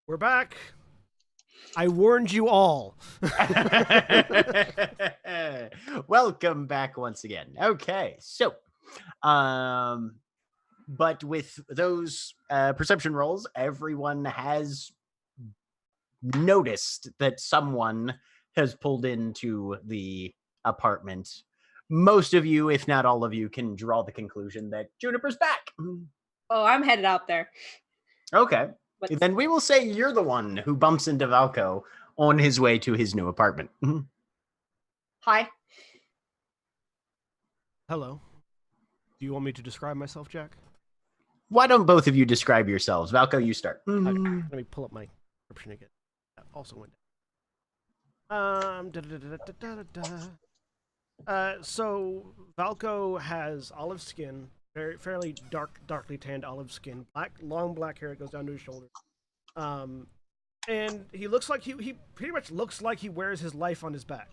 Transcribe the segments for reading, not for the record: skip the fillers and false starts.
we're back. I warned you all. Welcome back once again. Okay, so, but with those perception rolls, everyone has noticed that someone has pulled into the apartment. Most of you, if not all of you, can draw the conclusion that Juniper's back. Oh, I'm headed out there. Okay. Then we will say you're the one who bumps into Valko on his way to his new apartment. Hi. Hello. Do you want me to describe myself, Jack? Why don't both of you describe yourselves? Valko, you start. Okay, let me pull up my description again. That also went down. So Valko has olive skin, fairly darkly tanned olive skin, long black hair that goes down to his shoulders. And he looks like he pretty much looks like he wears his life on his back.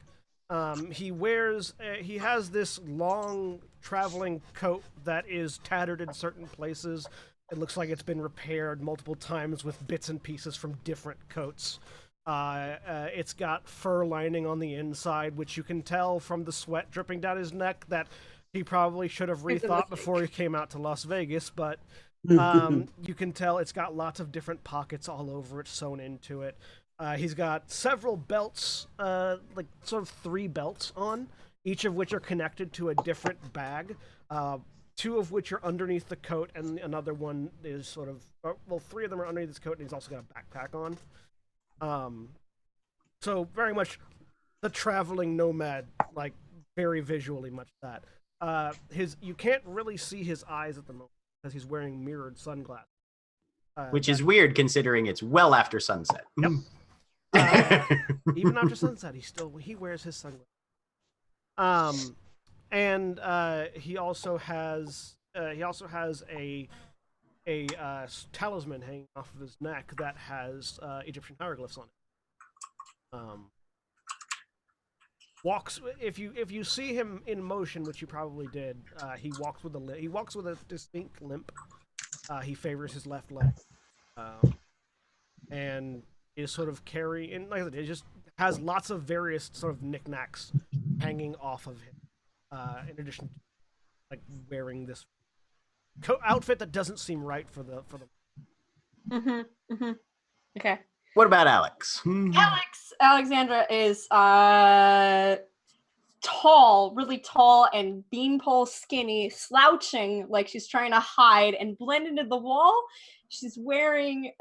He has this long traveling coat that is tattered in certain places. It looks like it's been repaired multiple times with bits and pieces from different coats. It's got fur lining on the inside, which you can tell from the sweat dripping down his neck that he probably should have rethought before he came out to Las Vegas, but you can tell it's got lots of different pockets all over it, sewn into it. He's got several belts, like sort of 3 belts on, each of which are connected to a different bag. 2 of which are underneath the coat, and another one is sort of, 3 of them are underneath his coat, and he's also got a backpack on. So very much the traveling nomad, like very visually much that. You can't really see his eyes at the moment because he's wearing mirrored sunglasses. Which is weird considering it's well after sunset. Yep. Even after sunset, he wears his sunglasses. And he also has a talisman hanging off of his neck that has Egyptian hieroglyphs on it. If you see him in motion, which you probably did, he walks with a distinct limp. He favors his left leg, and is sort of carrying. Like I said, it just has lots of various sort of knickknacks hanging off of him. In addition to like wearing this outfit that doesn't seem right for the. Okay. What about Alex? Alexandra is tall, really tall, and beanpole skinny, slouching like she's trying to hide and blend into the wall. She's wearing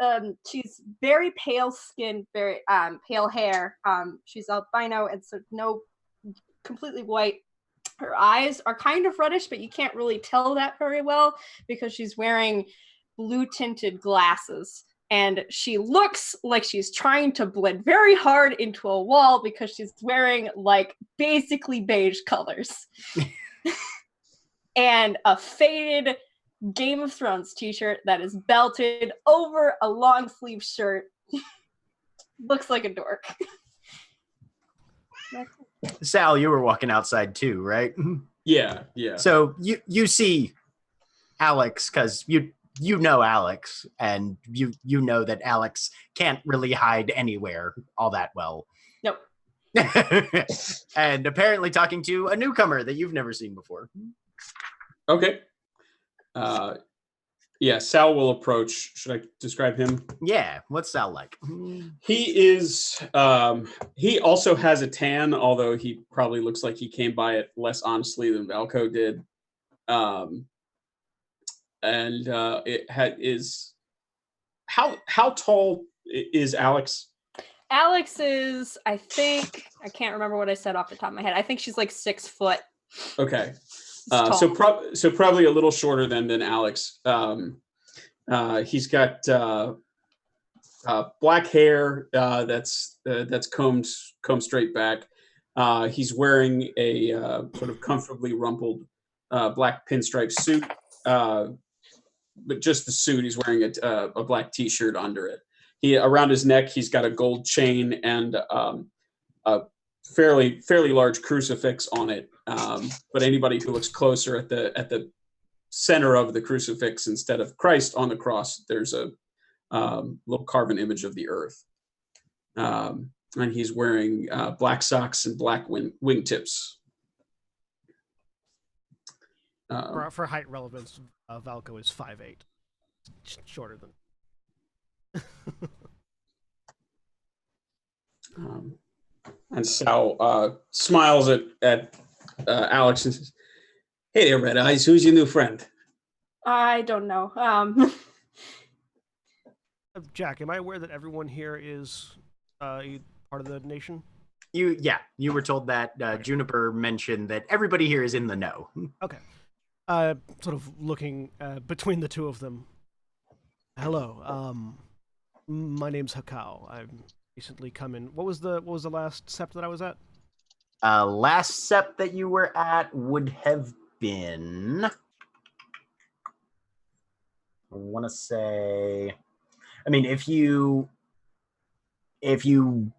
she's very pale skin, very pale hair. She's albino and so completely white. Her eyes are kind of reddish, but you can't really tell that very well because she's wearing blue tinted glasses. And she looks like she's trying to blend very hard into a wall because she's wearing like basically beige colors. And a faded Game of Thrones t-shirt that is belted over a long sleeve shirt. Looks like a dork. Sal, you were walking outside too, right? Yeah. So you see Alex because you know Alex, and you know that Alex can't really hide anywhere all that well. Nope. And apparently talking to a newcomer that you've never seen before. Okay. Yeah, Sal will approach. Should I describe him? Yeah, what's Sal like? He is, he also has a tan, although he probably looks like he came by it less honestly than Valko did. And how tall is Alex? Alex is, I think, I can't remember what I said off the top of my head. I think she's like 6 foot. Okay. So probably a little shorter than Alex. He's got black hair that's combed straight back. He's wearing a sort of comfortably rumpled black pinstripe suit, but just the suit. He's wearing a black T-shirt under it. Around his neck, he's got a gold chain and a fairly large crucifix on it. But anybody who looks closer at the center of the crucifix, instead of Christ on the cross, there's a little carven image of the earth. And he's wearing black socks and black wingtips. For height relevance, Valko is 5'8", shorter than. And Sal smiles at Alex and says, "Hey there, Red Eyes. Who's your new friend?" I don't know. Jack, am I aware that everyone here is part of the nation? You were told that. Juniper mentioned that everybody here is in the know. Okay. Sort of looking between the two of them. Hello. My name's Hakao. I'm recently come in. What was the last sept that I was at? Last sept that you were at would have been, I want to say, I mean, if you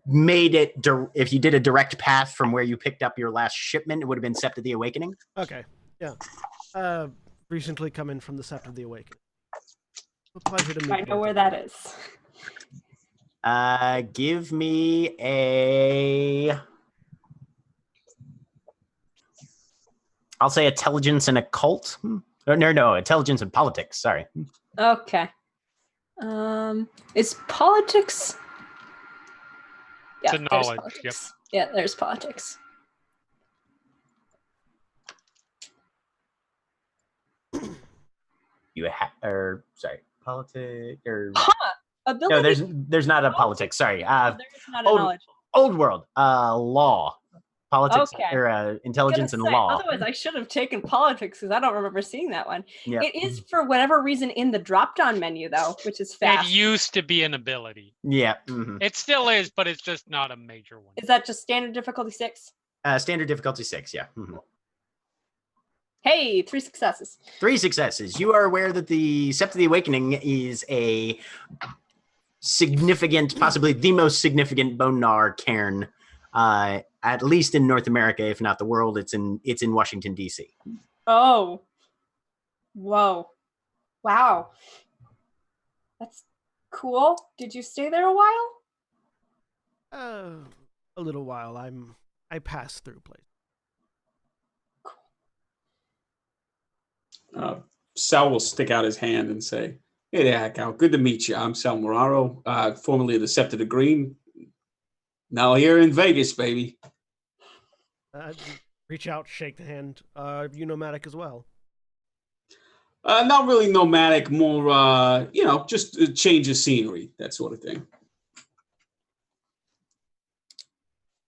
made it, if you did a direct path from where you picked up your last shipment, it would have been Sept of the Awakening. Okay, yeah. Recently come in from the Sept of the Awakening. A pleasure to meet you. I know where that is. Give me a, I'll say intelligence and occult. No, intelligence and politics. Sorry. Okay. Is politics? It's Yeah, a knowledge. Yep. Yeah, there's politics. Sorry, politics or Ability? no, there's not a politics. Sorry, there is not a knowledge. old world, law, politics, Okay. or intelligence and law. Otherwise, I should have taken politics because I don't remember seeing that one. Yeah. It is for whatever reason in the drop-down menu though, which is fast. It used to be an ability. Yeah. It still is, but it's just not a major one. Is that just standard difficulty 6? Standard difficulty 6. Yeah. Hey, 3 successes. 3 successes. You are aware that the Sept of the Awakening is a significant, possibly the most significant Bonar cairn, at least in North America, if not the world. It's in Washington, D.C. Oh. Whoa. Wow. That's cool. Did you stay there a while? A little while. I pass through places. Sal will stick out his hand and say, "Hey there, Hakao. Good to meet you. I'm Sal Moraro, formerly of the Sept of the Green. Now here in Vegas, baby." Reach out, shake the hand. Are you nomadic as well? Not really nomadic, more, just a change of scenery, that sort of thing.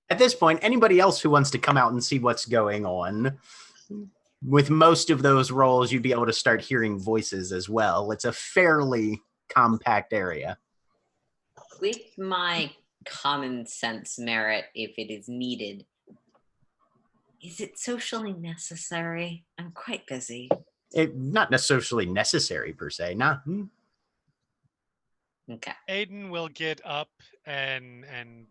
At this point, anybody else who wants to come out and see what's going on, with most of those roles, you'd be able to start hearing voices as well. It's a fairly compact area. With my common sense merit, if it is needed, is it socially necessary? I'm quite busy. Not necessarily necessary per se, nah. Okay. Aiden will get up and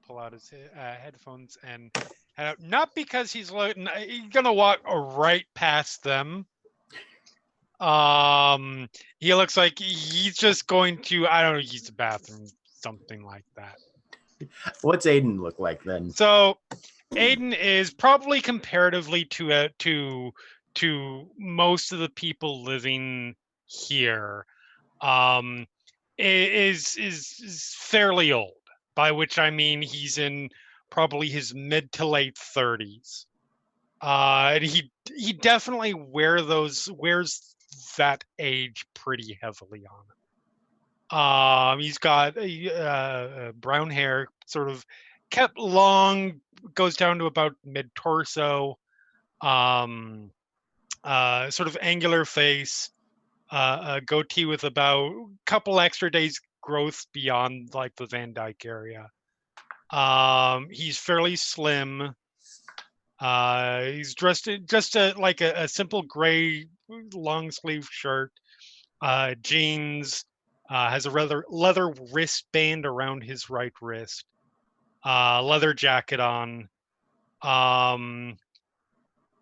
pull out his headphones and head out. Not because he's gonna walk right past them. He looks like he's just going to, I don't know, use the bathroom, something like that. What's Aiden look like then? So Aiden is probably comparatively to most of the people living here, is fairly old, by which I mean he's in probably his mid to late 30s. And he definitely wears that age pretty heavily on him. He's got brown hair, sort of kept long, goes down to about mid torso. Sort of angular face, a goatee with about a couple extra days growth beyond like the Van Dyke area. He's fairly slim. He's dressed in just a simple gray long sleeve shirt, jeans, has a leather wristband around his right wrist, leather jacket on.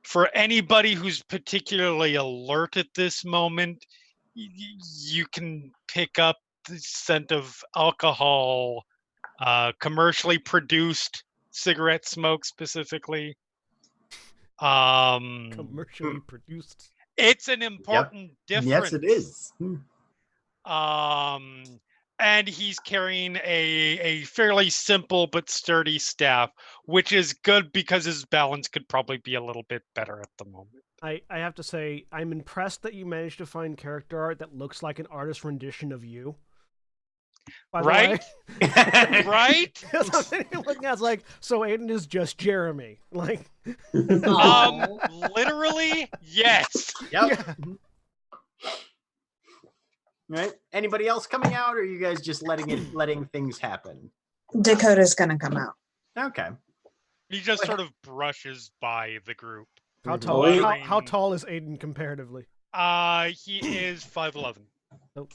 For anybody who's particularly alert at this moment, you can pick up the scent of alcohol, commercially produced cigarette smoke specifically. Commercially produced. It's an important difference. Yes, it is. And he's carrying a fairly simple but sturdy staff, which is good because his balance could probably be a little bit better at the moment. I have to say, I'm impressed that you managed to find character art that looks like an artist rendition of you. By the Right? way. Right? Looking at it's like, so Aiden is just Jeremy. Like, Literally, yes. Yep. yeah. Right. Anybody else coming out, or are you guys just letting things happen? Dakota's gonna come out. Okay. He just sort of brushes by the group. How Mhm. tall? Oh, How tall is Aiden comparatively? He is 5'11". So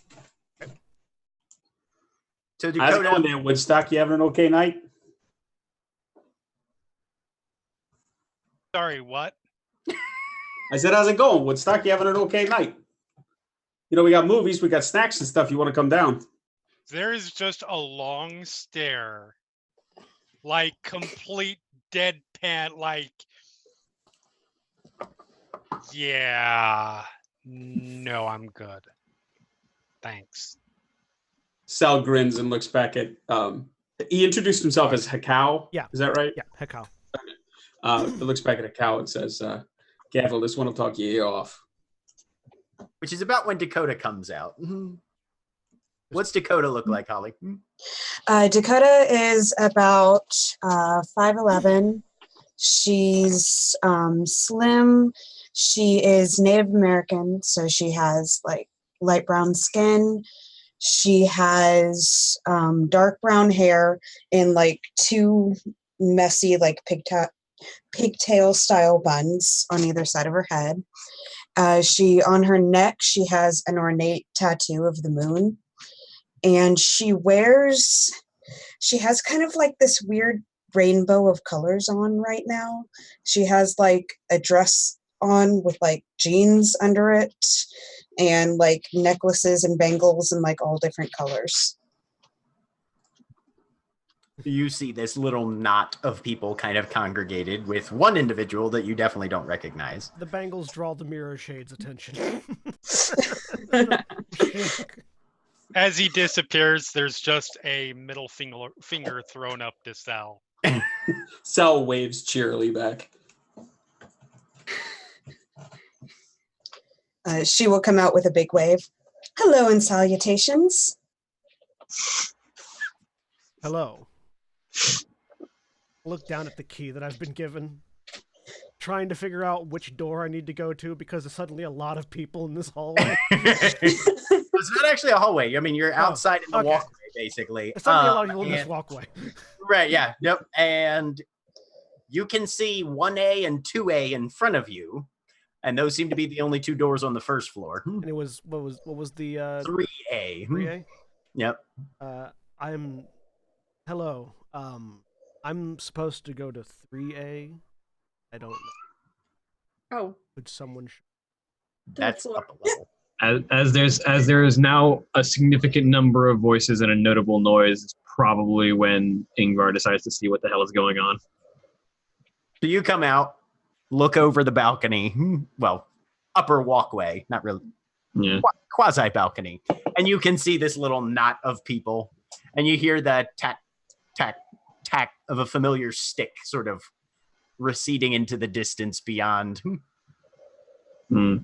How's it going Dakota, there, Woodstock? You having an okay night? Sorry, what? I said, how's it going, Woodstock? You having an okay night? You know, we got movies, we got snacks and stuff. You want to come down? There is just a long stare. Like complete deadpan, like, yeah, no, I'm good. Thanks. Sal grins and looks back at, he introduced himself as Hakao. Yeah. Is that right? Yeah, heck how. He looks back at Hakao and says, Gavel, this one will talk your ear off. which is about when Dakota comes out. What's Dakota look like, Holly? Dakota is about 5'11". She's slim. She is Native American, so she has like light brown skin. She has dark brown hair in like two messy like pigtail style buns on either side of her head. She on her neck she has an ornate tattoo of the moon, and she has kind of like this weird rainbow of colors on right now. She has like a dress on with like jeans under it and like necklaces and bangles in like all different colors. You see this little knot of people kind of congregated with one individual that you definitely don't recognize. The bangles draw the mirror shade's attention. As he disappears, there's just a middle finger thrown up to Sal. Sal waves cheerily back. She will come out with a big wave. Hello and salutations. Hello. Look down at the key that I've been given, trying to figure out which door I need to go to because there's suddenly a lot of people in this hallway. It's not actually a hallway. I mean, you're outside in the okay. walkway, basically. There's suddenly a lot of people in this walkway. Right, yeah, yep. And you can see 1A and 2A in front of you, and those seem to be the only two doors on the first floor. And it was what was the 3A. 3A? Yep. Hello. I'm supposed to go to 3A. I don't know. Oh, Could someone That's floor. up a level. As there is now a significant number of voices and a notable noise, it's probably when Ingvar decides to see what the hell is going on. So you come out, look over the balcony, well, upper walkway, not really, Yeah. quasi balcony, and you can see this little knot of people, and you hear the tack, tack, tack of a familiar stick sort of receding into the distance beyond. Hmm.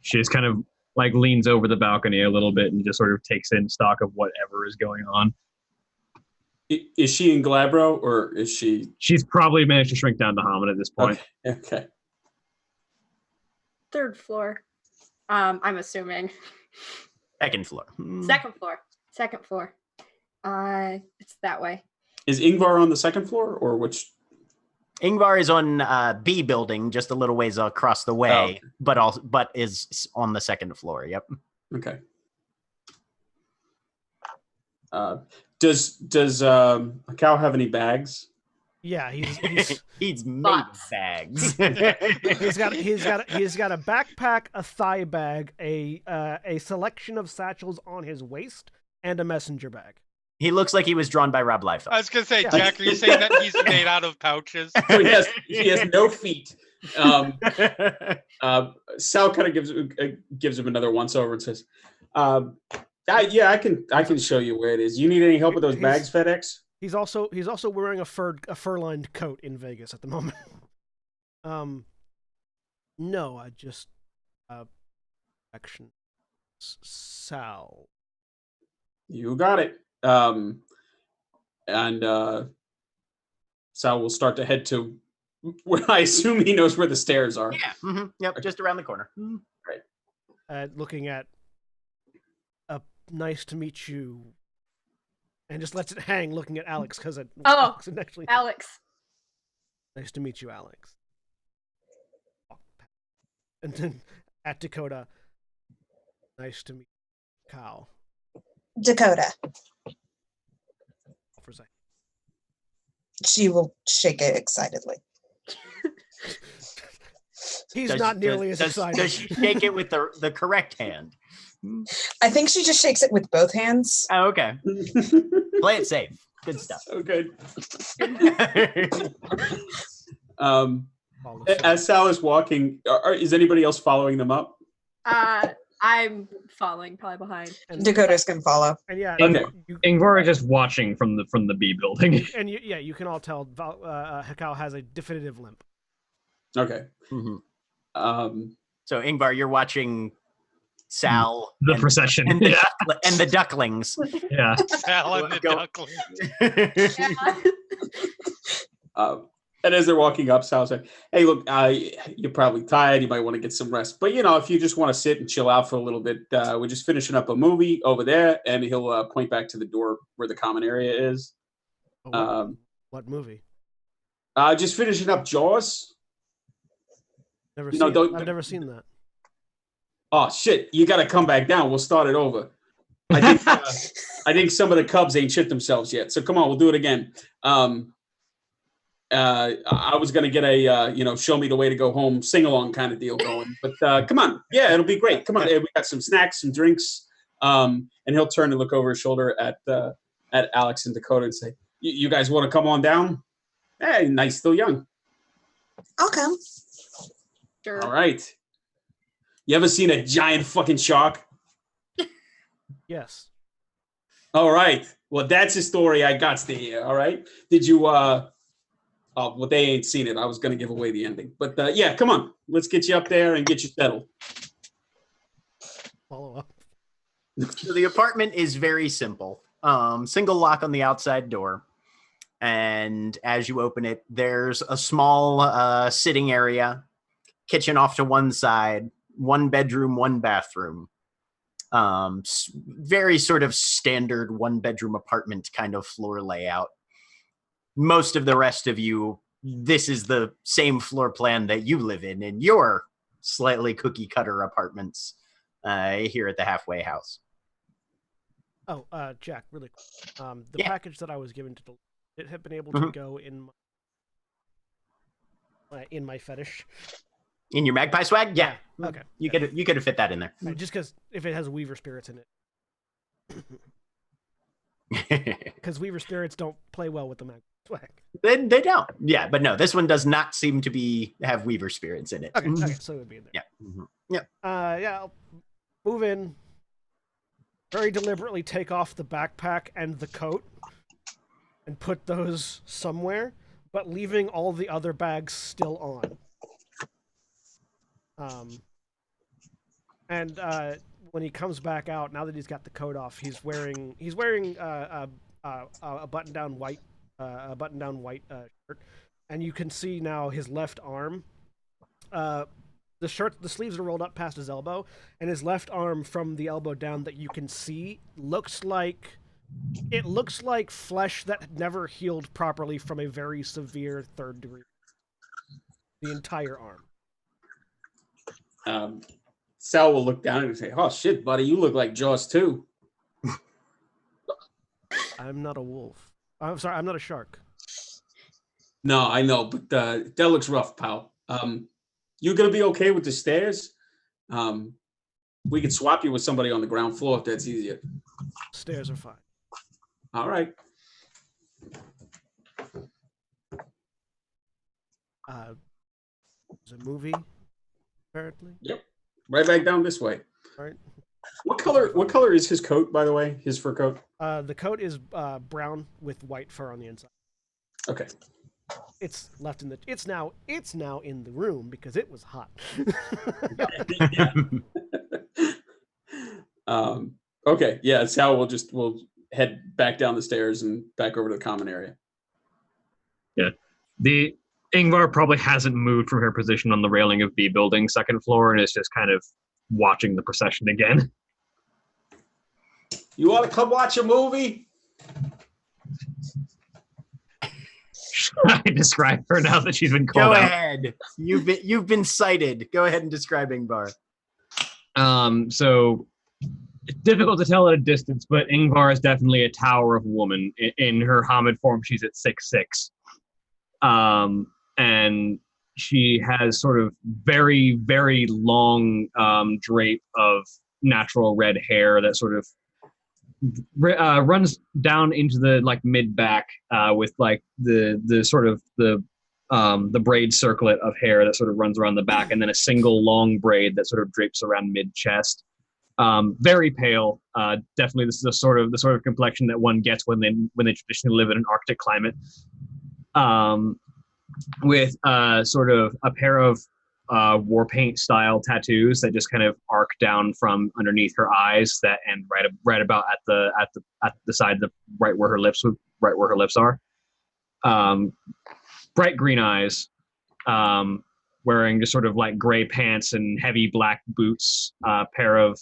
She just kind of like leans over the balcony a little bit and just sort of takes in stock of whatever is going on. Is she in Glabro or is she? She's probably managed to shrink down to Hamid at this point. Okay. Third floor. I'm assuming. Second floor. Second floor. Second floor. It's that way. Is Ingvar on the second floor or which? Ingvar is on B building, just a little ways across the way, but is on the second floor. Yep. Okay. Does a cow have any bags? Yeah, he's He's made of Bots. bags. he's got a backpack, a thigh bag, a selection of satchels on his waist, and a messenger bag. He looks like he was drawn by Rob Liefeld. I was gonna say, Yeah. Jack, are you saying that he's made out of pouches? So he has no feet. Sal kind of gives him another once over and says, "I can show you where it is. You need any help with those bags, FedEx?" He's also wearing a fur-lined coat in Vegas at the moment. No, I just action Sal. You got it. And Sal will start to head to where I assume he knows where the stairs are. Yeah. Mm-hmm. Yep. Just around the corner. Looking at nice to meet you, and just lets it hang, looking at Alex because Alex actually. Alex. Nice to meet you, Alex. And then at Dakota, nice to meet you, Kyle. Dakota. For a second. She will shake it excitedly. He's not nearly as excited. Does she shake it with the correct hand? I think she just shakes it with both hands. Oh, okay. Play it safe. Good stuff. Okay. As Sal is walking, is anybody else following them up? I'm following, probably behind. And Dakota's can follow. And yeah, Okay. Ingvar is just watching from the B building. And you can all tell Hekau has a definitive limp. Okay. Mm-hmm. So Ingvar, you're watching Sal the procession and the ducklings. Yeah. Sal and the ducklings. And as they're walking up, Sal's like, "Hey, look, you're probably tired. You might want to get some rest. But, if you just want to sit and chill out for a little bit, we're just finishing up a movie over there." And he'll point back to the door where the common area is. What movie? Just finishing up Jaws. I've never seen that. Oh, shit. You got to come back down. We'll start it over. I think some of the Cubs ain't shit themselves yet. So come on, we'll do it again. I was going to get a, show me the way to go home sing-along kind of deal going. But come on. Yeah, it'll be great. Come on. We got some snacks, some drinks. And he'll turn and look over his shoulder at Alex and Dakota and say, you guys want to come on down? Hey, nice, still young. I'll come. Sure. All right. You ever seen a giant fucking shark? Yes. All right. Well, that's a story I got to hear. All right. Did you, well, they ain't seen it. I was going to give away the ending. But yeah, come on. Let's get you up there and get you settled. Follow up. So the apartment is very simple. Single lock on the outside door. And as you open it, there's a small sitting area, kitchen off to one side, one bedroom, one bathroom. Very sort of standard one bedroom apartment kind of floor layout. Most of the rest of you, this is the same floor plan that you live in your slightly cookie cutter apartments here at the halfway house. Oh, Jack, really quick. The package that I was given to it had been able to go in my fetish. In your magpie swag? Yeah. Okay. You could have fit that in there. Right, just because if it has Weaver spirits in it. Because Weaver spirits don't play well with the magpie swag. They don't. Yeah, but no, this one does not seem to have Weaver spirits in it. Okay, so it would be in there. Yeah. Mm-hmm. Yeah. I'll move in. Very deliberately take off the backpack and the coat and put those somewhere, but leaving all the other bags still on. And when he comes back out, now that he's got the coat off, he's wearing a button-down white shirt, and you can see now his left arm. The sleeves are rolled up past his elbow, and his left arm from the elbow down that you can see looks like flesh that had never healed properly from a very severe third degree. The entire arm. Sal will look down and say, "Oh shit, buddy, you look like Jaws too." I'm not a wolf. I'm sorry, I'm not a shark. No, I know, but that looks rough, pal. You gonna be okay with the stairs? We could swap you with somebody on the ground floor if that's easier. Stairs are fine. All right. There's a movie, apparently. Yep. Right back down this way. All right. What color is his coat, by the way? His fur coat? The coat is brown with white fur on the inside. Okay. It's left in the. It's now in the room because it was hot. Okay. Yeah. Sal we'll head back down the stairs and back over to the common area. Yeah. The Ingvar probably hasn't moved from her position on the railing of B building, second floor, and is just kind of watching the procession again. You want to come watch a movie? Should I describe her now that she's been called Go out? ahead. You've been cited. Go ahead and describe Ingvar. So it's difficult to tell at a distance, but Ingvar is definitely a tower of a woman. In her Hamid form, she's at 6'6". And she has sort of very, very long drape of natural red hair that sort of runs down into the like mid back with like the sort of the braid circlet of hair that sort of runs around the back, and then a single long braid that sort of drapes around mid chest. Very pale. Definitely, this is the sort of complexion that one gets when they traditionally live in an Arctic climate. With sort of a pair of war paint style tattoos that just kind of arc down from underneath her eyes that end right about at the side of right where her lips are. Bright green eyes, wearing just sort of like gray pants and heavy black boots, pair of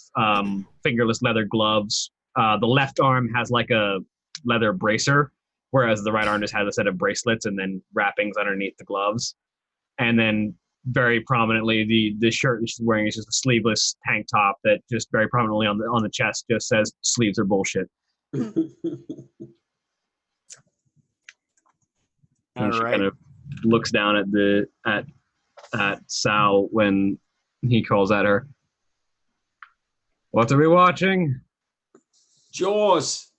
fingerless leather gloves. The left arm has like a leather bracer, whereas the right arm just has a set of bracelets and then wrappings underneath the gloves. And then very prominently, the shirt that she's wearing is just a sleeveless tank top that just very prominently on the chest just says "sleeves are bullshit." And All she right. kind of looks down at Sal when he calls at her. What are we watching? Jaws.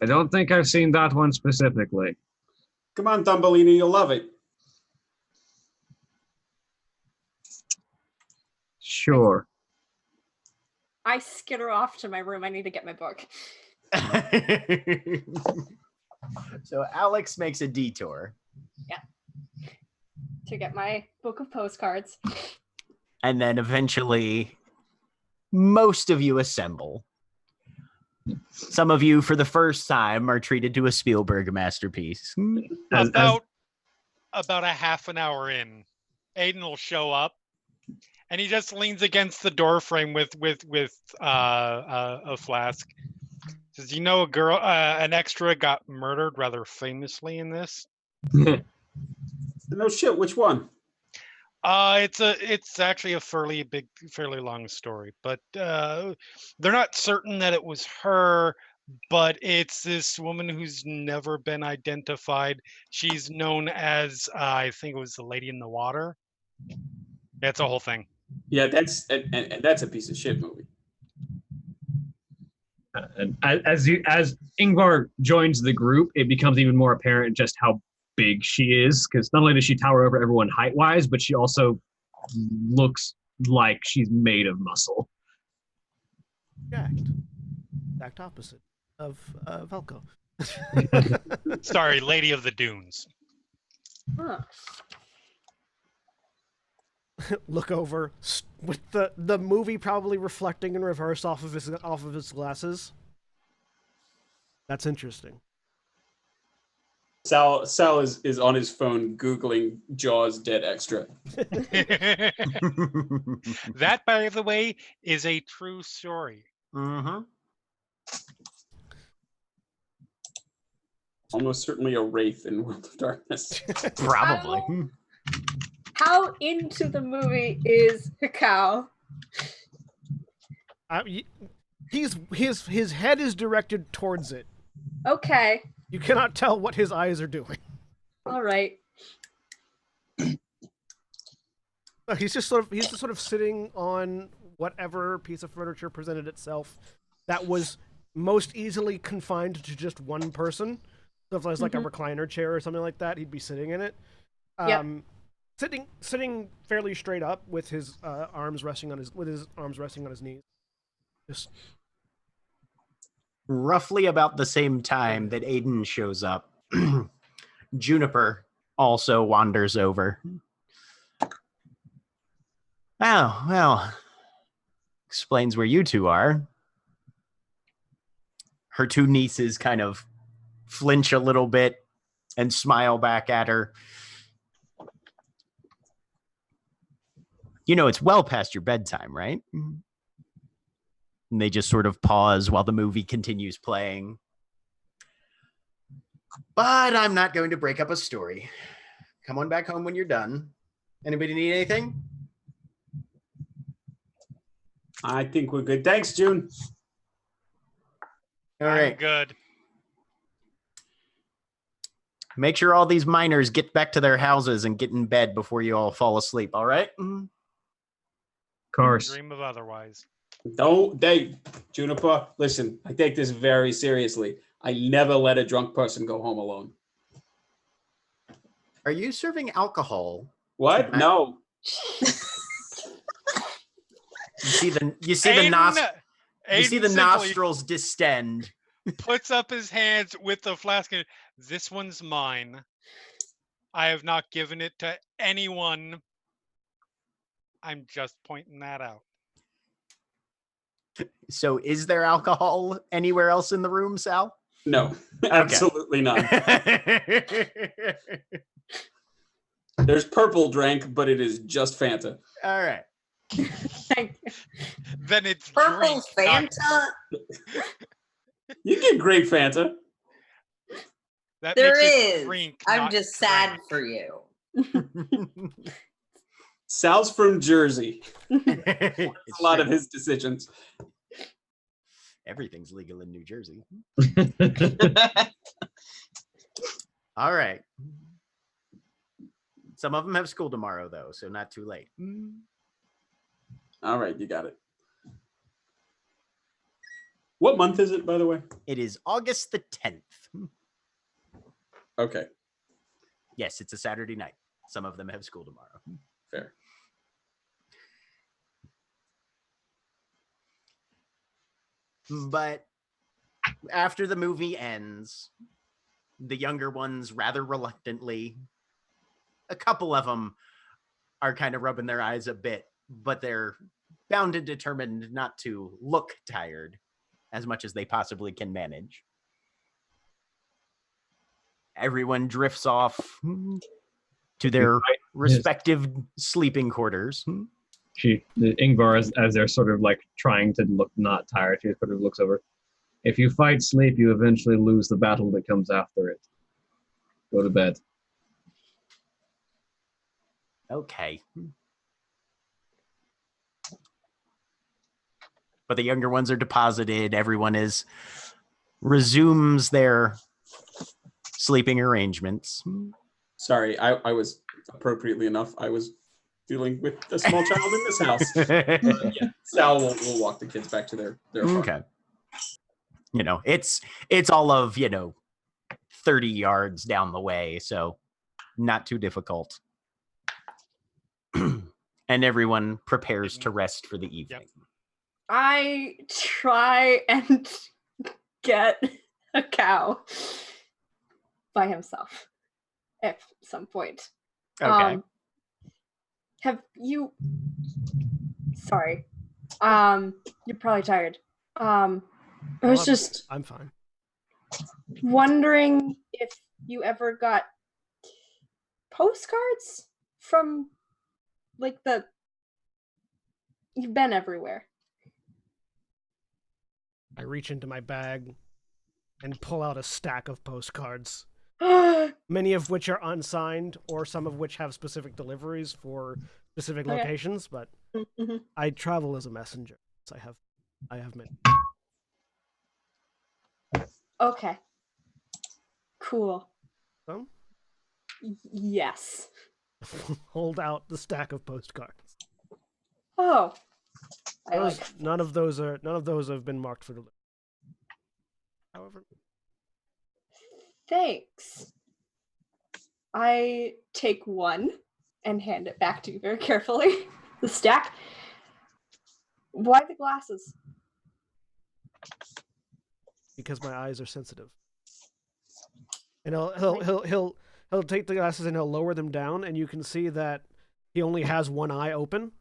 I don't think I've seen that one specifically. Come on, Thumbelina, you'll love it. Sure. I skitter off to my room. I need to get my book. So Alex makes a detour. To get my book of postcards. And then eventually, most of you assemble. Some of you, for the first time, are treated to a Spielberg masterpiece. About a half an hour in, Aiden will show up, and he just leans against the door frame with a flask. Says, "You know, an extra got murdered rather famously in this." No shit. Which one? It's actually a fairly long story, but they're not certain that it was her, but it's this woman who's never been identified. She's known as I think it was the Lady in the Water. That's a whole thing. Yeah, that's a piece of shit movie. And as Ingvar joins the group, it becomes even more apparent just how big she is, because not only does she tower over everyone height-wise, but she also looks like she's made of muscle. Exact opposite of Velko. Sorry, Lady of the Dunes. Huh. Look over with the movie probably reflecting in reverse off of his glasses. That's interesting. Sal is on his phone Googling Jaws dead extra. That, by the way, is a true story. Mm-hmm. Almost certainly a wraith in World of Darkness. Probably. How into the movie is Hikau? His head is directed towards it. Okay. You cannot tell what his eyes are doing. All right. No, he's just sort of sitting on whatever piece of furniture presented itself that was most easily confined to just one person. So if there's like a recliner chair or something like that, he'd be sitting in it. Yep. Sitting fairly straight up with his arms resting on his knees. Just Roughly about the same time that Aiden shows up, Juniper also wanders over. Oh, well, explains where you two are. Her two nieces kind of flinch a little bit and smile back at her. You know, it's well past your bedtime, right? And they just sort of pause while the movie continues playing. But I'm not going to break up a story. Come on back home when you're done. Anybody need anything? I think we're good. Thanks, June. All I'm right. good. Make sure all these miners get back to their houses and get in bed before you all fall asleep, all right? Of course. Dream of otherwise. Don't, Juniper, listen, I take this very seriously. I never let a drunk person go home alone. Are you serving alcohol? What? tonight? No. You see the Aiden nostrils distend. puts up his hands with the flask. And, this one's mine. I have not given it to anyone. I'm just pointing that out. So is there alcohol anywhere else in the room, Sal? No, absolutely not. There's purple drink, but it is just Fanta. All right. Thank you. Then it's Purple drink, not- Fanta? You get grape Fanta. that There makes it is. drink, I'm not just sad drink. for you. Sal's from Jersey. It's A lot true. of his decisions. Everything's legal in New Jersey. All right. Some of them have school tomorrow, though, so not too late. All right, you got it. What month is it, by the way? It is August the 10th. Okay, Yes, it's a Saturday night. Some of them have school tomorrow. fair. But after the movie ends, the younger ones rather reluctantly, a couple of them are kind of rubbing their eyes a bit, but they're bound and determined not to look tired as much as they possibly can manage. Everyone drifts off to their respective sleeping quarters. Ingvar, as they're sort of like trying to look not tired, she sort of looks over. If you fight sleep, you eventually lose the battle that comes after it. Go to bed. Okay. But the younger ones are deposited. Everyone resumes their sleeping arrangements. Sorry, I was appropriately enough. I was dealing with a small child in this house. Yeah, Sal will walk the kids back to their apartment. Okay. You know, it's all of, 30 yards down the way, so not too difficult. And everyone prepares to rest for the evening. I try and get a cow by himself at some point. Okay. Have you? Sorry. You're probably tired. I was just I'm fine. wondering if you ever got postcards from like you've been everywhere. I reach into my bag and pull out a stack of postcards, many of which are unsigned or some of which have specific deliveries for specific Okay. locations, but Mhm. I travel as a messenger. So I have many. Okay. Cool. Some? Yes. Hold out the stack of postcards. Oh. I Those, like. none of those have been marked for delivery. However, Thanks. I take one and hand it back to you very carefully. The stack. Why the glasses? because my eyes are sensitive. And he'll take the glasses and he'll lower them down, and you can see that he only has one eye open.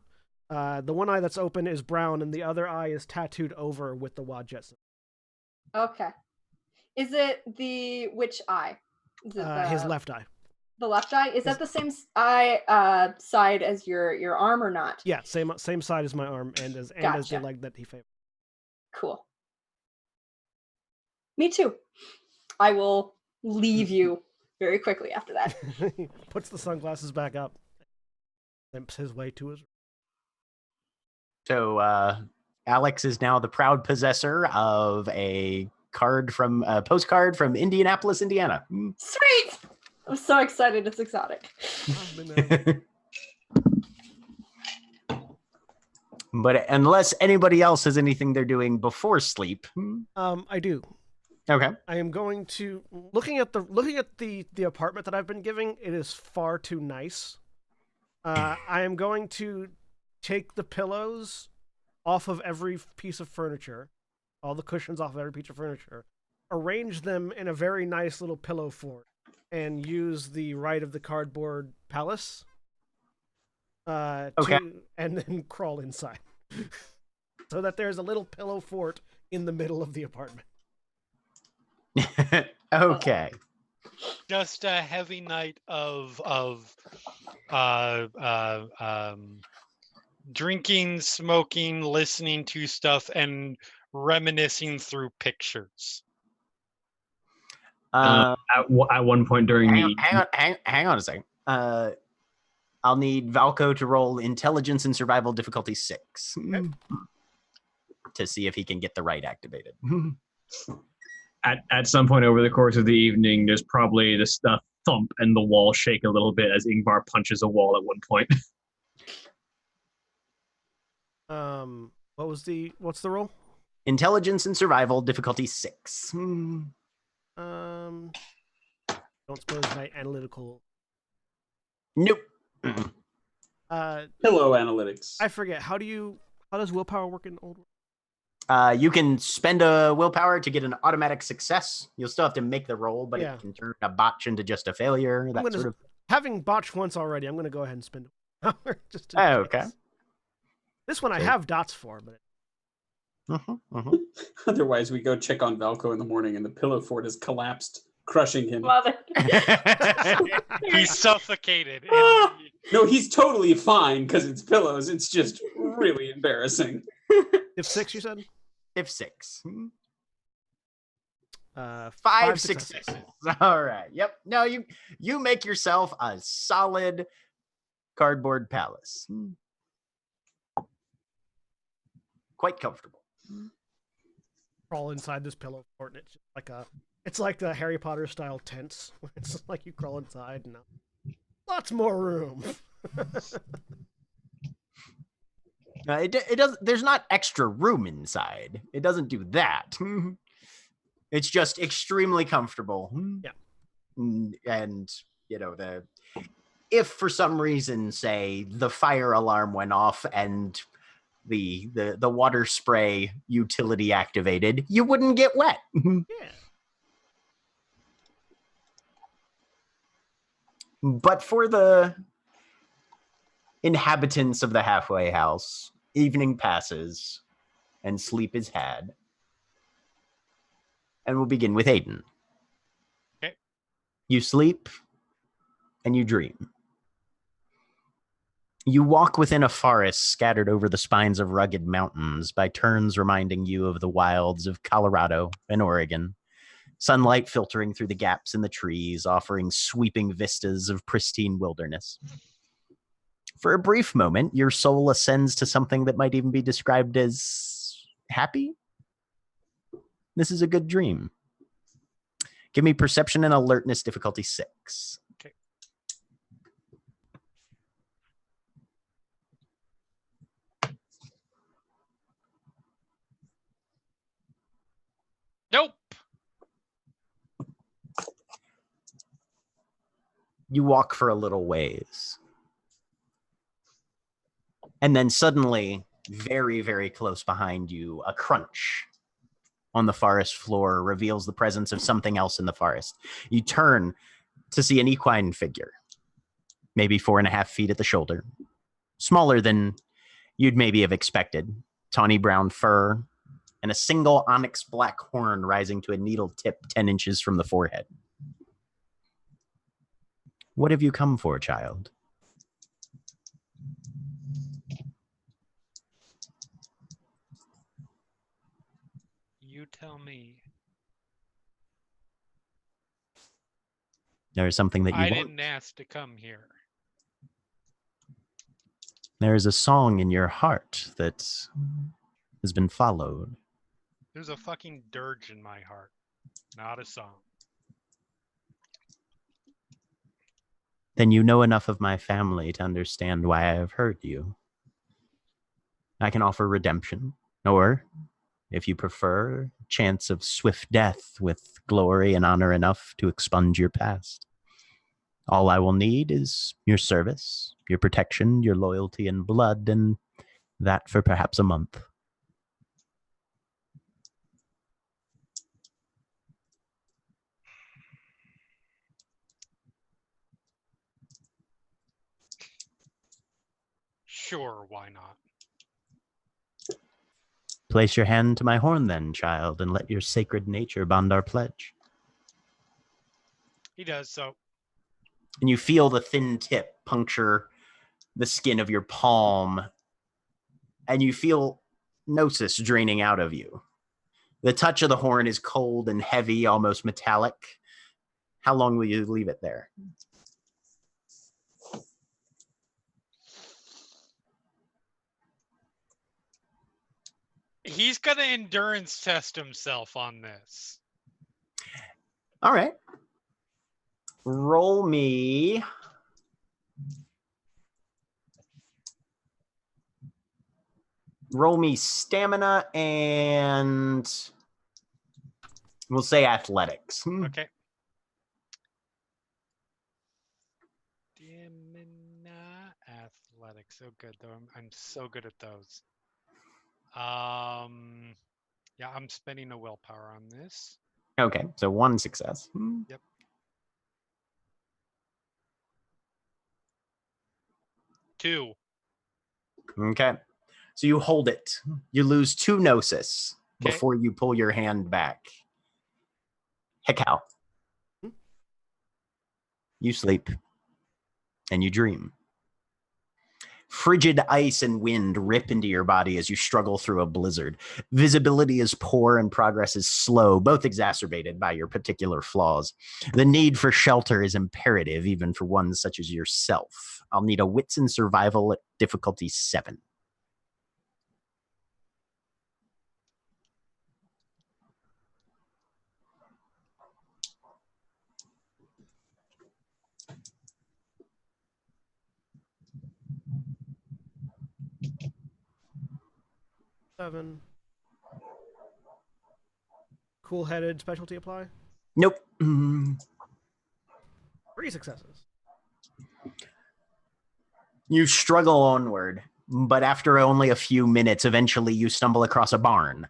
The one eye that's open is brown, and the other eye is tattooed over with the Wadjet. Okay. Is it which eye? Is it His left eye. The left eye? Is that the same eye side as your arm or not? Yeah, same side as my arm and as the leg that he favored. Cool. Me too. I will leave you very quickly after that. He puts the sunglasses back up, limps his way to his. So Alex is now the proud possessor of a postcard from Indianapolis, Indiana. Sweet! I'm so excited. It's exotic. But unless anybody else has anything they're doing before sleep, I do. Okay. I am going to looking at the apartment that I've been giving. It is far too nice. I am going to take the pillows off of every piece of furniture, all the cushions off of every piece of furniture, arrange them in a very nice little pillow fort, and use the right of the cardboard palace. Okay. And then crawl inside, so that there's a little pillow fort in the middle of the apartment. Okay. Just a heavy night of drinking, smoking, listening to stuff, and reminiscing through pictures. At one point during hang on a second. I'll need Valko to roll intelligence and survival difficulty 6 to see if he can get the right activated. At some point over the course of the evening, there's probably the stuff thump and the wall shake a little bit as Ingvar punches a wall at one point. What's the roll? Intelligence and survival difficulty 6. Don't suppose my analytical. Nope. Pillow analytics. I forget. How does willpower work in old? You can spend a willpower to get an automatic success. You'll still have to make the roll, but it can turn a botch into just a failure. Having botched once already, I'm going to go ahead and spend a willpower just to okay. This one I have dots for, but. Otherwise, we go check on Valko in the morning, and the pillow fort has collapsed, crushing him. Love it. He's suffocated. No, he's totally fine because it's pillows. It's just really embarrassing. If 6, you said? If 6. 5 successes. All right. Yep. No, you make yourself a solid cardboard palace. Quite comfortable. Crawl inside this pillow fort, and it's like the Harry Potter style tents. It's like you crawl inside and lots more room. It does. There's not extra room inside. It doesn't do that. It's just extremely comfortable. Yeah. And if for some reason, say, the fire alarm went off and the water spray utility activated, you wouldn't get wet. Yeah. But for the inhabitants of the halfway house, evening passes and sleep is had. And we'll begin with Aiden. Okay. You sleep and you dream. You walk within a forest scattered over the spines of rugged mountains, by turns reminding you of the wilds of Colorado and Oregon. Sunlight filtering through the gaps in the trees, offering sweeping vistas of pristine wilderness. For a brief moment, your soul ascends to something that might even be described as happy. This is a good dream. Give me perception and alertness difficulty 6. Okay. Nope. You walk for a little ways. And then suddenly, very, very close behind you, a crunch on the forest floor reveals the presence of something else in the forest. You turn to see an equine figure, maybe 4.5 feet at the shoulder, smaller than you'd maybe have expected. Tawny brown fur and a single onyx black horn rising to a needle tip 10 inches from the forehead. What have you come for, child? You tell me. There is something that you I want. didn't ask to come here. There is a song in your heart that has been followed. There's a fucking dirge in my heart, not a song. Then you know enough of my family to understand why I have hurt you. I can offer redemption, or, if you prefer, chance of swift death with glory and honor enough to expunge your past. All I will need is your service, your protection, your loyalty and blood, and that for perhaps a month. Sure, why not? Place your hand to my horn then, child, and let your sacred nature bond our pledge. He does so. And you feel the thin tip puncture the skin of your palm, and you feel gnosis draining out of you. The touch of the horn is cold and heavy, almost metallic. How long will you leave it there? He's gonna endurance test himself on this. All right. Roll me stamina and we'll say athletics. Okay. Stamina, athletics. So good though. I'm so good at those. Yeah, I'm spending a willpower on this. Okay, so 1 success. Yep. Two. Okay. So you hold it. You lose 2 gnosis Okay. before you pull your hand back. Hekau. You sleep and you dream. Frigid ice and wind rip into your body as you struggle through a blizzard. Visibility is poor and progress is slow, both exacerbated by your particular flaws. The need for shelter is imperative, even for one such as yourself. I'll need a wits and survival at difficulty 7. Seven. Cool-headed specialty apply? Nope. 3 successes. You struggle onward, but after only a few minutes, eventually you stumble across a barn,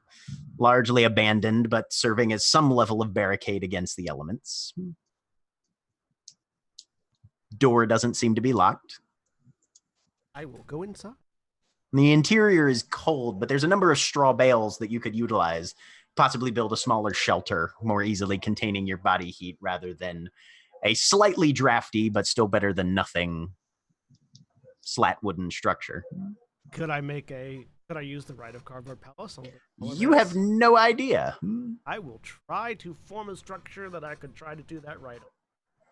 largely abandoned, but serving as some level of barricade against the elements. Door doesn't seem to be locked. I will go inside. The interior is cold, but there's a number of straw bales that you could utilize, possibly build a smaller shelter, more easily containing your body heat rather than a slightly drafty, but still better than nothing, slat wooden structure. Could I use the Rite of Cardboard Palace? You have no idea. I will try to form a structure that I could try to do that right.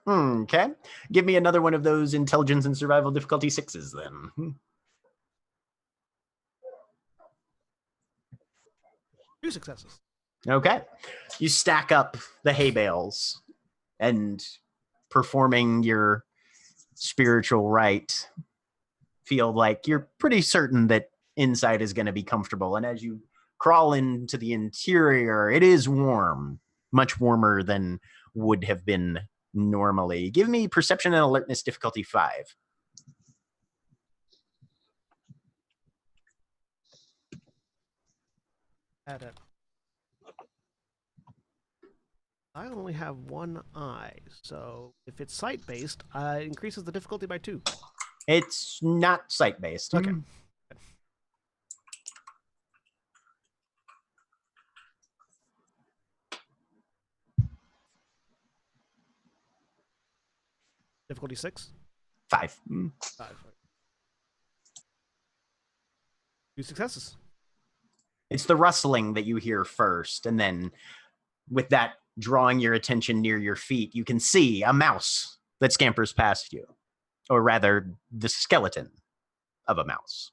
Okay. Give me another one of those intelligence and survival difficulty 6s then. 2 successes. Okay. You stack up the hay bales and performing your spiritual rite, feel like you're pretty certain that inside is going to be comfortable. And as you crawl into the interior, it is warm, much warmer than would have been normally. Give me perception and alertness difficulty 5. Add it. I only have one eye, so if it's sight-based, it increases the difficulty by 2. It's not sight-based. Okay. Difficulty 6? 5. 5. 2 successes. It's the rustling that you hear first, and then with that drawing your attention near your feet, you can see a mouse that scampers past you, or rather, the skeleton of a mouse.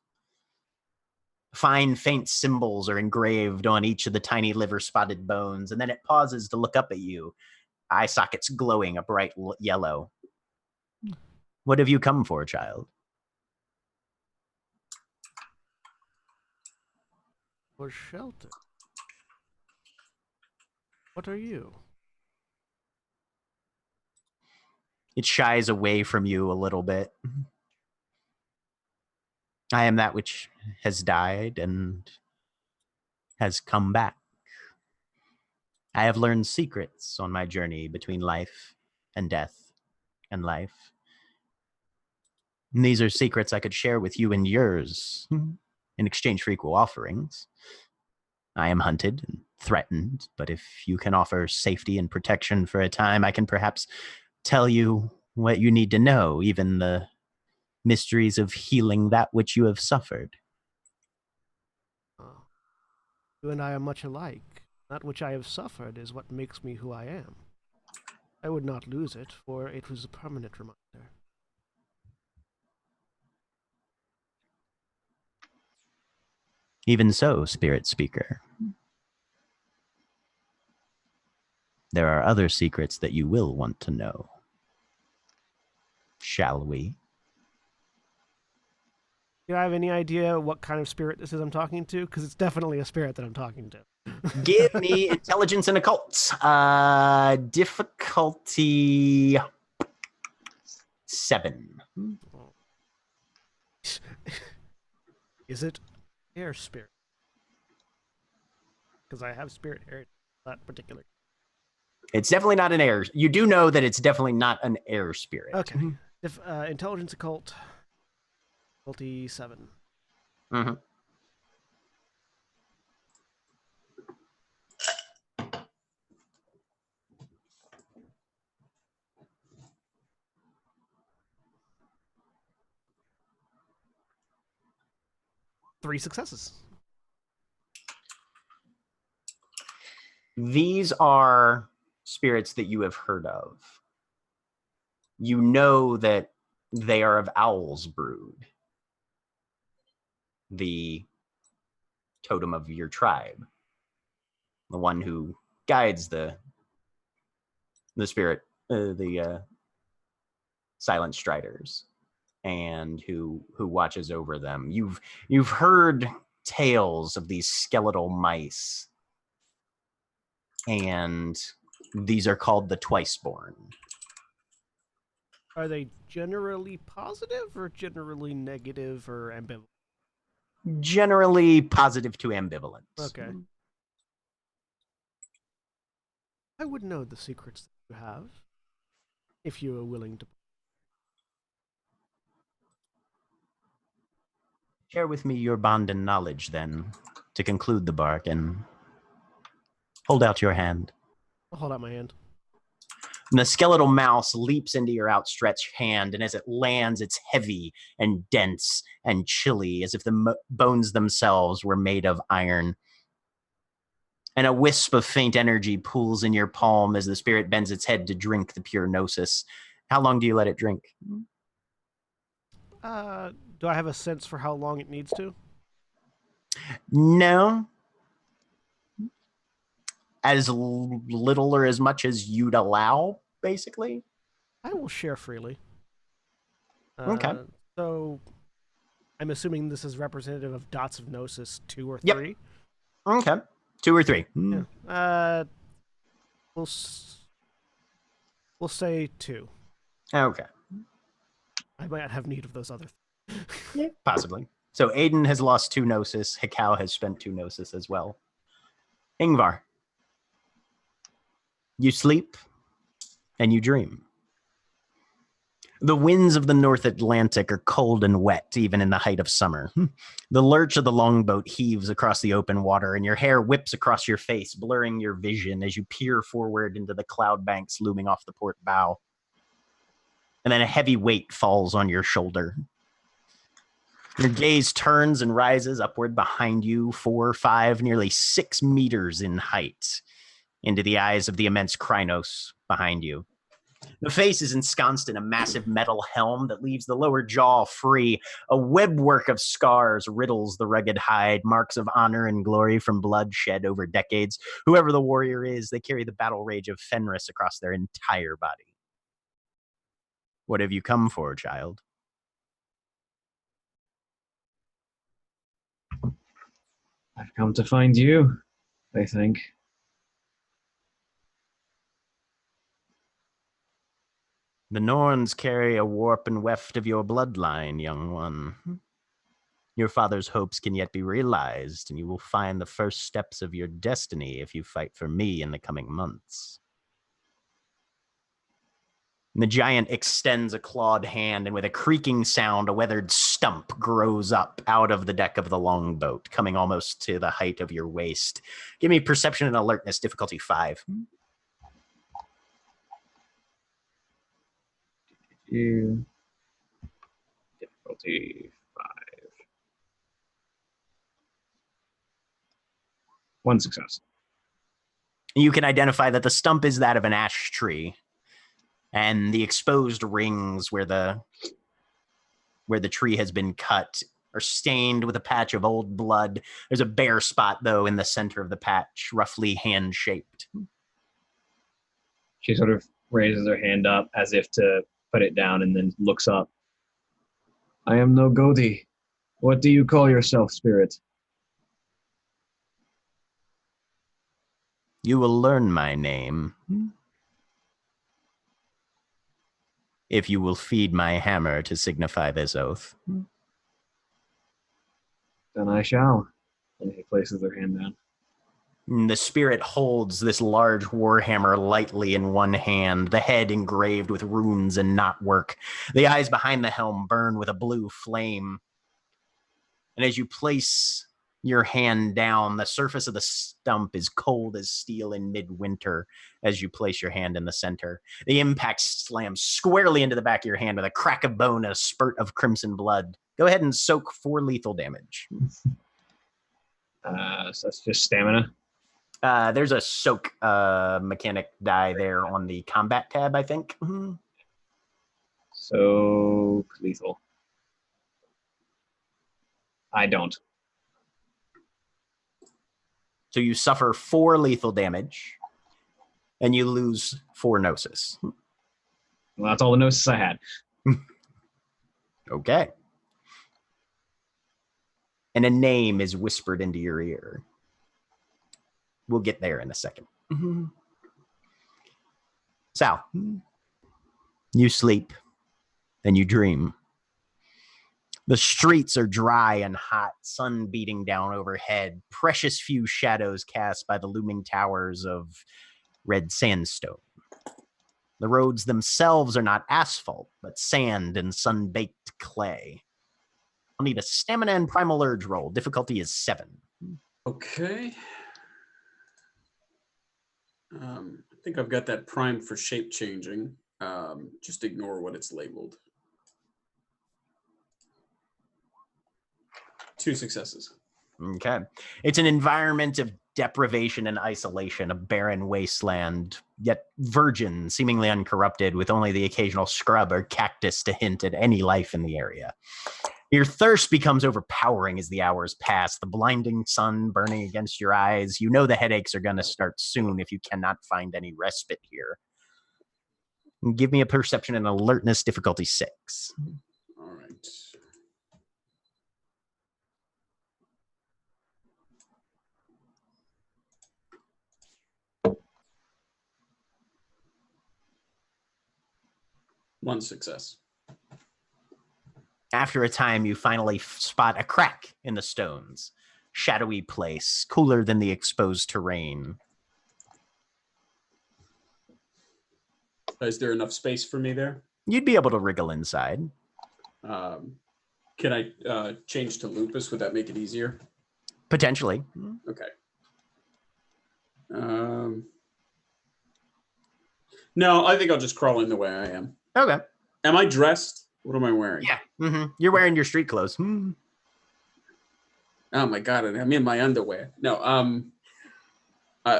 Fine, faint symbols are engraved on each of the tiny liver-spotted bones, and then it pauses to look up at you, eye sockets glowing a bright yellow. What have you come for, child? For shelter. What are you? It shies away from you a little bit. I am that which has died and has come back. I have learned secrets on my journey between life and death and life. And these are secrets I could share with you and yours in exchange for equal offerings. I am hunted and threatened, but if you can offer safety and protection for a time, I can perhaps tell you what you need to know, even the mysteries of healing that which you have suffered. You and I are much alike. That which I have suffered is what makes me who I am. I would not lose it, for it was a permanent reminder. Even so, Spirit Speaker, there are other secrets that you will want to know. Shall we? Do I have any idea what kind of spirit this is I'm talking to? Because it's definitely a spirit that I'm talking to. Give me intelligence and occult. Difficulty 7. Is it air spirit? Because I have spirit air, that particular. It's definitely not an air. You do know that it's definitely not an air spirit. Okay. Intelligence occult. Difficulty 7. Mm-hmm. Three successes. These are spirits that you have heard of. You know that they are of Owl's Brood, the totem of your tribe, the one who guides the spirit, the Silent Striders, and who watches over them. You've heard tales of these skeletal mice, and these are called the Twiceborn. Are they generally positive or generally negative or ambivalent? Generally positive to ambivalent. Okay. I would know the secrets that you have, if you are willing to. Share with me your bond and knowledge, then, to conclude the bargain. Hold out your hand. I'll hold out my hand. And the skeletal mouse leaps into your outstretched hand, and as it lands, it's heavy and dense and chilly, as if the bones themselves were made of iron. And a wisp of faint energy pools in your palm as the spirit bends its head to drink the pure gnosis. How long do you let it drink? Do I have a sense for how long it needs to? No. As little or as much as you'd allow. basically. I will share freely. Okay. So, I'm assuming this is representative of dots of gnosis 2 or Yep. 3. Okay. 2 or 3. Yeah. We'll say 2. Okay. I might have need of those other. Possibly. So Aiden has lost 2 gnosis. Hikau has spent 2 gnosis as well. Ingvar. You sleep and you dream. The winds of the North Atlantic are cold and wet, even in the height of summer. The lurch of the longboat heaves across the open water, and your hair whips across your face, blurring your vision as you peer forward into the cloud banks looming off the port bow. And then a heavy weight falls on your shoulder. Your gaze turns and rises upward behind you, 4, 5, nearly 6 meters in height, into the eyes of the immense Krynos behind you. The face is ensconced in a massive metal helm that leaves the lower jaw free. A webwork of scars riddles the rugged hide, marks of honor and glory from blood shed over decades. Whoever the warrior is, they carry the battle rage of Fenris across their entire body. What have you come for, child? I've come to find you, I think. The Norns carry a warp and weft of your bloodline, young one. Your father's hopes can yet be realized, and you will find the first steps of your destiny if you fight for me in the coming months. And the giant extends a clawed hand, and with a creaking sound, a weathered stump grows up out of the deck of the longboat, coming almost to the height of your waist. Give me perception and alertness, difficulty 5. You. Difficulty 5. 1 success. You can identify that the stump is that of an ash tree, and the exposed rings where the tree has been cut are stained with a patch of old blood. There's a bare spot, though, in the center of the patch, roughly hand-shaped. She sort of raises her hand up as if to put it down and then looks up. I am no Godi. What do you call yourself, spirit? You will learn my name if you will feed my hammer to signify this oath. Then I shall. And he places her hand down. The spirit holds this large warhammer lightly in one hand, the head engraved with runes and knotwork. The eyes behind the helm burn with a blue flame. And as you place your hand down, the surface of the stump is cold as steel in midwinter as you place your hand in the center. The impact slams squarely into the back of your hand with a crack of bone and a spurt of crimson blood. Go ahead and soak 4 lethal damage. So that's just stamina. There's a soak mechanic die there on the combat tab, I think. So lethal. I don't. So you suffer 4 lethal damage, and you lose 4 gnosis. Well, that's all the gnosis I had. Okay. And a name is whispered into your ear. We'll get there in a second. Sal, you sleep and you dream. The streets are dry and hot, sun beating down overhead, precious few shadows cast by the looming towers of red sandstone. The roads themselves are not asphalt, but sand and sun-baked clay. I'll need a stamina and primal urge roll. Difficulty is 7. Okay. I think I've got that primed for shape changing. Just ignore what it's labeled. 2 successes. Okay. It's an environment of deprivation and isolation, a barren wasteland, yet virgin, seemingly uncorrupted, with only the occasional scrub or cactus to hint at any life in the area. Your thirst becomes overpowering as the hours pass, the blinding sun burning against your eyes. You know the headaches are going to start soon if you cannot find any respite here. Give me a perception and alertness difficulty 6. All right. One success. After a time, you finally spot a crack in the stones. Shadowy place, cooler than the exposed terrain. Is there enough space for me there? You'd be able to wriggle inside. Can I change to lupus? Would that make it easier? Potentially. Okay. No, I think I'll just crawl in the way I am. Okay. Am I dressed? What am I wearing? Yeah. You're wearing your street clothes. Oh my god, I'm in my underwear. No,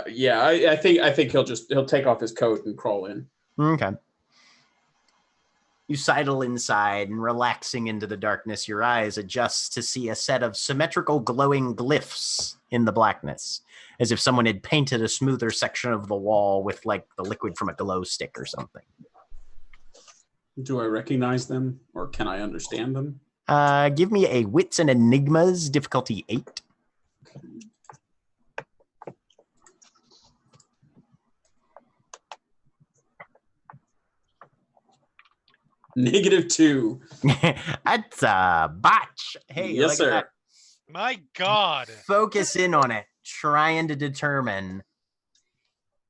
yeah, I think he'll take off his coat and crawl in. Okay. You sidle inside and relaxing into the darkness, your eyes adjust to see a set of symmetrical glowing glyphs in the blackness, as if someone had painted a smoother section of the wall with like the liquid from a glow stick or something. Do I recognize them or can I understand them? Give me a Wits and Enigmas difficulty 8. -2. That's a botch. Hey, yes, look sir. at that. My God. Focus in on it, trying to determine.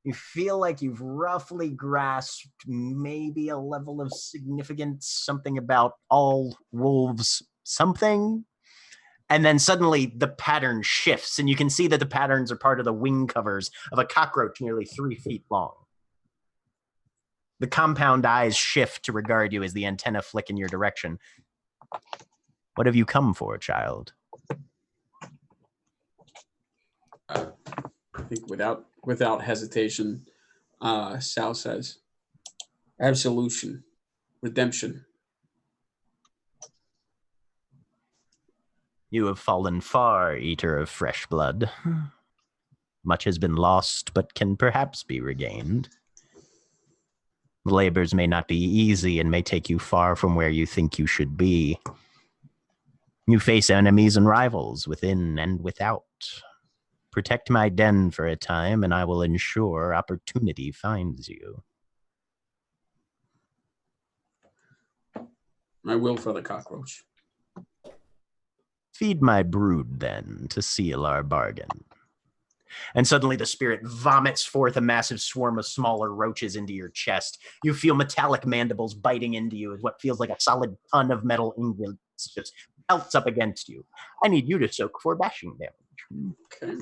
You feel like you've roughly grasped maybe a level of significance, something about all wolves, something. And then suddenly the pattern shifts, and you can see that the patterns are part of the wing covers of a cockroach nearly 3 feet long. The compound eyes shift to regard you as the antenna flick in your direction. What have you come for, child? I think without hesitation, Sal says, absolution, redemption. You have fallen far, eater of fresh blood. Much has been lost, but can perhaps be regained. The labors may not be easy and may take you far from where you think you should be. You face enemies and rivals within and without. Protect my den for a time, and I will ensure opportunity finds you. I will for the cockroach. Feed my brood, then, to seal our bargain. And suddenly the spirit vomits forth a massive swarm of smaller roaches into your chest. You feel metallic mandibles biting into you as what feels like a solid ton of metal ingots just pelts up against you. I need you to soak for bashing damage. Okay.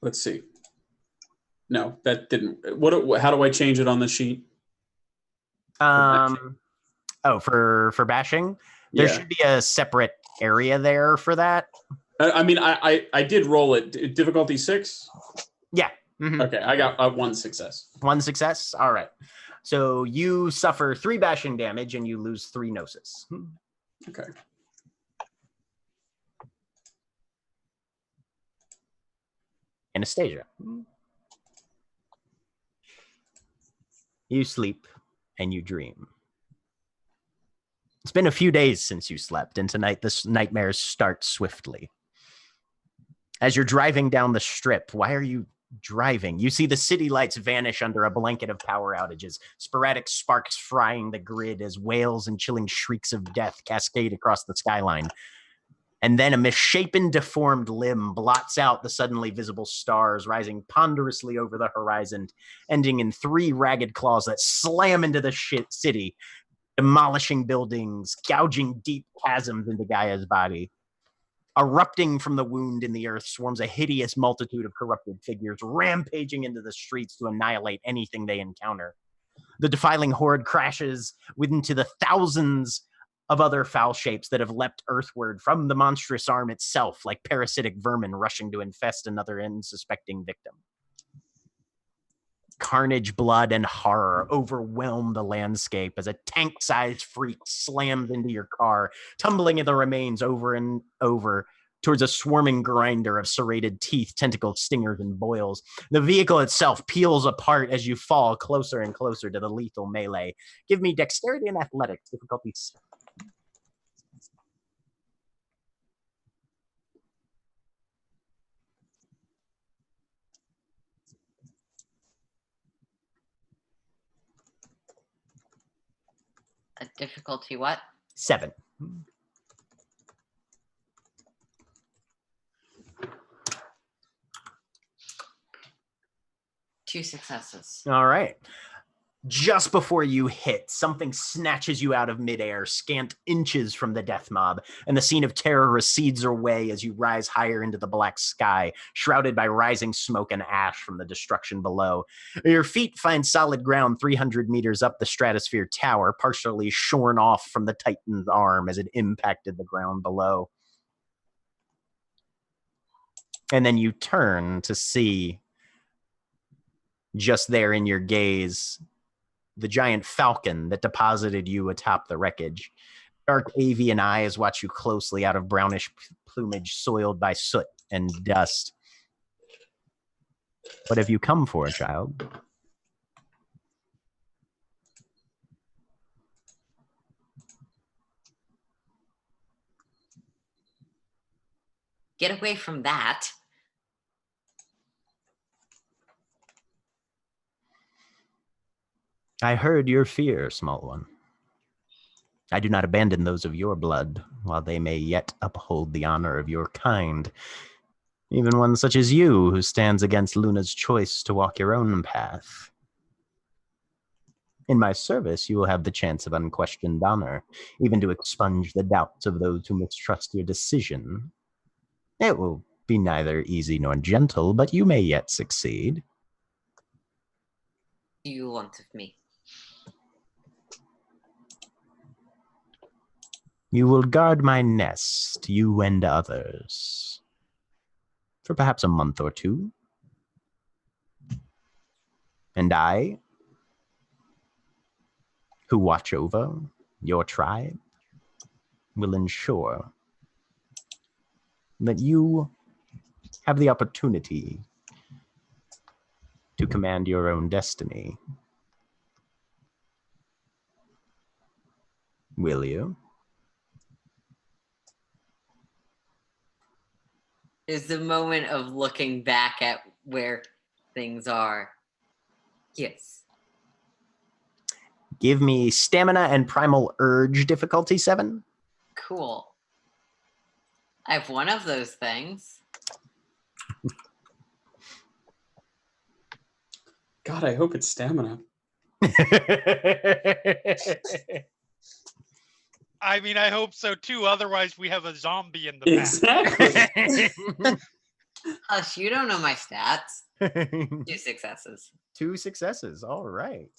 Let's see. No, that didn't. How do I change it on the sheet? For bashing? There should be a separate area there for that. I mean, I did roll it. Difficulty 6? Yeah. Mm-hmm. Okay, I got 1 success. 1 success? All right. So you suffer 3 bashing damage and you lose 3 gnosis. Okay. Anastasia. You sleep and you dream. It's been a few days since you slept, and tonight the nightmares start swiftly. As you're driving down the strip, why are you driving? You see the city lights vanish under a blanket of power outages, sporadic sparks frying the grid as wails and chilling shrieks of death cascade across the skyline. And then a misshapen, deformed limb blots out the suddenly visible stars rising ponderously over the horizon, ending in 3 ragged claws that slam into the city, demolishing buildings, gouging deep chasms into Gaia's body. Erupting from the wound in the earth swarms a hideous multitude of corrupted figures, rampaging into the streets to annihilate anything they encounter. The defiling horde crashes into the thousands of other foul shapes that have leapt earthward from the monstrous arm itself, like parasitic vermin rushing to infest another unsuspecting victim. Carnage, blood, and horror overwhelm the landscape as a tank-sized freak slams into your car, tumbling the remains over and over towards a swarming grinder of serrated teeth, tentacles, stingers, and boils. The vehicle itself peels apart as you fall closer and closer to the lethal melee. Give me dexterity and athletics, difficulty 7. A difficulty what? 7. Two successes. All right. Just before you hit, something snatches you out of midair, scant inches from the death mob, and the scene of terror recedes away as you rise higher into the black sky, shrouded by rising smoke and ash from the destruction below. Your feet find solid ground 300 meters up the stratosphere tower, partially shorn off from the Titan's arm as it impacted the ground below. And then you turn to see, just there in your gaze, the giant falcon that deposited you atop the wreckage. Dark avian eyes watch you closely out of brownish plumage soiled by soot and dust. What have you come for, child? Get away from that. I heard your fear, small one. I do not abandon those of your blood, while they may yet uphold the honor of your kind. Even one such as you, who stands against Luna's choice to walk your own path. In my service, you will have the chance of unquestioned honor, even to expunge the doubts of those who mistrust your decision. It will be neither easy nor gentle, but you may yet succeed. Do you want of me? You will guard my nest, you and others, for perhaps a month or two. And I, who watch over your tribe, will ensure that you have the opportunity to command your own destiny. Will you? Is the moment of looking back at where things are. Yes. Give me stamina and primal urge, difficulty 7. Cool. I have one of those things. God, I hope it's stamina. I mean, I hope so too. Otherwise, we have a zombie in the back. Exactly. Hush, you don't know my stats. 2 successes. 2 successes. All right.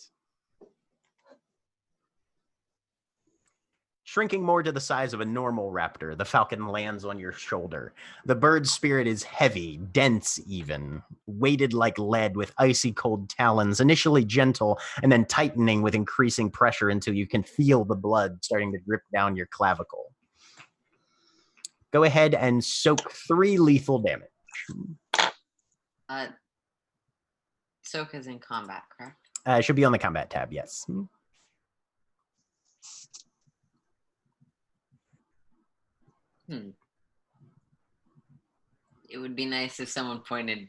Shrinking more to the size of a normal raptor, the falcon lands on your shoulder. The bird's spirit is heavy, dense even, weighted like lead with icy cold talons, initially gentle and then tightening with increasing pressure until you can feel the blood starting to drip down your clavicle. Go ahead and soak 3 lethal damage. Soak is in combat, correct? It should be on the combat tab, yes. It would be nice if someone pointed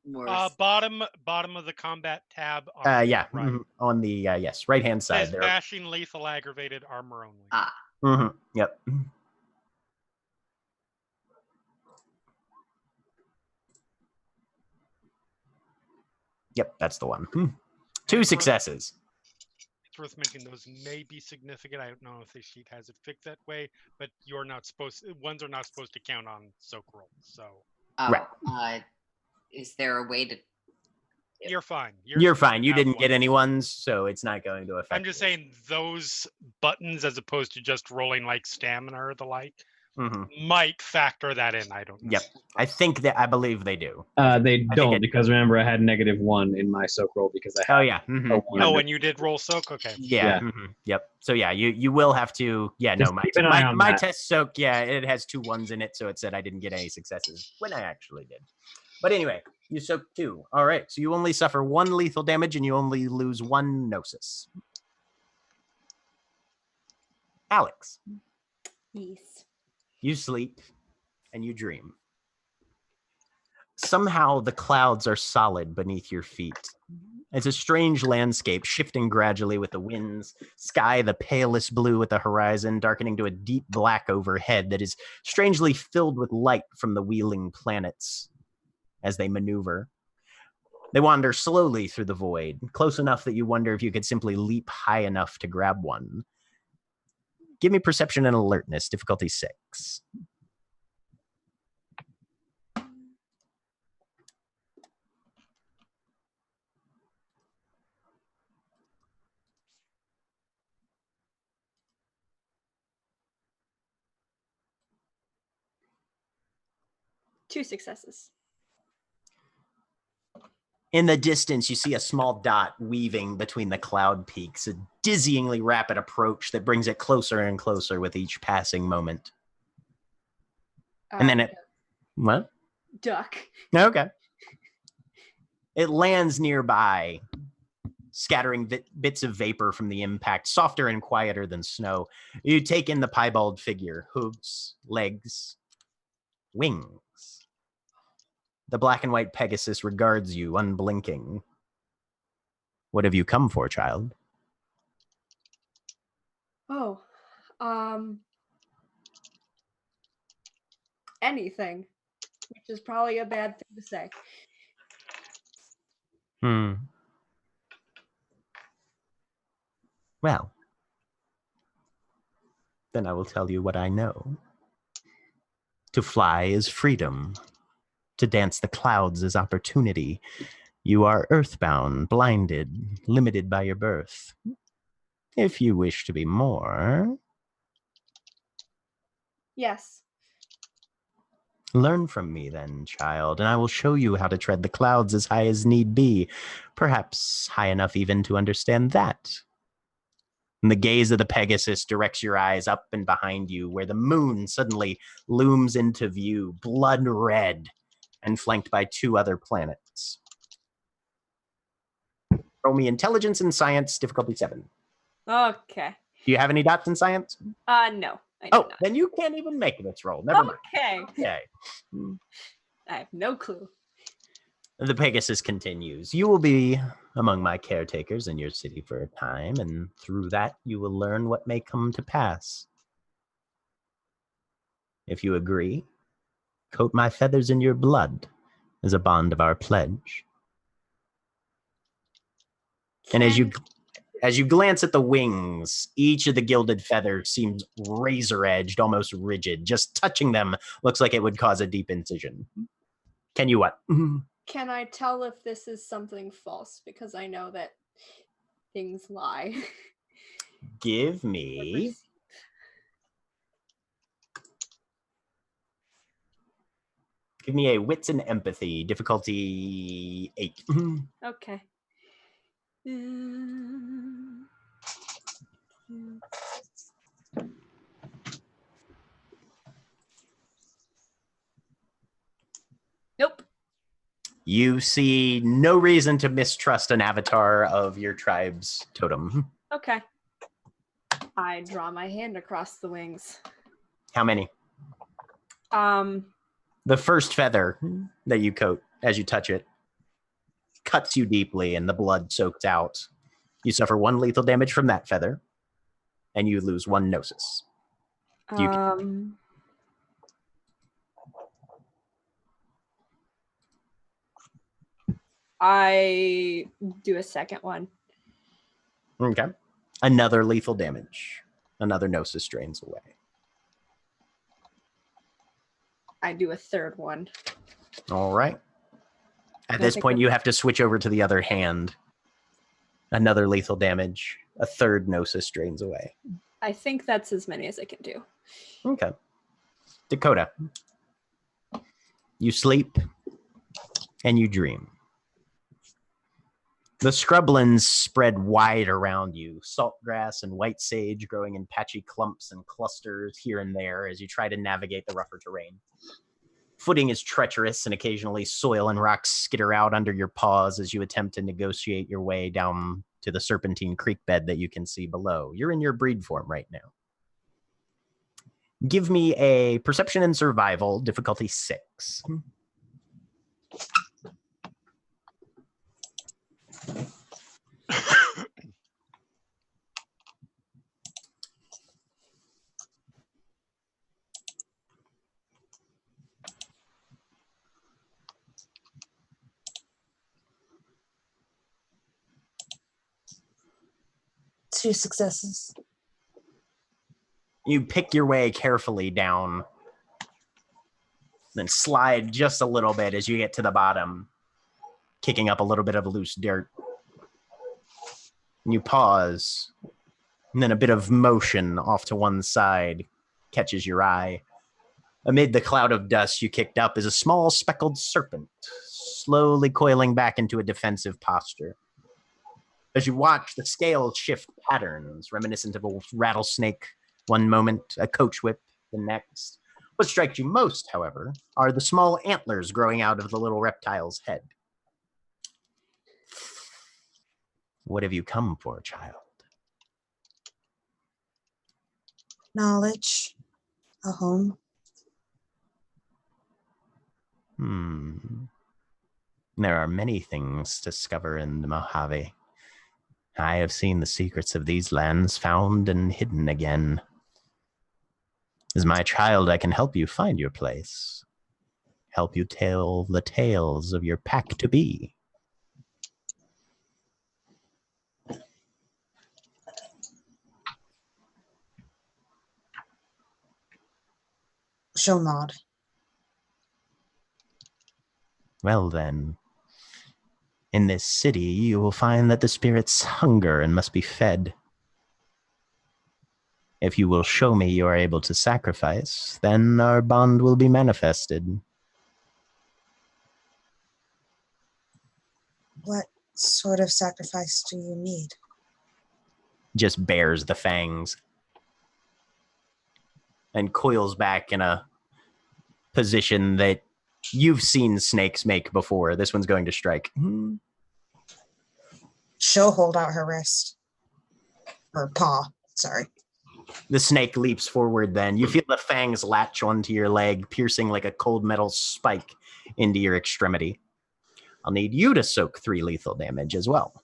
more. Bottom of the combat tab. Yeah, right. On the yes, right hand side Says there. bashing lethal aggravated armor only. Yep. Yep, that's the one. 2 successes. It's worth mentioning those may be significant. I don't know if the sheet has it fixed that way, but ones are not supposed to count on soak rolls. So right. Is there a way to? You're fine. You're fine. You didn't get any ones, so it's not going to affect. I'm just saying those buttons, as opposed to just rolling like stamina or the like, might factor that in. I don't know. Yep. I believe they do. They don't, because remember I had -1 in my soak roll because I had Oh yeah. a 1. Oh, and you did roll soak? Okay. Yeah. Yep. So yeah, you will have to. Yeah. Just No. keep an eye on My that. test soak. Yeah, it has 2 1s in it, so it said I didn't get any successes when I actually did. But anyway, you soak 2. All right. So you only suffer 1 lethal damage, and you only lose 1 gnosis. Alex, Yes. you sleep and you dream. Somehow the clouds are solid beneath your feet. It's a strange landscape, shifting gradually with the winds. Sky, the palest blue at the horizon, darkening to a deep black overhead that is strangely filled with light from the wheeling planets as they maneuver. They wander slowly through the void, close enough that you wonder if you could simply leap high enough to grab one. Give me perception and alertness, difficulty 6. Two successes. In the distance, you see a small dot weaving between the cloud peaks, a dizzyingly rapid approach that brings it closer and closer with each passing moment. And then it... What? Duck. Okay. It lands nearby, scattering bits of vapor from the impact, softer and quieter than snow. You take in the piebald figure, hooves, legs, wings. The black and white Pegasus regards you, unblinking. What have you come for, child? Oh, anything, which is probably a bad thing to say. Well, then I will tell you what I know. To fly is freedom. To dance the clouds is opportunity. You are earthbound, blinded, limited by your birth. If you wish to be more... Yes. Learn from me then, child, and I will show you how to tread the clouds as high as need be, perhaps high enough even to understand that. And the gaze of the Pegasus directs your eyes up and behind you, where the moon suddenly looms into view, blood red, and flanked by 2 other planets. Roll me intelligence and science, difficulty 7. Okay. Do you have any dots in science? No. I do Oh, not. then you can't even make this roll. Never mind. Okay. Okay. I have no clue. The Pegasus continues. You will be among my caretakers in your city for a time, and through that you will learn what may come to pass. If you agree, coat my feathers in your blood as a bond of our pledge. And as you glance at the wings, each of the gilded feathers seems razor-edged, almost rigid. Just touching them looks like it would cause a deep incision. Can you what? Can I tell if this is something false? Because I know that things lie. Give me a wits and empathy, difficulty 8. Okay. Nope. You see no reason to mistrust an avatar of your tribe's totem. Okay. I draw my hand across the wings. How many? The first feather that you coat as you touch it cuts you deeply and the blood soaks out. You suffer 1 lethal damage from that feather, and you lose 1 gnosis. I do a second one. Okay. Another lethal damage. Another gnosis drains away. I do a third one. All right. At this point, you have to switch over to the other hand. Another lethal damage. A third gnosis drains away. I think that's as many as I can do. Okay. Dakota, you sleep and you dream. The scrublands spread wide around you, saltgrass and white sage growing in patchy clumps and clusters here and there as you try to navigate the rougher terrain. Footing is treacherous, and occasionally soil and rocks skitter out under your paws as you attempt to negotiate your way down to the serpentine creek bed that you can see below. You're in your breed form right now. Give me a perception and survival, difficulty 6. Two successes. You pick your way carefully down, then slide just a little bit as you get to the bottom, kicking up a little bit of loose dirt. And you pause, and then a bit of motion off to one side catches your eye. Amid the cloud of dust you kicked up is a small speckled serpent, slowly coiling back into a defensive posture. As you watch, the scales shift patterns, reminiscent of a rattlesnake one moment, a coach whip the next. What strikes you most, however, are the small antlers growing out of the little reptile's head. What have you come for, child? Knowledge. A home. There are many things to discover in the Mojave. I have seen the secrets of these lands found and hidden again. As my child, I can help you find your place. Help you tell the tales of your pack to be. She'll nod. Well then, in this city, you will find that the spirits hunger and must be fed. If you will show me you are able to sacrifice, then our bond will be manifested. What sort of sacrifice do you need? Just bares the fangs and coils back in a position that you've seen snakes make before. This one's going to strike. She'll hold out her wrist. Or paw, sorry. The snake leaps forward then. You feel the fangs latch onto your leg, piercing like a cold metal spike into your extremity. I'll need you to soak 3 lethal damage as well.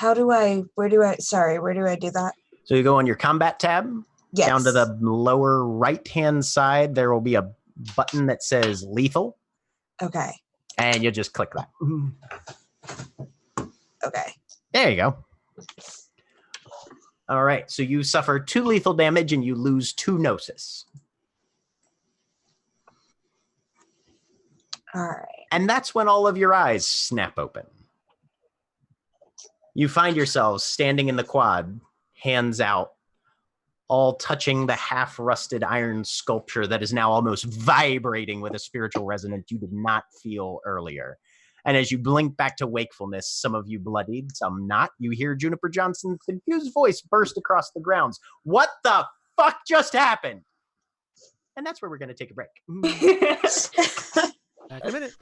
Where do I do that? So you go on your combat tab. Yes. Down to the lower right-hand side, there will be a button that says lethal. Okay. And you just click that. Okay. There you go. All right, so you suffer 2 lethal damage and you lose 2 gnosis. All right. And that's when all of your eyes snap open. You find yourselves standing in the quad, hands out, all touching the half-rusted iron sculpture that is now almost vibrating with a spiritual resonance you did not feel earlier. And as you blink back to wakefulness, some of you bloodied, some not, you hear Juniper Johnson's confused voice burst across the grounds. What the fuck just happened? And that's where we're going to take a break. Back in a minute.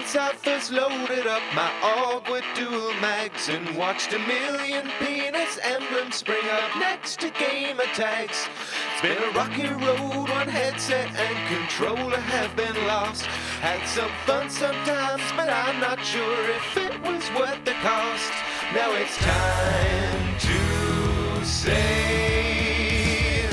Since I first loaded up my awkward dual mags and watched a million penis emblems spring up next to gamer tags. It's been a rocky road, one headset and controller have been lost. Had some fun sometimes, but I'm not sure if it was worth the cost. Now it's time to say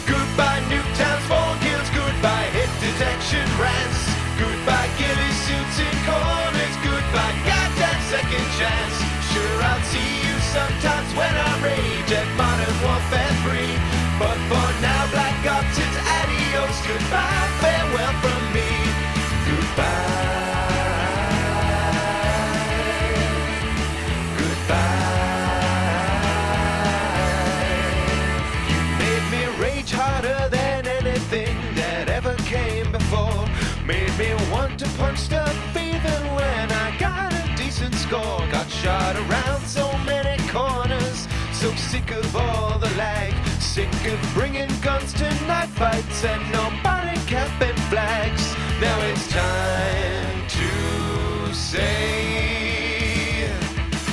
goodbye Nuketown Spawn Kills, goodbye hit detection rants, goodbye ghillie suits in corners, goodbye goddamn second chance. Sure, I'll see you sometimes when I rage at Modern Warfare 3. But for now, Black Ops, it's adios, goodbye, farewell from me. Goodbye. Goodbye. You made me rage harder than anything that ever came before. Made me want to punch stuff even when I got a decent score. Got shot around so many corners, so sick of all the lag. Sick of bringing guns to night fights and nobody capping flags. Now it's time to say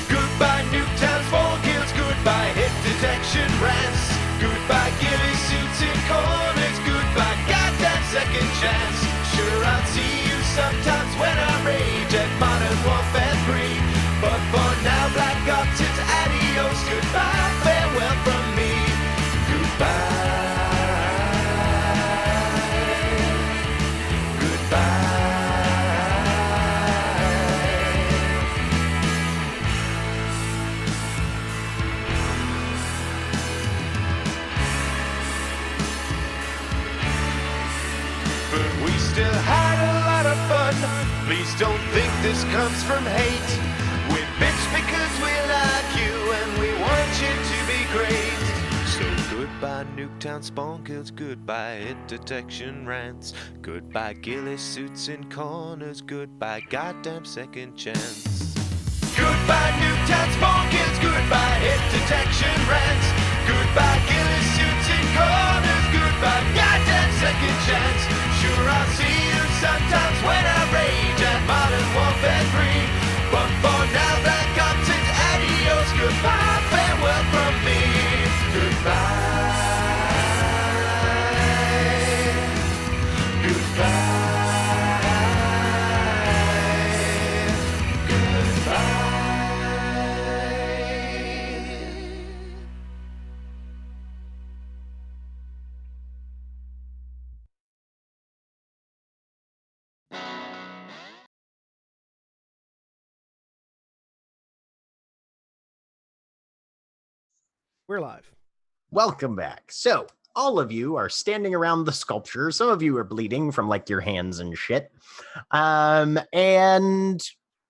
goodbye Nuketown Spawn Kills, goodbye hit detection rants, goodbye ghillie suits in corners, goodbye goddamn second chance. Sure, I'll see you sometimes when I rage at Modern Warfare 3. But for now, Black Ops, it's adios, goodbye, farewell from me. But we still had a lot of fun. Please don't think this comes from hate. We bitch because we like you and we want you to be great. So goodbye Nuketown Spawn Kills, goodbye hit detection rants, goodbye ghillie suits in corners, goodbye goddamn second chance. Goodbye Nuketown Spawn Kills, goodbye hit detection rants, goodbye ghillie suits in corners, goodbye goddamn second chance. Sure, I'll see you sometimes when I rage at Modern Warfare 3. But for now, Black Ops, it's adios, goodbye, farewell from me. Goodbye. We're live. Welcome back. So, all of you are standing around the sculpture. Some of you are bleeding from like your hands and shit. And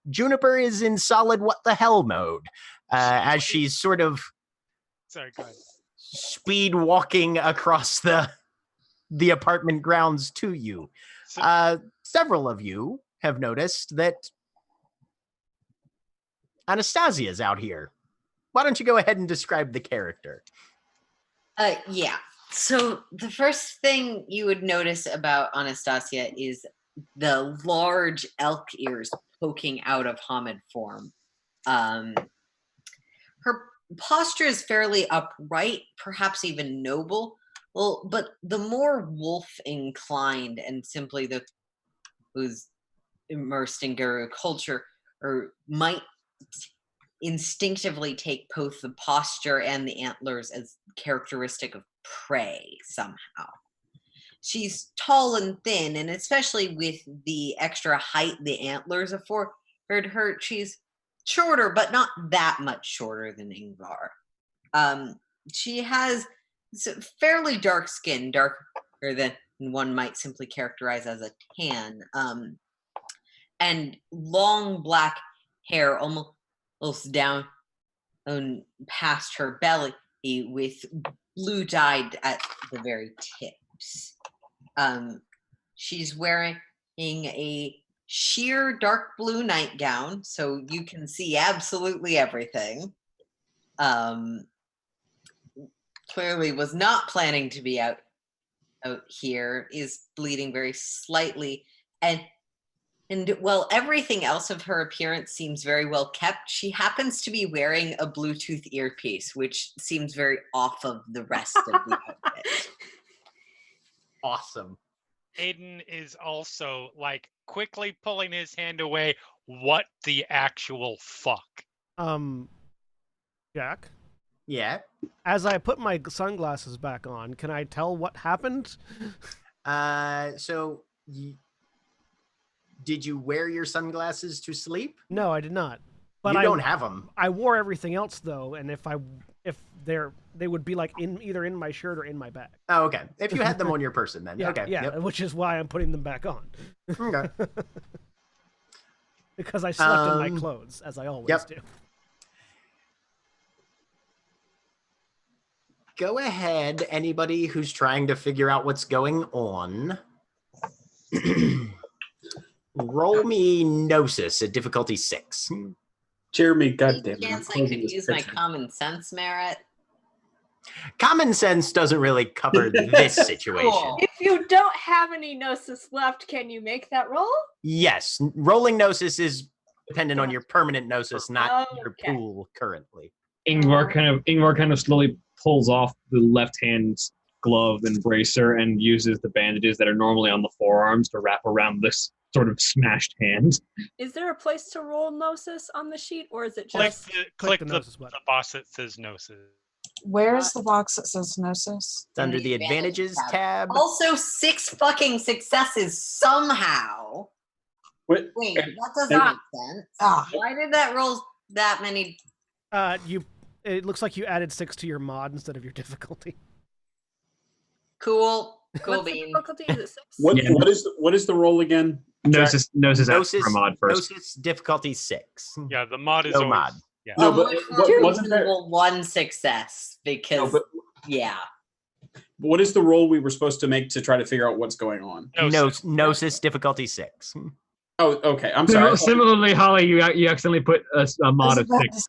Juniper is in solid what the hell mode as she's sort of Sorry, go ahead. speed walking across the apartment grounds to you. So, Several of you have noticed that Anastasia's out here. Why don't you go ahead and describe the character? Yeah. So the first thing you would notice about Anastasia is the large elk ears poking out of Hamid form. Her posture is fairly upright, perhaps even noble. Well, but the more wolf inclined and simply who's immersed in Guru culture or might instinctively take both the posture and the antlers as characteristic of prey somehow. She's tall and thin, and especially with the extra height the antlers afford her, she's shorter, but not that much shorter than Ingvar. She has fairly dark skin, darker than one might simply characterize as a tan, and long black hair almost down past her belly with blue dyed at the very tips. She's wearing a sheer dark blue nightgown, so you can see absolutely everything. Clearly was not planning to be out here, is bleeding very slightly, and And while everything else of her appearance seems very well kept, she happens to be wearing a Bluetooth earpiece, which seems very off of the rest of the outfit. Awesome. Aiden is also like quickly pulling his hand away. What the actual fuck? Jack, Yeah. as I put my sunglasses back on, can I tell what happened? So did you wear your sunglasses to sleep? No, I did not. But You I don't have them. I wore everything else though, and if they would be like either in my shirt or in my bag. Oh, okay. If you had them on your person, then Yeah, okay. yeah, Yep. which is why I'm putting them back on. Okay. Because I slept in my clothes, as I always do. Go ahead, anybody who's trying to figure out what's going on. Roll me Gnosis at difficulty 6. Jeremy, Any goddamn it. I'm chance I closing could this use my picture. common sense merit? Common sense doesn't really cover this situation. Cool. If you don't have any gnosis left, can you make that roll? Yes, rolling Gnosis is dependent on your permanent Gnosis, not your Okay. pool currently. Ingvar kind of slowly pulls off the left hand glove and bracer and uses the bandages that are normally on the forearms to wrap around this sort of smashed hand. Is there a place to roll gnosis on the sheet, or is it Click just click the the, Gnosis button. the box that says Gnosis. Where is the box that says Gnosis? It's under the Advantages tab. Also, 6 fucking successes somehow. Wait, Wait, and- that doesn't make sense. Ah, Why did that roll that many? It looks like you added 6 to your mod instead of your difficulty. Cool what's the bean. difficulty? Is it 6? Yeah. What is the roll again? Gnosis asks Gnosis, for a mod first. Gnosis difficulty 6. Yeah, the mod is No always, mod. Yeah. No, Oh, but what, wasn't there? 1 success because No, but yeah. what is the roll we were supposed to make to try to figure out what's going on? Gnosis difficulty 6. Oh, okay. I'm sorry. Similarly, Holly, you accidentally put a mod of 6.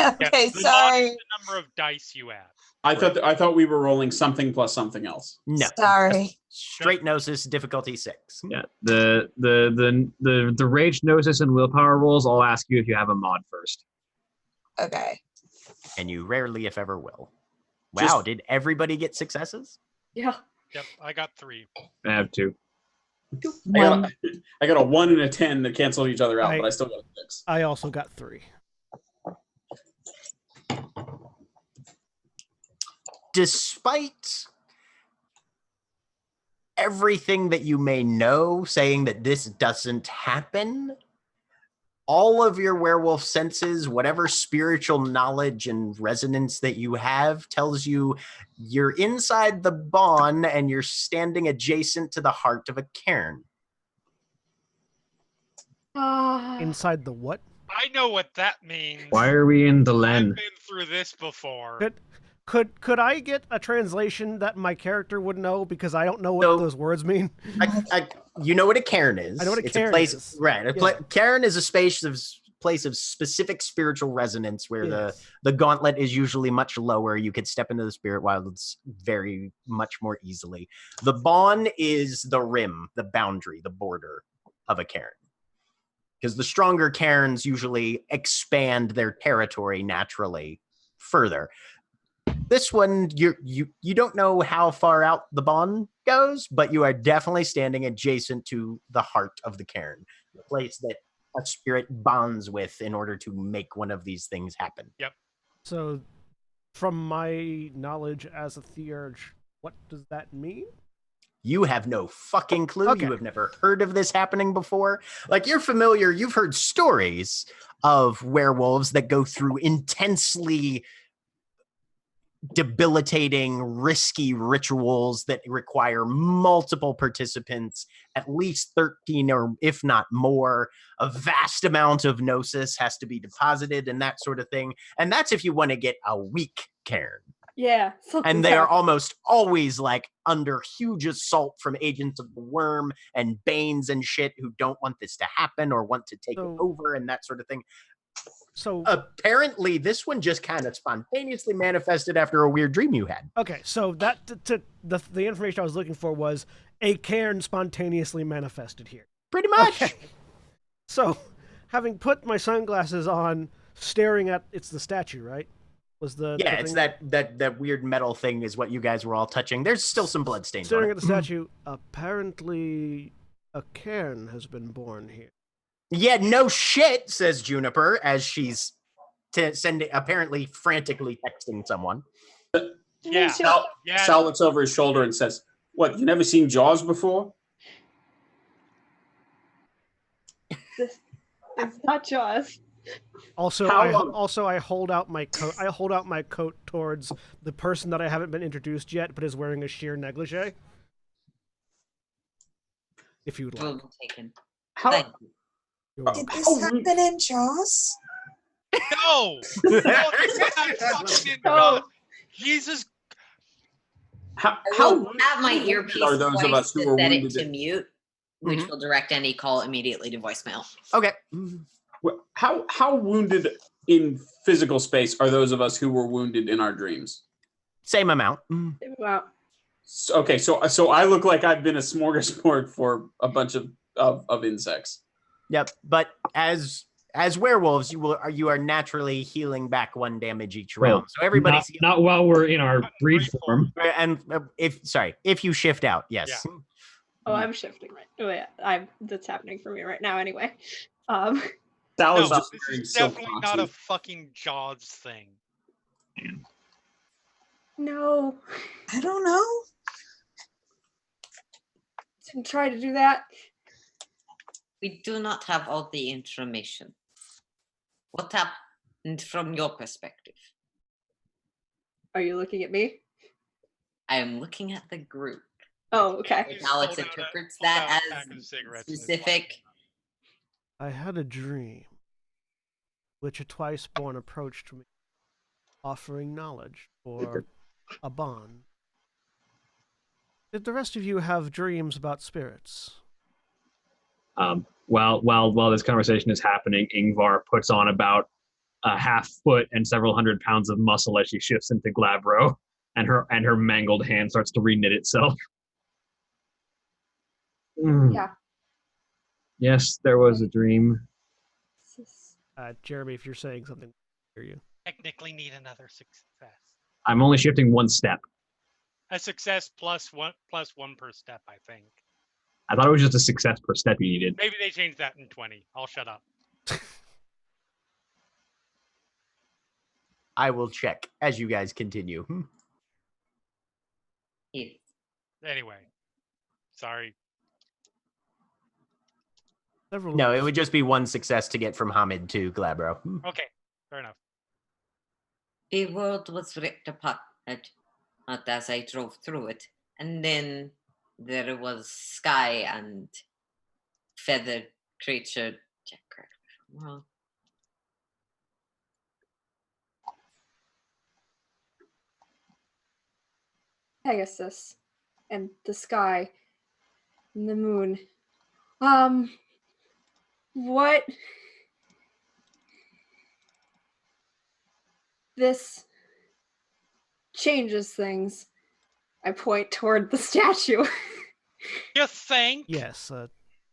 Yeah, okay, the mod sorry. is the number of dice you add. I thought we were rolling something plus something else. No. Sorry. Straight Gnosis difficulty 6. Yeah, the rage, gnosis, and willpower rolls. I'll ask you if you have a mod first. Okay. And you rarely, if ever, will. Just- Wow, did everybody get successes? Yeah. Yep, I got 3. I have 2. I got a 1 and a 10 that cancel each other out, but I still got a 6. I also got 3. Despite everything that you may know saying that this doesn't happen, all of your werewolf senses, whatever spiritual knowledge and resonance that you have, tells you you're inside the bawn and you're standing adjacent to the heart of a cairn. Inside the what? I know what that means. Why are we in the I've Len? been through this before. Could I get a translation that my character would know, because I don't know what So- those words mean? You know what a cairn is. I know what a It's cairn place, is. Right. Yeah. Cairn is a place of specific spiritual resonance where Yes. the gauntlet is usually much lower. You could step into the spirit wilds very much more easily. The bawn is the rim, the boundary, the border of a cairn. Because the stronger cairns usually expand their territory naturally further. This one, you don't know how far out the bawn goes, but you are definitely standing adjacent to the heart of the cairn, the place that a spirit bonds with in order to make one of these things happen. So, from my knowledge as a theurge, what does that mean? You have no fucking clue. Okay. You have never heard of this happening before. Like, you're familiar, you've heard stories of werewolves that go through intensely debilitating, risky rituals that require multiple participants, at least 13 or if not more. A vast amount of gnosis has to be deposited and that sort of thing. And that's if you want to get a weak cairn. Yeah. And they are almost always like under huge assault from agents of the worm and banes and shit who don't want this to happen or want to take it over and that sort of thing. So Apparently, this one just kind of spontaneously manifested after a weird dream you had. okay, so that the information I was looking for was a cairn spontaneously manifested here. Pretty much. Okay. So, having put my sunglasses on, staring at it's the statue, right? Was the Yeah, the it's thing- that weird metal thing is what you guys were all touching. There's still some blood stains on staring it. at the statue. Apparently, a cairn has been born here. Yeah, no shit, says Juniper as she's sending, apparently frantically texting someone. Yeah. Sal, Yeah. Sal looks over his shoulder and says, "What? You never seen Jaws before?" It's not Jaws. Also, How- I hold out my coat. I hold out my coat towards the person that I haven't been introduced yet, but is wearing a sheer negligee. If you would like. Well taken. How? Thank you. You're welcome. Did this happen in Jaws? No! No, it's not fucking No. Jaws. Jesus. How? I How? will have my earpiece are those of voice us who to were set it wounded to in- mute, which Mhm. will direct any call immediately to voicemail. Okay. How wounded in physical space are those of us who were wounded in our dreams? Same amount. Wow. Okay, so I look like I've been a smorgasbord for a bunch of insects. Yep. But as werewolves, you are naturally healing back 1 damage each Well, round. So everybody's not while we're in our breed form. and if you shift out, yes. Oh, I'm shifting right. Oh yeah, that's happening for me right now. Anyway, Sal No, is just this wearing is silk definitely not a foxes. fucking Jaws thing. no, I don't know. didn't try to do that. We do not have all the information. What happened from your perspective? Are you looking at me? I am looking at the group. Oh, okay. He's Alex pulled out interprets pulled that out a pack as of cigarettes in his specific. I had a dream, which a twice-born approached me, offering knowledge for a bond. Did the rest of you have dreams about spirits? While this conversation is happening, Ingvar puts on about a half foot and several hundred pounds of muscle as she shifts into Glabro, and her mangled hand starts to reknit itself. Yeah. Yes, there was a dream. Jeremy, if you're saying something, I hear you. Technically need another success. I'm only shifting 1 step. A success plus one per step, I think. I thought it was just a success per step you needed. Maybe they changed that in 20. I'll shut up. I will check as you guys continue. Yes. Anyway. Sorry. Several No, of it us- would just be 1 success to get from Hamid to Glabro. Okay. Fair enough. The world was ripped apart not as I drove through it. And then there was sky and feathered creature. Jack, correct me if I'm wrong. Pegasus and the sky and the moon. What? This changes things. I point toward the statue. You think? Yes,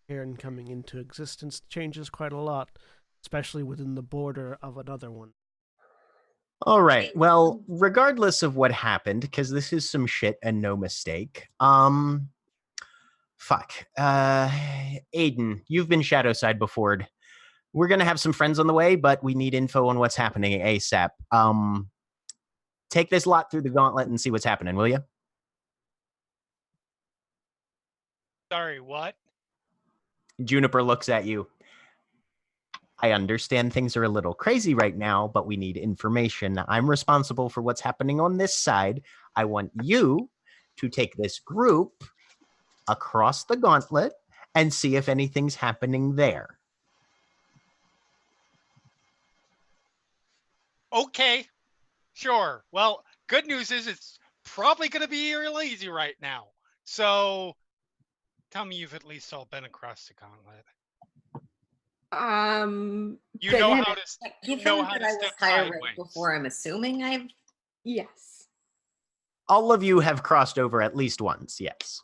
cairn coming into existence changes quite a lot, especially within the border of another one. All right. Well, regardless of what happened, because this is some shit and no mistake. Fuck. Aiden, you've been Shadowside before. We're gonna have some friends on the way, but we need info on what's happening ASAP. Take this lot through the gauntlet and see what's happening, will you? Sorry, what? Juniper looks at you. I understand things are a little crazy right now, but we need information. I'm responsible for what's happening on this side. I want you to take this group across the gauntlet and see if anything's happening there. Okay. Sure. Well, good news is it's probably going to be real easy right now. So tell me you've at least all been across the gauntlet. You know how to you Given know how that to I was step higher sideways. rank before, I'm assuming I've. Yes. All of you have crossed over at least once, yes.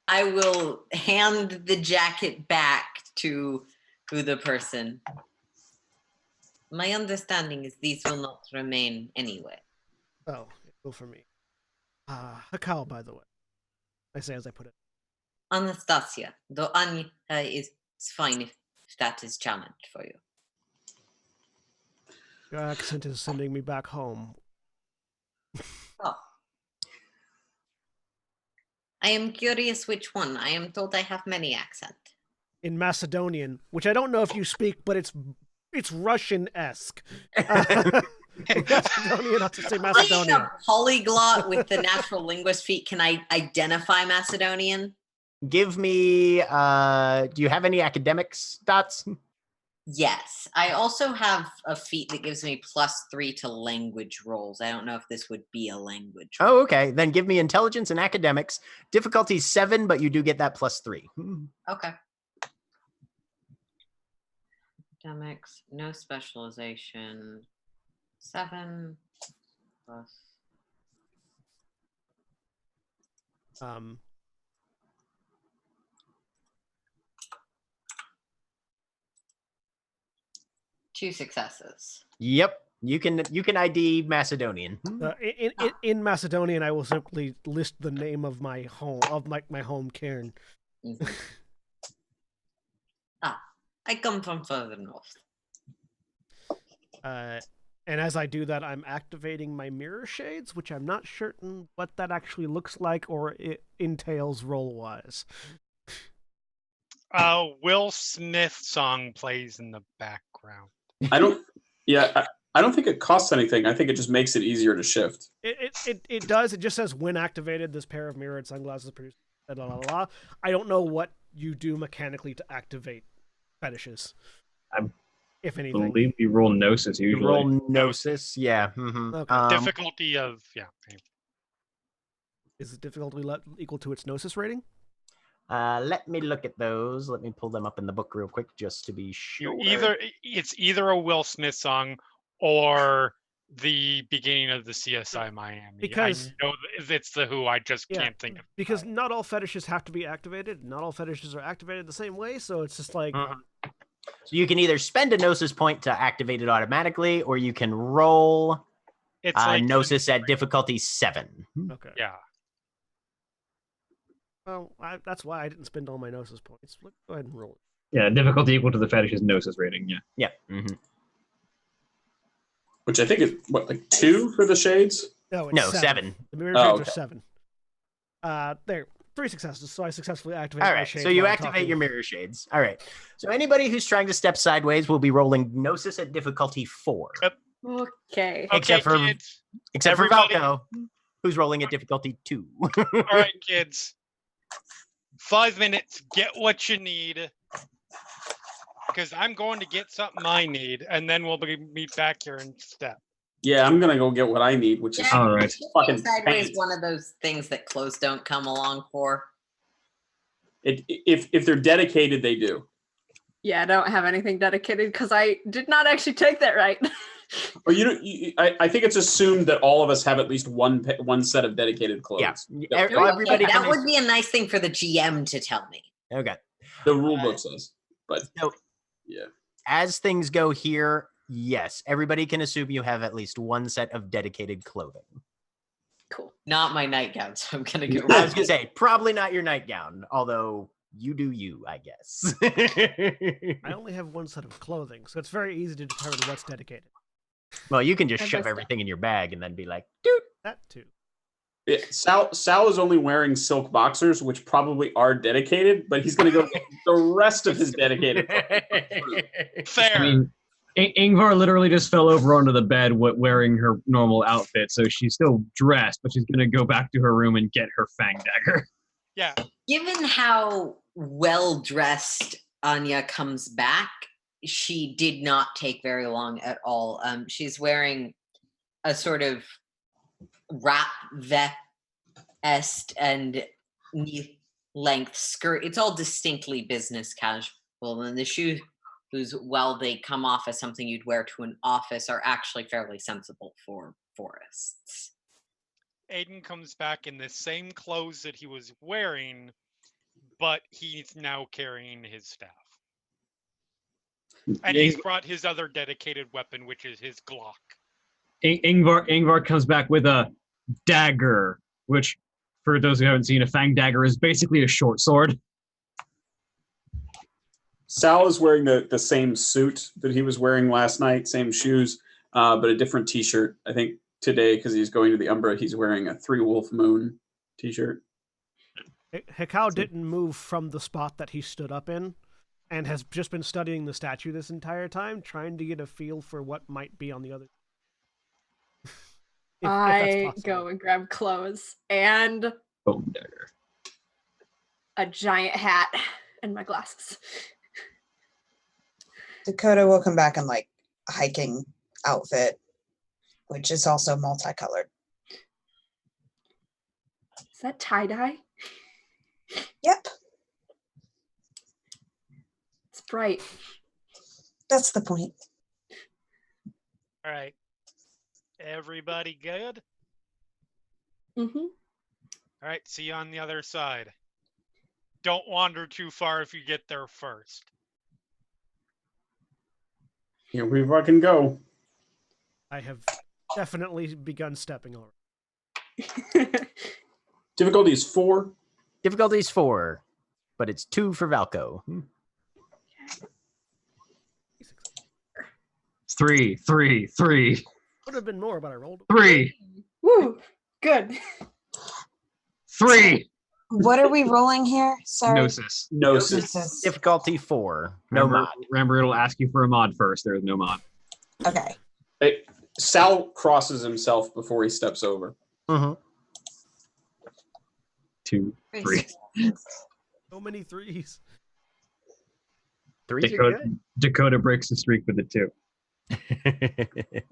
I will hand the jacket back to the person. My understanding is these will not remain anyway. Oh, go for me. Hakao, by the way. I say as I put it. Anastasia, though Anya is fine if that is challenged for you. Your accent is sending me back home. Oh. I am curious which one. I am told I have many accents. In Macedonian, which I don't know if you speak, but it's Russian-esque. Macedonian, not to say Being Macedonian. a polyglot with the natural linguist feat, can I identify Macedonian? Give me, do you have any academics dots? Yes. I also have a feat that gives me +3 to language rolls. I don't know if this would be a language roll. Oh, okay. Then give me intelligence and academics. Difficulty 7, but you do get that +3. Okay. Academics, no specialization. 7 plus. Two successes. Yep. You can ID Macedonian. In Macedonian, I will simply list the name of my home, my home cairn. Mhm. I come from further north. And as I do that, I'm activating my mirror shades, which I'm not certain what that actually looks like or it entails roll-wise. Will Smith song plays in the background. I don't think it costs anything. I think it just makes it easier to shift. It does. It just says when activated, this pair of mirrored sunglasses produce blah, blah, blah. I don't know what you do mechanically to activate fetishes. If anything. I believe you roll Gnosis usually. You roll Gnosis, yeah. Mm-hmm. Okay. Difficulty of, yeah. Is the difficulty equal to its Gnosis rating? Let me look at those. Let me pull them up in the book real quick just to be sure. It's either a Will Smith song or the beginning of the CSI Miami. Because I know it's the Who. I just can't think of. Because not all fetishes have to be activated. Not all fetishes are activated the same way. So it's just like. So you can either spend a Gnosis point to activate it automatically, or you can roll Gnosis at difficulty 7. Okay. Yeah. Well, that's why I didn't spend all my Gnosis points. Go ahead and roll it. Yeah, difficulty equal to the fetish's Gnosis rating, yeah. Yeah. Mm-hmm. Which I think is, what, like 2 for the shades? No, it's No, 7. 7. The mirror shades are 7. There. 3 successes, so I successfully activated All my right, shades. so you while I'm activate talking. your mirror shades. All right. So anybody who's trying to step sideways will be rolling Gnosis at difficulty 4. Okay. Except for kids. Everybody... Valko, who's rolling at difficulty 2. All right, kids. 5 minutes. Get what you need. Because I'm going to get something I need, and then we'll meet back here in step. Yeah, I'm gonna go get what I need, which is all right. Fucking sideways. paint. One of those things that clothes don't come along for. If they're dedicated, they do. Yeah, I don't have anything dedicated because I did not actually take that right. Or I think it's assumed that all of us have at least one set of dedicated clothes. Yeah. Everybody that would be a nice thing for the GM to tell me. Okay. The rule book says, but so, yeah. As things go here, yes, everybody can assume you have at least one set of dedicated clothing. Cool. Not my nightgown, so I'm gonna go. I was gonna say probably not your nightgown, although you do you, I guess. I only have one set of clothing, so it's very easy to determine what's dedicated. Well, you can just And shove that's- everything in your bag and then be like, dude. That too. Yeah, Sal is only wearing silk boxers, which probably are dedicated, but he's going to go get the rest of his dedicated. Fair. I mean, Ingvar literally just fell over onto the bed wearing her normal outfit, so she's still dressed, but she's going to go back to her room and get her fang dagger. Yeah. Given how well dressed Anya comes back, she did not take very long at all. She's wearing a sort of wrap vest and knee-length skirt. It's all distinctly business casual, and the shoes, while they come off as something you'd wear to an office, are actually fairly sensible for forests. Aiden comes back in the same clothes that he was wearing but he's now carrying his staff. And Yeah, he's brought his other dedicated weapon, which is his Glock. Ingvar comes back with a dagger, which, for those who haven't seen, a fang dagger is basically a short sword. Sal is wearing the same suit that he was wearing last night, same shoes, but a different T-shirt. I think today, because he's going to the Umbra, he's wearing a Three Wolf Moon T-shirt. Hekau didn't move from the spot that he stood up in, and has just been studying the statue this entire time, trying to get a feel for what might be on the other. if that's I possible. go and grab clothes and Bone dagger. a giant hat and my glasses. Dakota will come back in like a hiking outfit, which is also multicolored. Is that tie-dye? Yep, It's bright. that's the point. All right. Everybody good? Mm-hmm. All right, see you on the other side. Don't wander too far if you get there first. Here we fucking go. I have definitely begun stepping already. Difficulty is 4. Difficulty is 4, but it's 2 for Valko. It's 3. Would have been more, but I rolled. 3. Woo! Good. 3. What are we rolling here? Sorry. Gnosis. Gnosis. Gnosis. Difficulty 4. No mod. Remember, it'll ask you for a mod first. There is no mod. Okay. Hey, Sal crosses himself before he steps over. Mm-hmm. 2, 3. So many threes. 3's are Dakota breaks the streak with a 2. good.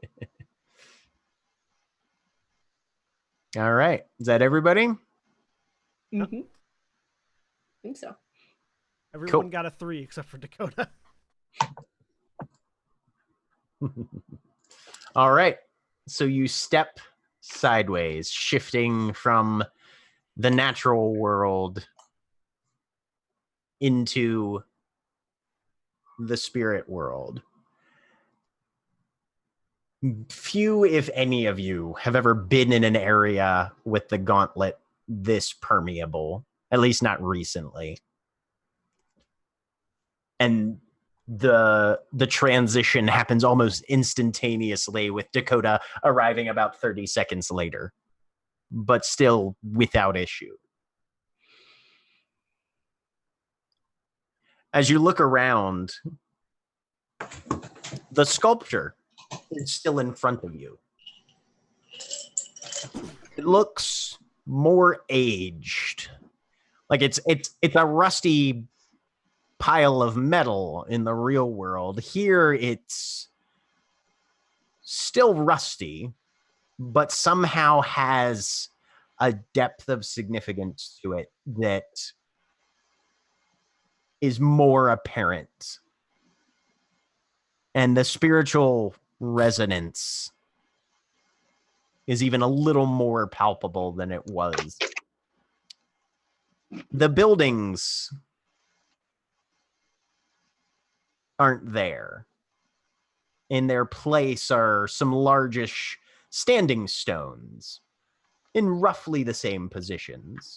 All right. Is that everybody? Mm-hmm. I think so. Everyone got a 3 except for Dakota. All right. So you step sideways, shifting from the natural world into the spirit world. Few, if any of you, have ever been in an area with the gauntlet this permeable, at least not recently. And the transition happens almost instantaneously, with Dakota arriving about 30 seconds later, but still without issue. As you look around, the sculpture is still in front of you. It looks more aged. Like it's a rusty pile of metal in the real world. Here it's still rusty, but somehow has a depth of significance to it that is more apparent. And the spiritual resonance is even a little more palpable than it was. The buildings aren't there. In their place are some largish standing stones in roughly the same positions.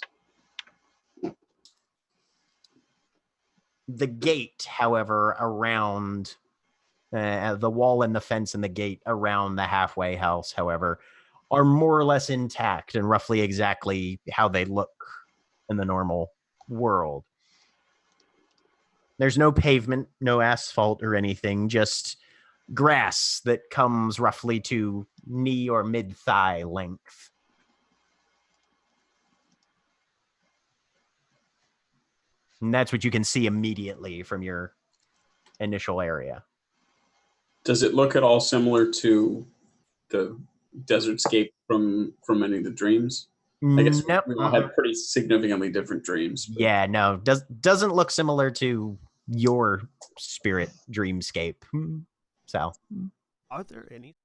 The gate, however, around the wall and the fence and the gate around the halfway house, however, are more or less intact and roughly exactly how they look in the normal world. There's no pavement, no asphalt or anything, just grass that comes roughly to knee or mid-thigh length. And that's what you can see immediately from your initial area. Does it look at all similar to the desert scape from any of the dreams? I guess Nope. we all had pretty significantly different dreams. But Yeah, no, doesn't look similar to your spirit dreamscape, Sal. Are there any?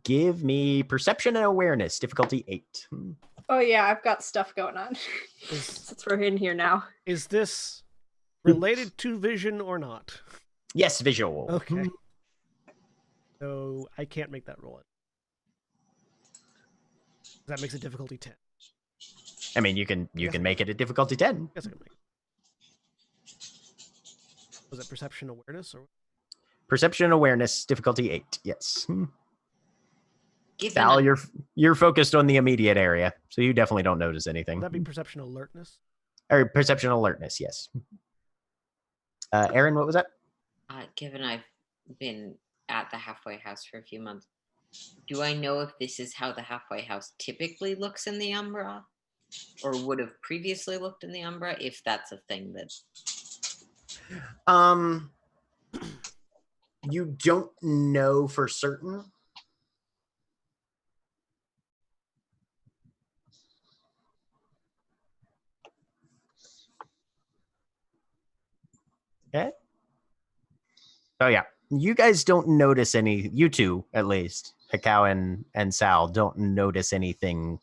Give me perception and awareness, difficulty 8. Oh yeah, I've got stuff going on. Since we're in here now. Is this related to vision or not? Yes, visual. Okay. So I can't make that roll. That makes it difficulty 10. I mean, you can make it a difficulty 10. Yes, I can make it. Was it perception awareness or? Perception and awareness, difficulty 8. Yes. Given Sal, a- you're focused on the immediate area, so you definitely don't notice anything. Would that be perception alertness? Or perception alertness, yes. Aaron, what was that? Given I've been at the halfway house for a few months, do I know if this is how the halfway house typically looks in the Umbra? Or would have previously looked in the Umbra, if that's a thing that... You don't know for certain. Okay. Oh yeah, you guys don't notice any. You two, at least, Hikau and Sal, don't notice anything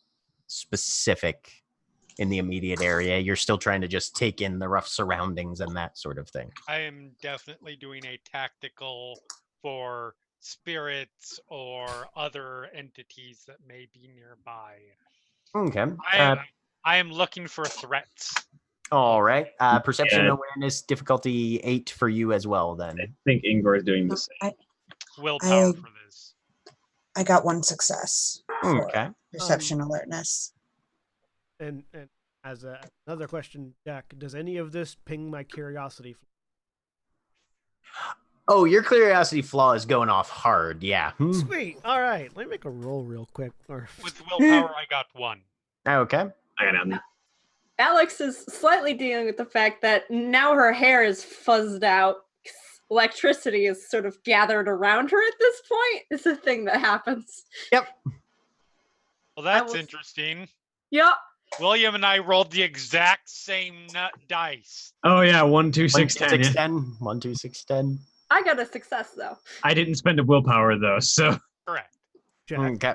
specific in the immediate area. You're still trying to just take in the rough surroundings and that sort of thing. I am definitely doing a tactical for spirits or other entities that may be nearby. Okay. I am looking for threats. All right. Perception Yeah. awareness, difficulty 8 for you as well. Then. I think Ingvar is doing the same. Willpower for this. I got one success. for Okay. Perception alertness. And as another question, Jack, does any of this ping my curiosity? Oh, your curiosity flaw is going off hard. Yeah. Sweet. All right. Let me make a roll real quick. With willpower, I got 1. Okay. I got nothing. Alex is slightly dealing with the fact that now her hair is fuzzed out. Electricity is sort of gathered around her at this point. It's a thing that happens. Yep. Well, that's was- interesting. Yep. William and I rolled the exact same nut dice. Oh yeah, 1, 2, 1, 6, 2, 10. 6, yeah. 10. 1, 2, 6, 10. I got a success though. I didn't spend a willpower though, so Correct. Jack, Okay.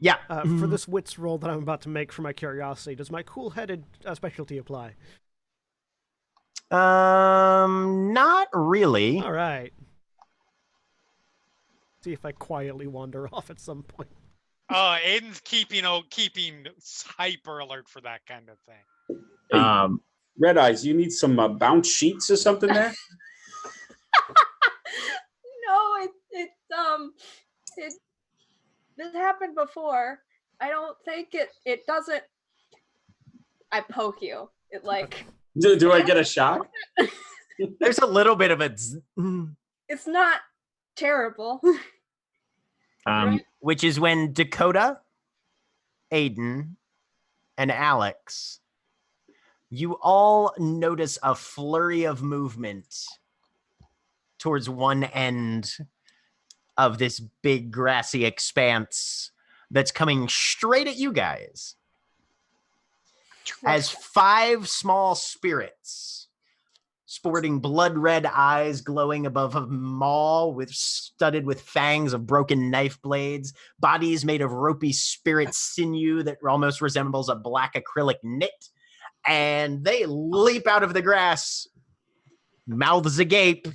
Yeah. for this wits roll that I'm about to make for my curiosity, does my cool-headed specialty apply? Not really. All right. See if I quietly wander off at some point. Oh, Aiden's keeping hyper alert for that kind of thing. Hey, Red Eyes, you need some bounce sheets or something there? No, this happened before. I don't think it doesn't. I poke you. It like Do I get a shock? There's a little bit of a it's not terrible. which is when Dakota, Aiden, and Alex, you all notice a flurry of movement towards one end of this big grassy expanse that's coming straight at you guys. As 5 small spirits, sporting blood red eyes glowing above a maw studded with fangs of broken knife blades, bodies made of ropey spirit sinew that almost resembles a black acrylic knit, and they leap out of the grass, mouths agape,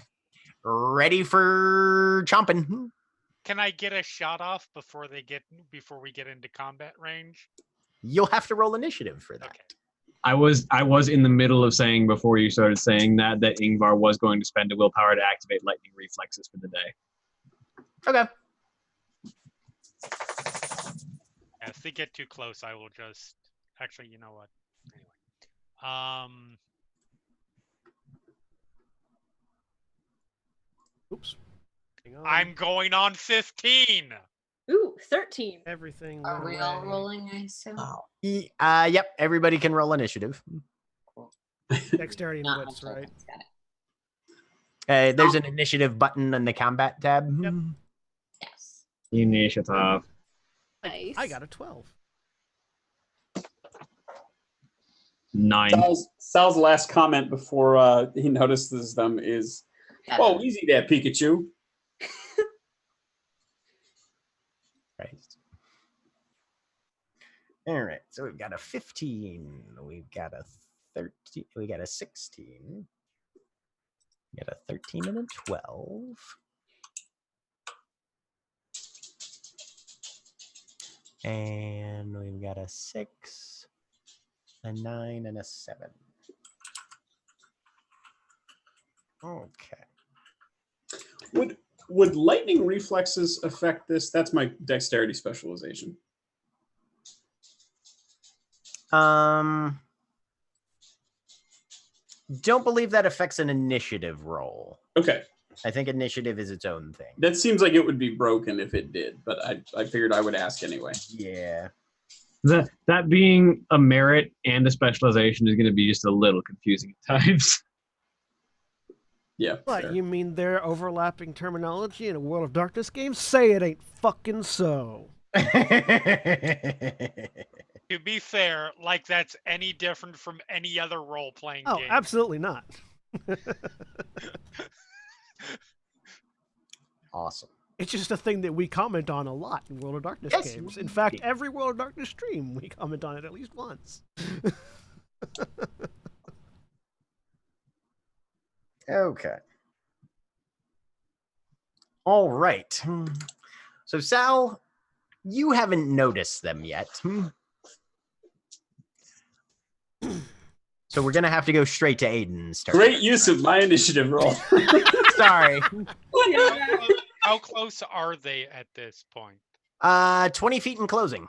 ready for chomping. Can I get a shot off before we get into combat range? You'll have to roll initiative for that. Okay. I was in the middle of saying before you started saying that Ingvar was going to spend a willpower to activate lightning reflexes for the day. Okay. Yeah, if they get too close, I will just actually, you know what? Anyway. Oops. Hang on. I'm going on 15. Ooh, 13. Everything. Are went we all away. rolling, I assume? Oh. Yep, everybody can roll initiative. Dexterity and Not wits, much right? difference, got it. There's an initiative button in the combat tab. Yep. Yes. Initiative. Nice. I got a 12. 9. Sal's last comment before he notices them is, Got "Oh, it. easy there, Pikachu." All right, so we've got a 15, we've got a 13, we got a 16, we got a 13 and a 12. And we've got a 6, a 9, and a 7. Okay. Would lightning reflexes affect this? That's my dexterity specialization. Don't believe that affects an initiative roll. Okay. I think initiative is its own thing. That seems like it would be broken if it did, but I figured I would ask anyway. Yeah. That being a merit and a specialization is going to be just a little confusing at times. Yeah. What, fair. you mean they're overlapping terminology in a World of Darkness game? Say it ain't fucking so. To be fair, like that's any different from any other role-playing Oh, game. absolutely not. Awesome. It's just a thing that we comment on a lot in World of Darkness Yes, games. we In fact, do. every World of Darkness stream, we comment on it at least once. Okay. All right. So, Sal, you haven't noticed them yet. So we're going to have to go straight to Aiden's turn. Great use of my initiative roll. Sorry. How close are they at this point? 20 feet in closing.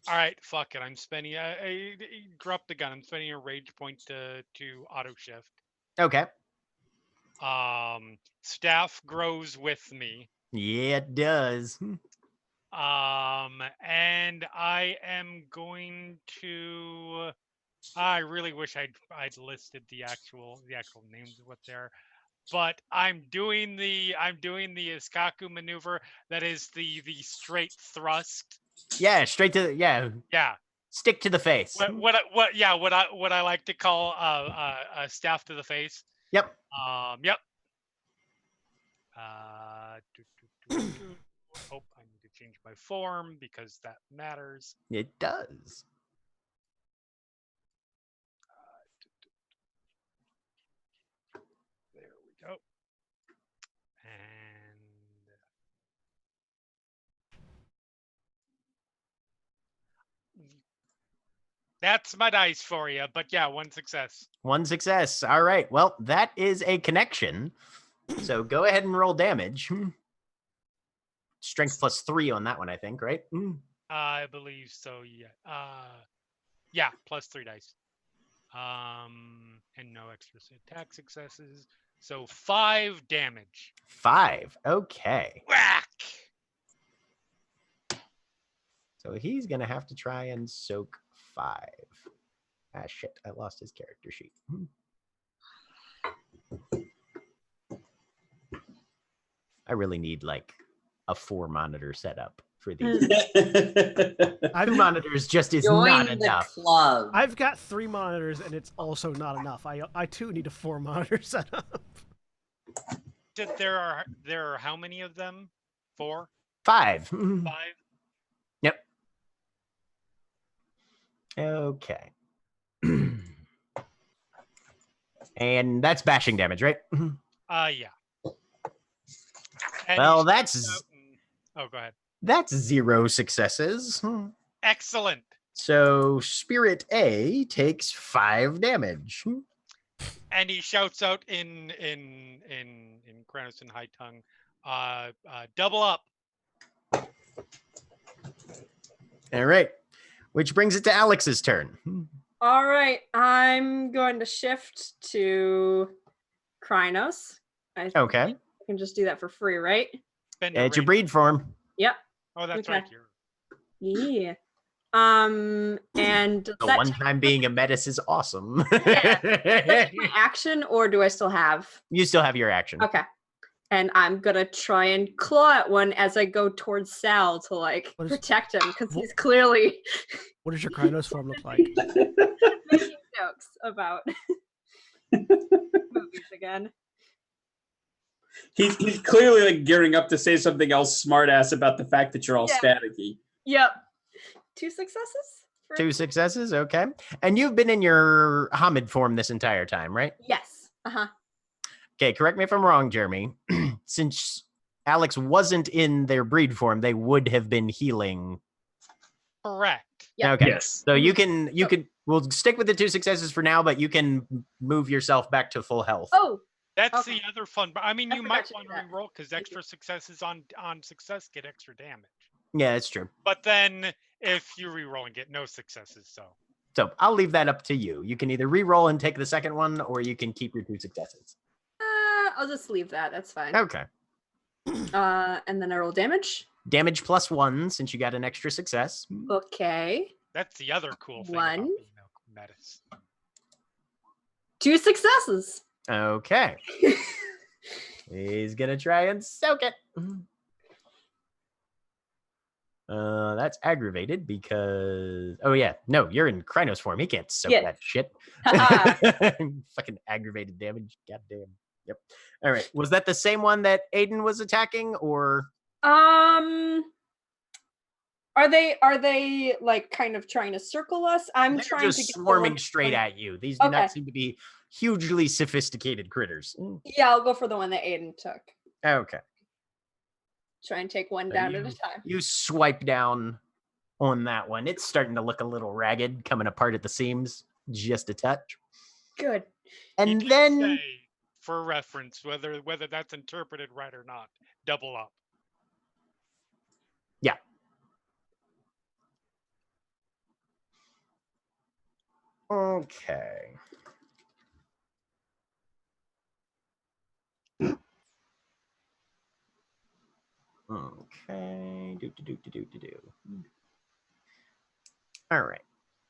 All right, fuck it. I'm spending. I drop the gun. I'm spending a rage point to auto shift. Okay. Staff grows with me. Yeah, it does. And I am going to. I really wish I'd listed the actual names of what they're, but I'm doing the Iskaku maneuver. That is the straight thrust. Yeah, straight to Yeah. Stick to the face. What I like to call a staff to the face. Yep. Yep. Oh, I need to change my form because that matters. It does. There we go. And that's my dice for you. But yeah, one success. One success. All right. Well, that is a connection. So go ahead and roll damage. Strength +3 on that one, I think, right? I believe so. Yeah. Yeah, +3 dice. And no extra attack successes. So 5 damage. 5. Okay. Whack! So he's going to have to try and soak 5. Ah, shit. I lost his character sheet. I really need like a 4-monitor setup for these. 2 monitors just is Join not the enough. club. I've got 3 monitors, and it's also not enough. I too need a 4-monitor setup. There are how many of them? 4? 5. 5? Yep. Okay. And that's bashing damage, right? Yeah. And Well, he that's shoots out and- Oh, go ahead. that's 0 successes. Excellent. So Spirit A takes 5 damage. And he shouts out in Kranos and High Tongue, double up. All right. Which brings it to Alex's turn. All right, I'm going to shift to Krynos. I Okay. think I can just do that for free, right? Spend a It's your rage- breed form. Yep. Oh, that's Okay. right. Yeah. And The that one time being a metis is awesome. that's my action, or do I still have? You still have your action. Okay. And I'm gonna try and claw at one as I go towards Sal to like What is- protect him because he's clearly What does your Krynos form look like? making jokes about movies again. He's clearly like gearing up to say something else smart ass about the fact that you're all Yeah. staticky. Yep. 2 successes. For 2 successes, okay. And you've been in your Hamid form this entire time, right? Yes. Uh-huh. Okay, correct me if I'm wrong, Jeremy. Since Alex wasn't in their breed form, they would have been healing. Correct. Yeah. Okay. Yes. So you can we'll stick with the 2 successes for now, but you can move yourself back to full health. Oh, That's Okay. the other fun. But I mean, I you forgot might to do want to that. reroll because extra successes on success get extra damage. Yeah, that's true. But then if you reroll and get no successes, So I'll leave that up to you. You can either re-roll and take the second one, or you can keep your 2 successes. I'll just leave that. That's fine. Okay. And then I roll damage. Damage +1 since you got an extra success. Okay. that's the other cool thing 1. about female metis. 2 successes. Okay. He's gonna try and soak it. That's aggravated because no, you're in Krynos form. He can't soak Yeah. that shit. Haha. Fucking aggravated damage. Goddamn. Yep. All right. Was that the same one that Aiden was attacking, or Are they like kind of trying to circle us? I'm they're trying just to get the swarming one straight from- at you? These do Okay. not seem to be hugely sophisticated critters. Yeah, I'll go for the one that Aiden took. Okay. Try and take one So down at a time. You swipe down on that one. It's starting to look a little ragged, coming apart at the seams, just a touch. Good. You And can then say, for reference, whether that's interpreted right or not, double up. okay. Okay. Do. All right.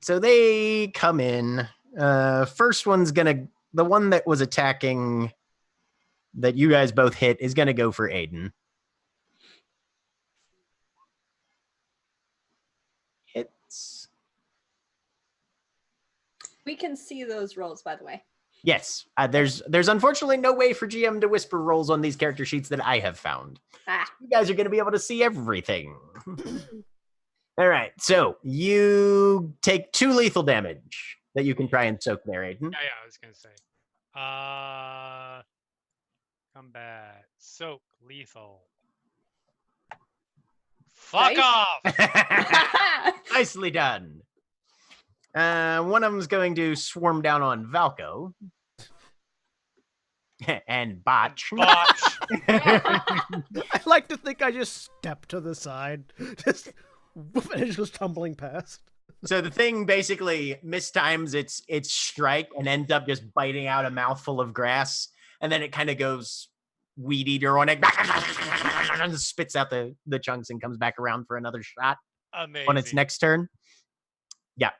So they come in. First one's the one that was attacking that you guys both hit is gonna go for Aiden. Hits. We can see those rolls, by the way. Yes. There's unfortunately no way for GM to whisper rolls on these character sheets that I have found. Ah. You guys are gonna be able to see everything. All right. So you take 2 lethal damage that you can try and soak there, Aiden. Yeah, I was gonna say. Combat, soak, lethal. Fuck Nice. off! Nicely done. One of them's going to swarm down on Valko. And Botch. Botch. I like to think I just stepped to the side, just whoop, and it goes tumbling past. So the thing basically mistimes its strike and ends up just biting out a mouthful of grass, and then it kind of goes weed eater on it, and spits out the chunks and comes back around for another shot Amazing. on its next turn. Yeah.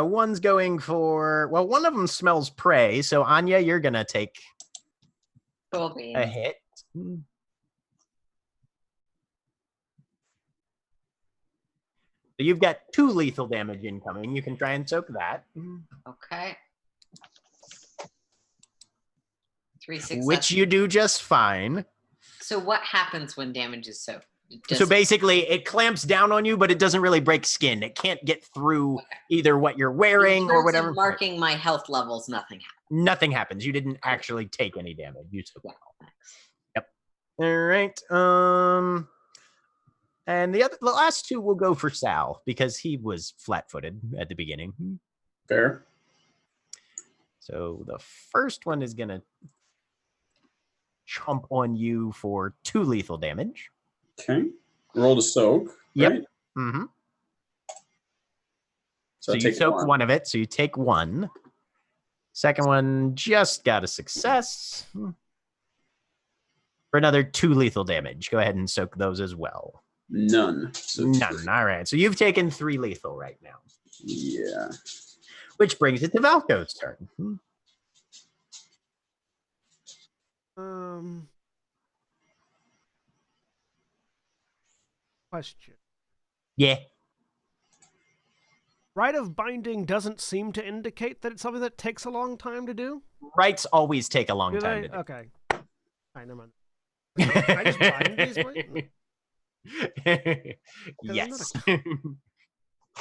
One's going for one of them smells prey, so Anya, you're gonna take Cool beans. a hit. So you've got 2 lethal damage incoming. You can try and soak that. Okay. 3 successes. Which you do just fine. So what happens when damage is soaked? So basically, it clamps down on you, but it doesn't really break skin. It can't get through either what you're wearing or whatever. Marking my health levels, nothing happens. Nothing happens. You didn't actually take any damage. You took Well, thanks. All right. And the last 2 will go for Sal because he was flat-footed at the beginning. Fair. So the first one is gonna chomp on you for 2 lethal damage. Okay. Roll to soak. Yep. Right? Mm-hmm. So, So I you take soak 1. one of it, so you take 1. Second one just got a success. For another 2 lethal damage. Go ahead and soak those as well. None. So None. All right. So you've taken 3 lethal right now. Yeah. Which brings it to Valko's turn. Question. Yeah. Rite of binding doesn't seem to indicate that it's something that takes a long time to do. Rights always take a long Do time they? to do. Okay. I never mind. I just bind these, please? Yes.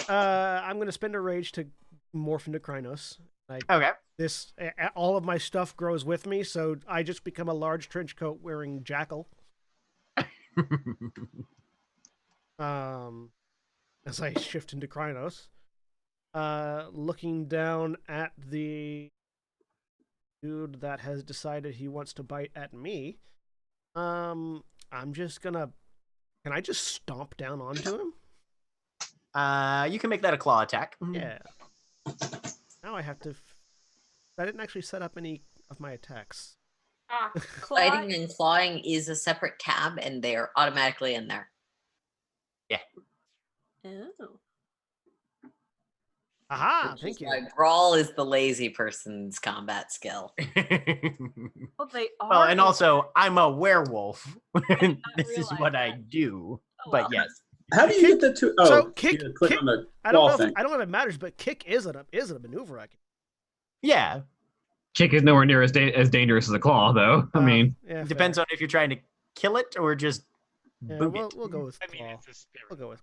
I'm gonna spend a rage to morph into Krynos. Okay. All of my stuff grows with me, so I just become a large trench coat wearing jackal. As I shift into Krynos, looking down at the dude that has decided he wants to bite at me. I'm just gonna. Can I just stomp down onto him? You can make that a claw attack. Yeah. Now I have to. I didn't actually set up any of my attacks. Biting and clawing is a separate tab, and they're automatically in there. Yeah. Oh. Aha! Which Thank is you. why brawl is the lazy person's combat skill. Well, they are. Well, and also, I'm a werewolf. not This is realize what I that. do. Oh, But well. yes. How do you get the two? Oh, So kick- you click kick- on the I don't wall know. thing. I don't know if it matters, but kick isn't a maneuver I can. Yeah. Kick is nowhere near as dangerous as a claw, though. I mean, Yeah, Depends fair. on if you're trying to kill it or just Yeah, boot we'll, it. we'll go with I mean, claw. it's a spirit. We'll go with.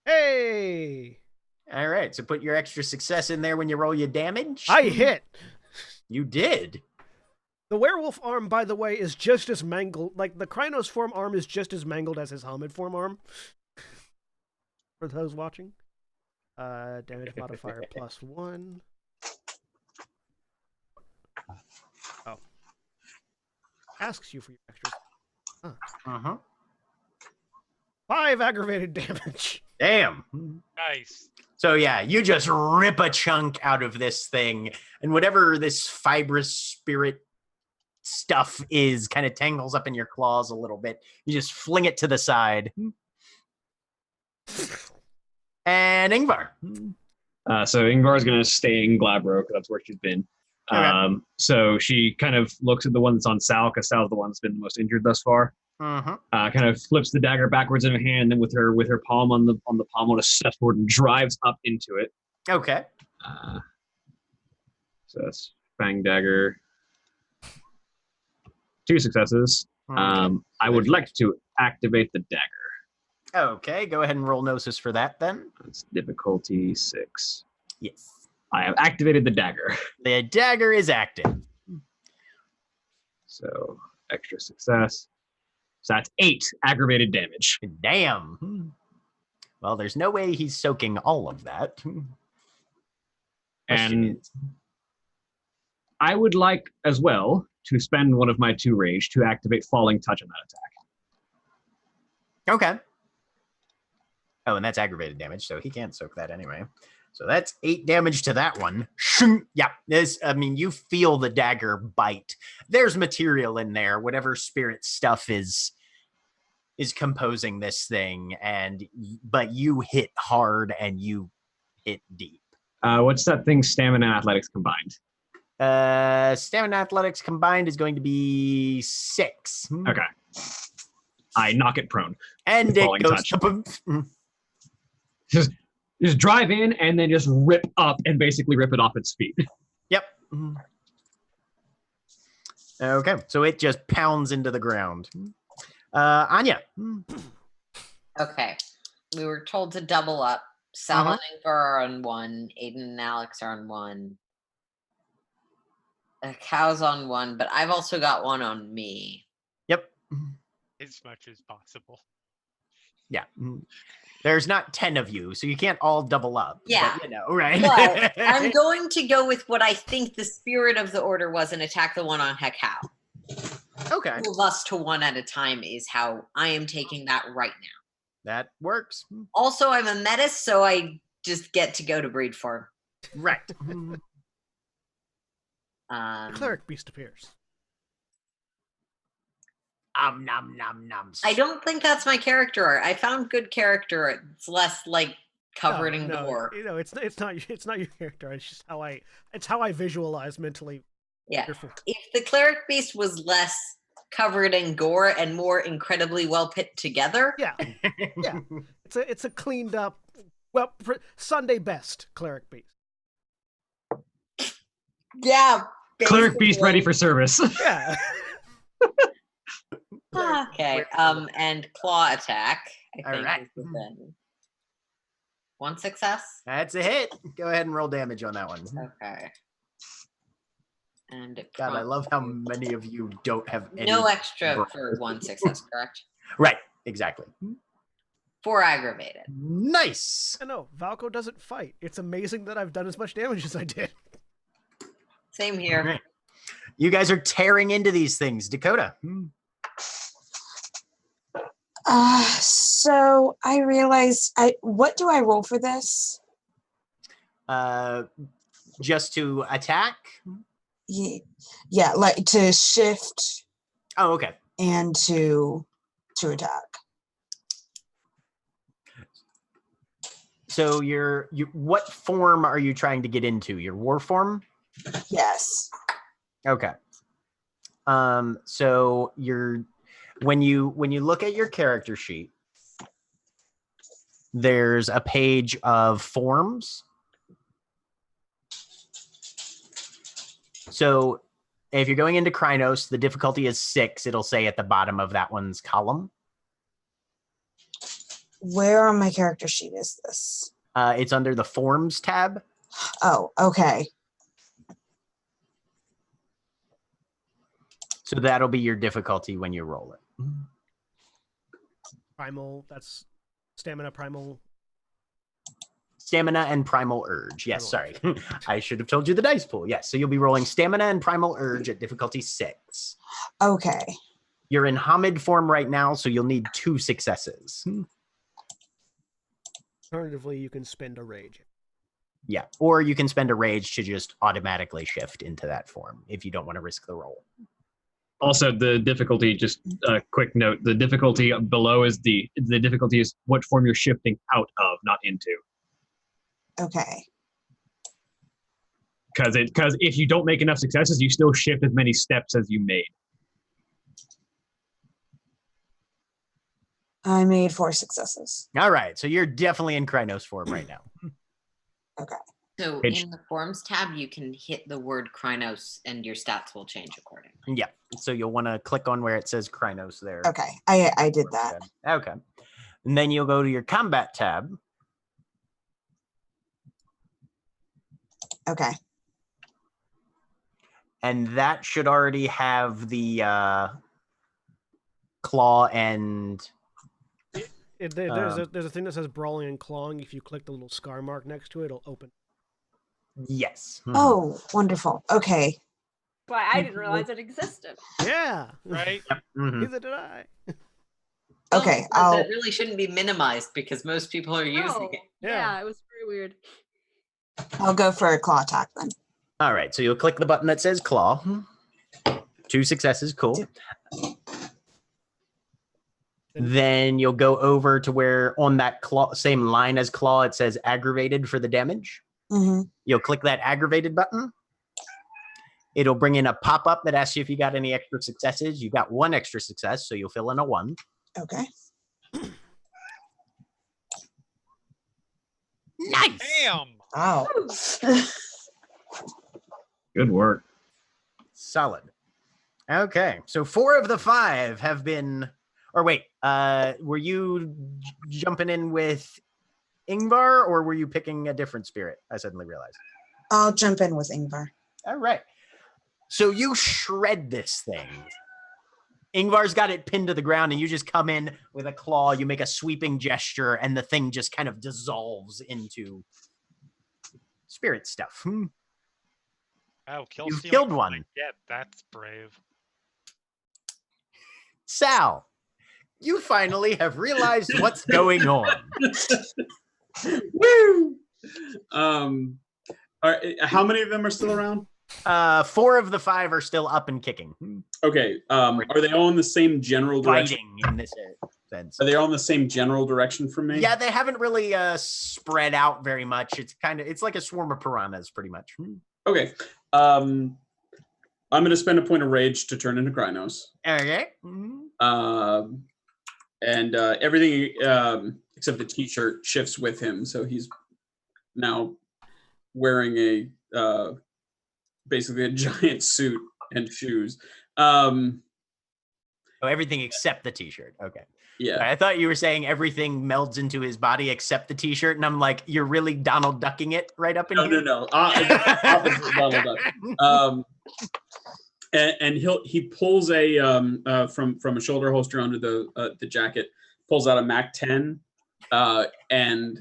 Hey! All right. So put your extra success in there when you roll your damage. I hit. You did. The werewolf arm, by the way, is just as mangled. Like the Krynos form arm is just as mangled as his Hamid form arm. For those watching, damage modifier +1. Oh, asks you for your extras. Uh-huh. 5 aggravated damage. Damn. Nice. So yeah, you just rip a chunk out of this thing, and whatever this fibrous spirit stuff is kind of tangles up in your claws a little bit. You just fling it to the side. And Ingvar. so Ingvar's gonna stay in Glabro because that's where she's been. Okay. So she kind of looks at the one that's on Sal, because Sal's the one that's been the most injured thus far. Uh-huh. Kind of flips the dagger backwards in her hand, and then with her palm on the palm, on a step forward and drives up into it. Okay. So that's Fang Dagger. 2 successes. I would like to activate the dagger. Okay, go ahead and roll Gnosis for that then. That's difficulty 6. Yes. I have activated the dagger. The dagger is active. So extra success. So that's 8 aggravated damage. Damn. Well, there's no way he's soaking all of that. Question And is- I would like as well to spend one of my 2 rage to activate Falling Touch on that attack. Okay. Oh, and that's aggravated damage, so he can't soak that anyway. So that's 8 damage to that one. Yeah, you feel the dagger bite. There's material in there, whatever spirit stuff is composing this thing, but you hit hard and you hit deep. What's that thing? Stamina and athletics combined. Stamina athletics combined is going to be 6. Okay. I knock it prone. And it Falling goes touch. Just drive in and then just rip up and basically rip it off its feet. Yep. Okay, so it just pounds into the ground. Anya. Okay. We were told to double up. Sal and Ingvar are on 1. Aiden and Alex are on 1. A cow's on 1, but I've also got 1 on me. Yep. As much as possible. Yeah. There's not 10 of you, so you can't all double up. Yeah. But, right? But I'm going to go with what I think the spirit of the order was and attack the one on Hekau. Okay. 2 of us to 1 at a time is how I am taking that right now. That works. Also, I'm a metis, so I just get to go to breed form. Right. The cleric beast appears. Nom nom nom. I don't think that's my character art. I found good character art. It's less like covered in gore. It's not your character. It's just how I visualize mentally. Yeah. Wonderful. If the cleric beast was less covered in gore and more incredibly well put together, Yeah. Yeah. It's a cleaned up, well, Sunday best cleric beast. yeah. Cleric beast basically. ready for service. Yeah. Okay. And claw attack. I think Alright. is the thing. 1 success. That's a hit. Go ahead and roll damage on that one. Okay. And it God, I love how prompts many of you don't have any. no extra bro- for 1 success, correct? Right, exactly. 4 aggravated. Nice. I know, Valko doesn't fight. It's amazing that I've done as much damage as I did. Same here. Right. You guys are tearing into these things. Dakota. So I realized what do I roll for this? Just to attack? Yeah, like to shift Oh, okay. and to attack. So you what form are you trying to get into? Your war form? Yes. Okay. So when you look at your character sheet, there's a page of forms. So if you're going into Krynos, the difficulty is 6. It'll say at the bottom of that one's column. Where on my character sheet is this? It's under the Forms tab. Oh, okay. So that'll be your difficulty when you roll it. Primal, that's stamina, primal. Stamina and Primal Urge. Yes, sorry. I should have told you the dice pool. Yes, so you'll be rolling Stamina and Primal Urge at difficulty 6. Okay. You're in Hamid form right now, so you'll need 2 successes. Alternatively, you can spend a rage. Yeah, or you can spend a rage to just automatically shift into that form if you don't want to risk the roll. Also, the difficulty, just a quick note, the difficulty below is the difficulty is what form you're shifting out of, not into. Okay. Because if you don't make enough successes, you still shift as many steps as you made. I made 4 successes. All right, so you're definitely in Krynos form right now. Okay. So Page- in the forms tab, you can hit the word Krynos and your stats will change accordingly. Yeah, so you'll want to click on where it says Krynos there. Okay. I did that. Okay. And then you'll go to your Combat tab. Okay. And that should already have the claw and... There's a thing that says brawling and clawing. If you click the little scar mark next to it, it'll open. Yes. Oh, wonderful. Okay. Why I didn't realize it existed. Yeah. Right? Yep. Mhm. Neither did I. Okay. That really shouldn't be minimized because most people are using No. it. Yeah, it was very weird. I'll go for a claw attack then. All right, so you'll click the button that says claw. 2 successes, cool. Then you'll go over to where on that claw, same line as claw, it says aggravated for the damage. Mm-hmm. You'll click that aggravated button. It'll bring in a pop-up that asks you if you got any extra successes. You got 1 extra success, so you'll fill in a 1. Okay. Nice. Damn! Wow. Good work. Solid. Okay, so 4 of the 5 have been... Or wait, were you jumping in with Ingvar, or were you picking a different spirit? I suddenly realized. I'll jump in with Ingvar. All right. So you shred this thing. Ingvar's got it pinned to the ground, and you just come in with a claw. You make a sweeping gesture, and the thing just kind of dissolves into spirit stuff. Oh, kill You've stealing killed from one. my dead. That's brave. Sal, you finally have realized what's going on. Woo! How many of them are still around? 4 of the 5 are still up and kicking. Okay. Are they all in the same general direction? Fighting in this sense. Are they all in the same general direction from me? Yeah, they haven't really spread out very much. It's like a swarm of piranhas, pretty much. Okay. I'm going to spend a point of rage to turn into Krynos. Okay. And everything except the t-shirt shifts with him, so he's now wearing a basically a giant suit and shoes. Oh, everything except the t-shirt. Okay. Yeah. I thought you were saying everything melds into his body except the t-shirt, and I'm like, you're really Donald Ducking it right up in here? No. Opposite Donald Duck. And he pulls a from a shoulder holster under the jacket, pulls out a MAC-10, and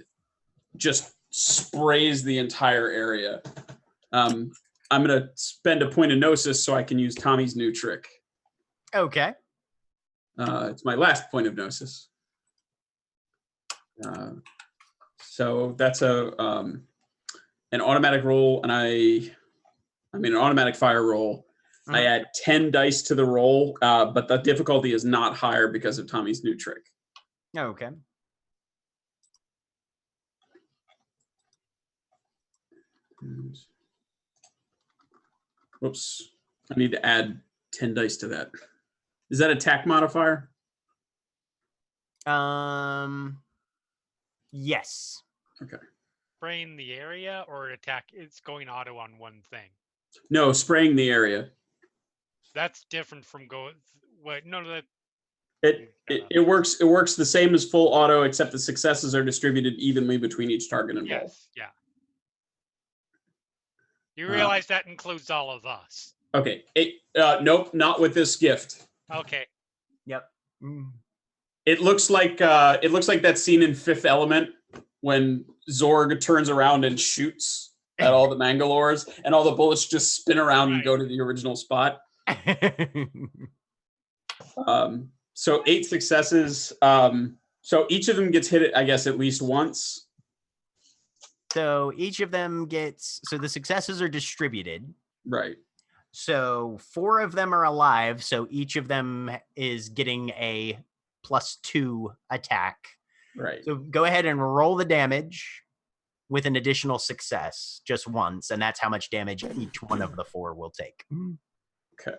just sprays the entire area. I'm gonna spend a point of gnosis so I can use Tommy's new trick. Okay. It's my last point of gnosis. So that's an automatic roll, and an automatic fire roll. I add 10 dice to the roll, but the difficulty is not higher because of Tommy's new trick. Okay. Whoops. I need to add 10 dice to that. Is that attack modifier? Yes. Okay. Spraying the area or attack? It's going auto on one thing. No, spraying the area. That's different from going. Wait, no, that. It works. It works the same as full auto, except the successes are distributed evenly between each target involved. Yes. Yeah. You realize that includes all of us. Okay. Nope, not with this gift. Okay. Yep. It looks like that scene in Fifth Element when Zorg turns around and shoots at all the Mangalores, and all the bullets just spin around and go to the original spot. So 8 successes. So each of them gets hit, I guess, at least once. So each of them gets. So the successes are distributed. Right. So 4 of them are alive. So each of them is getting a +2 attack. Right. So go ahead and roll the damage with an additional success just once, and that's how much damage each one of the 4 will take. Okay.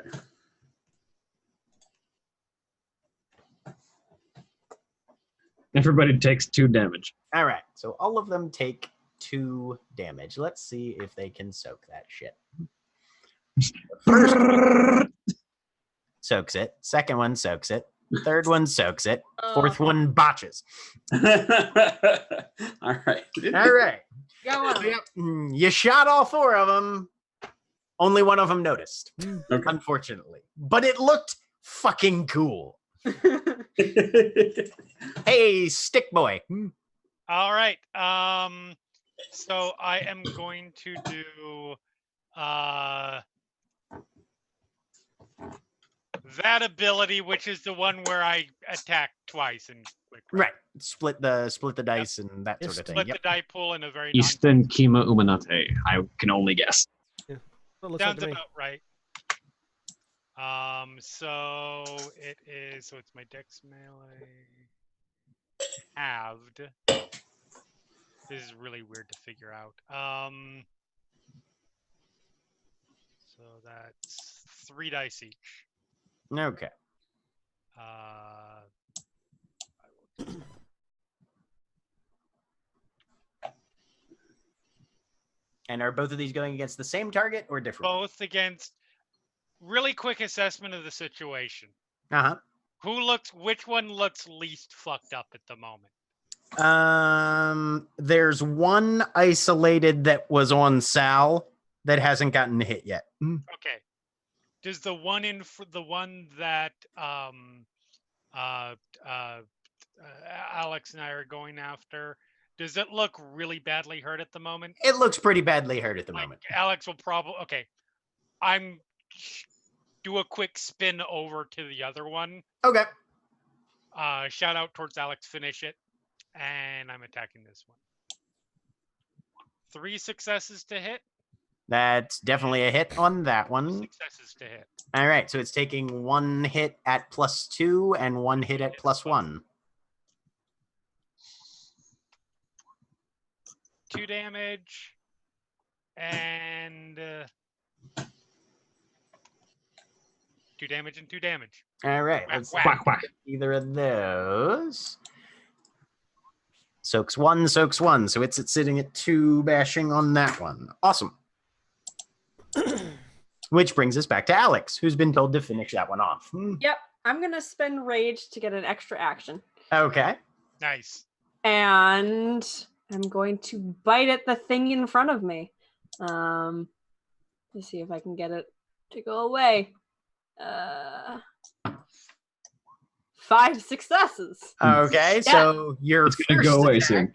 Everybody takes 2 damage. All right. So all of them take 2 damage. Let's see if they can soak that shit. First one soaks it. Second one soaks it. Third one soaks it. Fourth one botches. All right. All right. Go on. Yep. You shot all 4 of them. Only one of them noticed, Okay. unfortunately. But it looked fucking cool. Hey, stick boy. All right. So I am going to do that ability, which is the one where I attack twice and quick. Right. Split the dice and that It's sort of thing. split Yep. the die pool in a very Eastern Kima Umanate. I can only guess. That looks like sounds to me. about right. So it is. So it's my dex melee halved. This is really weird to figure out. So that's 3 dice each. Okay. I will do And are both of these going against the same target or different? both against. Really quick assessment of the situation. Uh-huh. Which one looks least fucked up at the moment? There's one isolated that was on Sal that hasn't gotten hit yet. Okay. Does the one the one that Alex and I are going after, does it look really badly hurt at the moment? It looks pretty badly hurt at the moment. Alex will probably I'm do a quick spin over to the other one. Okay. Shout out towards Alex, finish it. And I'm attacking this one. 3 successes to hit. That's definitely a hit on that one. Successes to hit. All right, so it's taking 1 hit at +2 and 1 hit at +1. 2 damage. And 2 damage and 2 damage. All right, Whack, let's whack. Quack, quack. either of those. Soaks 1, soaks 1. So it's sitting at 2 bashing on that one. Awesome. Which brings us back to Alex, who's been told to finish that one off. Yep. I'm gonna spend rage to get an extra action. Okay. Nice. And I'm going to bite at the thing in front of me. Let's see if I can get it to go away. 5 successes. Okay, Yeah. so your It's gonna first go away attack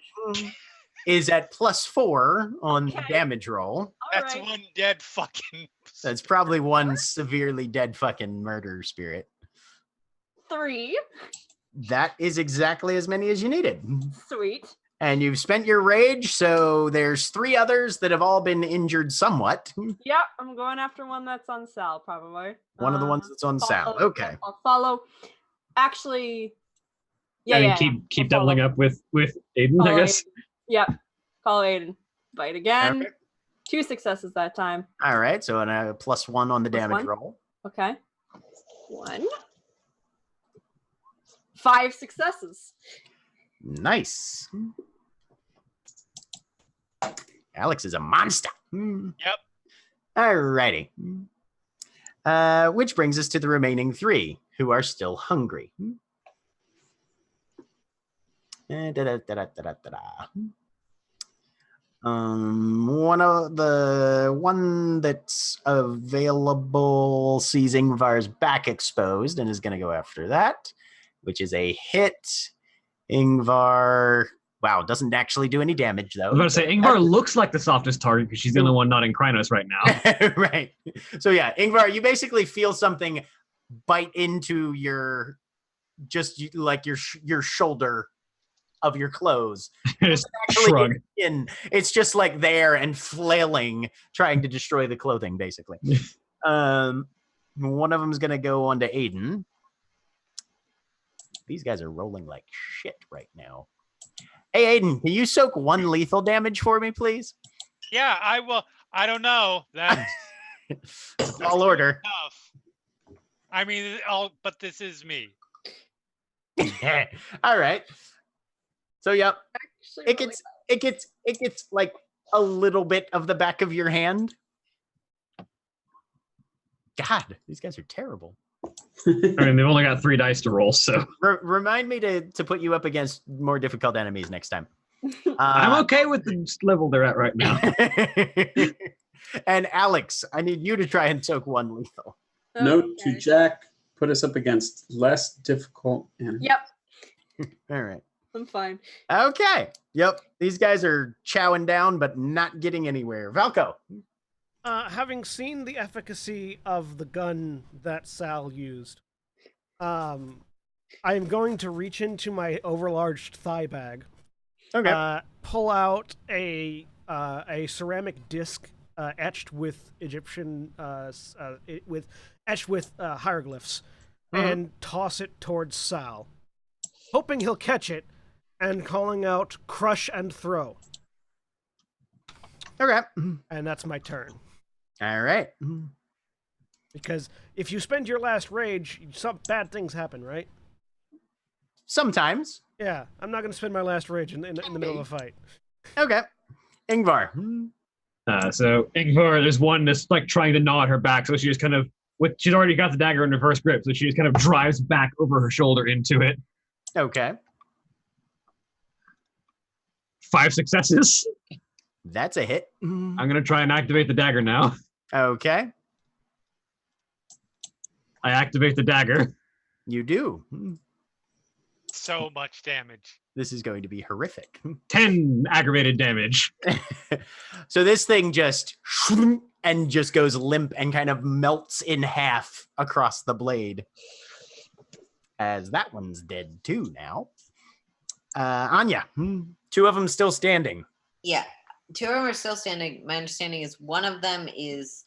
is at +4 on the Okay. damage roll. All That's right. one dead fucking. That's probably one severely dead fucking murder spirit. 3. That is exactly as many as you needed. Sweet. And you've spent your rage, so there's 3 others that have all been injured somewhat. Yep, I'm going after one that's on Sal, probably. One of the ones that's on Sal. Okay. I'll follow. Actually, keep doubling up with Aiden, Follow I guess. Aiden. Yep. Follow Aiden. Bite again. Okay. 2 successes that time. All right, so a +1 on the damage +1. roll. Okay. 1. 5 successes. Nice. Alex is a monster. Yep. All righty. Which brings us to the remaining 3 who are still hungry. One that's available sees Ingvar's back exposed and is going to go after that, which is a hit. Ingvar, wow, doesn't actually do any damage though. I was about to say, Ingvar looks like the softest target because she's the only one not in Krynos right now. Right. So yeah, Ingvar, you basically feel something bite into your, just like your shoulder of your clothes. Just shrug. It's just like there and flailing, trying to destroy the clothing, basically. One of them is going to go on to Aiden. These guys are rolling like shit right now. Hey, Aiden, can you soak 1 lethal damage for me, please? Yeah, I will. I don't know. That's All order. tough. I mean, but this is me. All right. So yep, Actually, it gets like a little bit of the back of your hand. God, these guys are terrible. I mean, they've only got 3 dice to roll, so Remind me to put you up against more difficult enemies next time. I'm okay with the level they're at right now. And Alex, I need you to try and soak 1 lethal. Note to Okay. Jack, put us up against less difficult enemies. Yep, All right. I'm fine. Okay. Yep. These guys are chowing down, but not getting anywhere. Valko. Having seen the efficacy of the gun that Sal used, I am going to reach into my overlarged thigh bag, pull out a ceramic disc etched with Egyptian hieroglyphs, and toss it towards Sal, hoping he'll catch it, and calling out "Crush and throw." Okay. And that's my turn. All right. Because if you spend your last rage, some bad things happen, right? Sometimes. Yeah, I'm not going to spend my last rage in the middle of a fight. Okay. Ingvar. So Ingvar, there's one that's like trying to gnaw at her back, so she just kind of, she's already got the dagger in reverse grip, so she just kind of drives back over her shoulder into it. Okay. 5 successes. That's a hit. I'm gonna try and activate the dagger now. Okay. I activate the dagger. You do. So much damage. This is going to be horrific. 10 aggravated damage. So this thing just goes limp and kind of melts in half across the blade. As that one's dead too now. Anya, 2 of them still standing. Yeah, 2 of them are still standing. My understanding is one of them is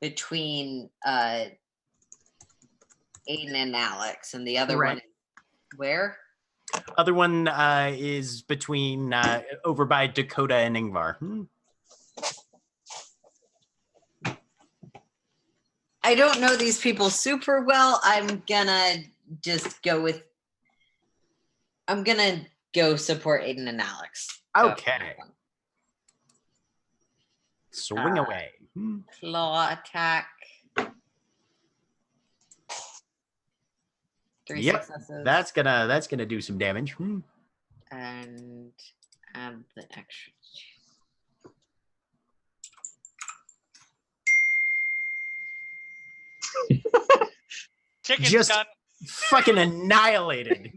between Aiden and Alex, and the other Right. one is where? Other one is between over by Dakota and Ingvar. I don't know these people super well. I'm gonna go support Aiden and Alex. Okay. Swing away. Claw attack. 3 Yep, successes. that's gonna do some damage. And add the extra. Chicken Just gun. fucking annihilated.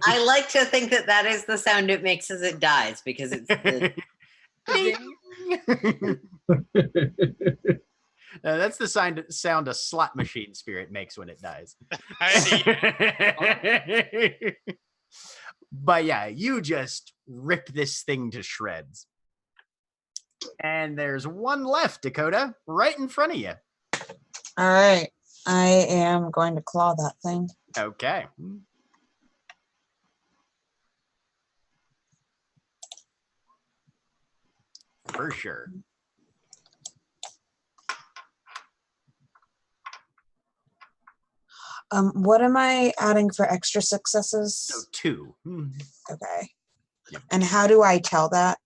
I like to think that is the sound it makes as it dies because it's the That's the sound a slot machine spirit makes when it dies. But yeah, you just rip this thing to shreds. And there's one left, Dakota, right in front of you. All right. I am going to claw that thing. Okay. For sure. What am I adding for extra So successes? 2. Okay. Yep. And how do I tell that?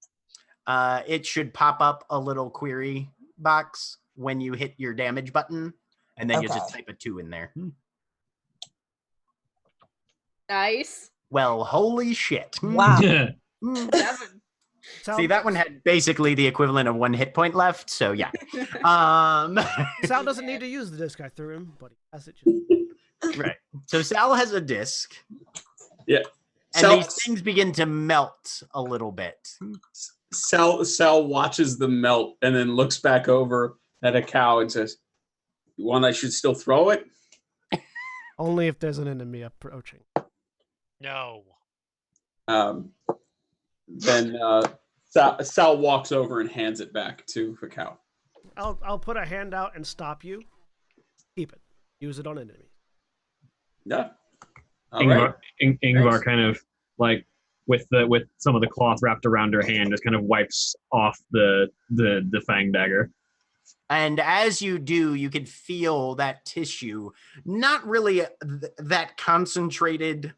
It should pop up a little query box when you hit your damage button, and then you just Okay. type a 2 in there. Nice. Well, holy shit. Wow. 7. See, that one had basically the equivalent of 1 hit point left, so yeah. Sal doesn't need to use the disc I threw him, but he has it. Right. So Sal has a disc. Yeah. And Sal, these things begin to melt a little bit. Sal watches the melt and then looks back over at a cow and says, "You want I should still throw it?" Only if there's an enemy approaching. No. Then Sal walks over and hands it back to the cow. I'll put a hand out and stop you. Keep it. Use it on enemies. Yeah. All Ingvar, right. Ingvar Nice. kind of like with some of the cloth wrapped around her hand, just kind of wipes off the fang dagger. And as you do, you can feel that tissue, not really that concentrated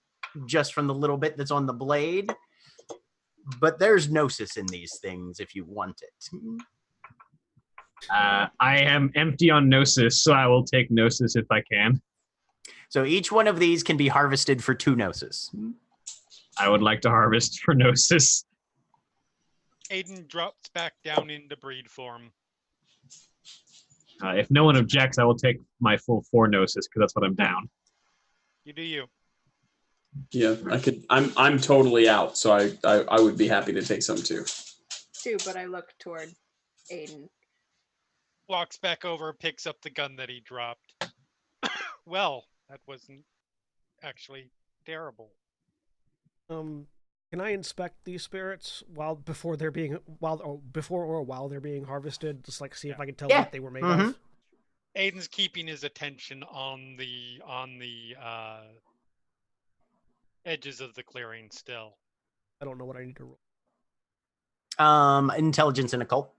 just from the little bit that's on the blade, but there's gnosis in these things if you want it. I am empty on gnosis, so I will take gnosis if I can. So each one of these can be harvested for 2 gnosis. I would like to harvest for gnosis. Aiden drops back down into breed form. If no one objects, I will take my full 4 gnosis because that's what I'm down. You do you. Yeah, I could. I'm totally out, so I would be happy to take some too. Too, but I look toward Aiden. Walks back over, picks up the gun that he dropped. Well, that wasn't actually terrible. Can I inspect these spirits before they're being harvested? Just like see if I can tell what they were made of. Aiden's keeping his attention on the edges of the clearing still. I don't know what I need to roll. Intelligence and occult.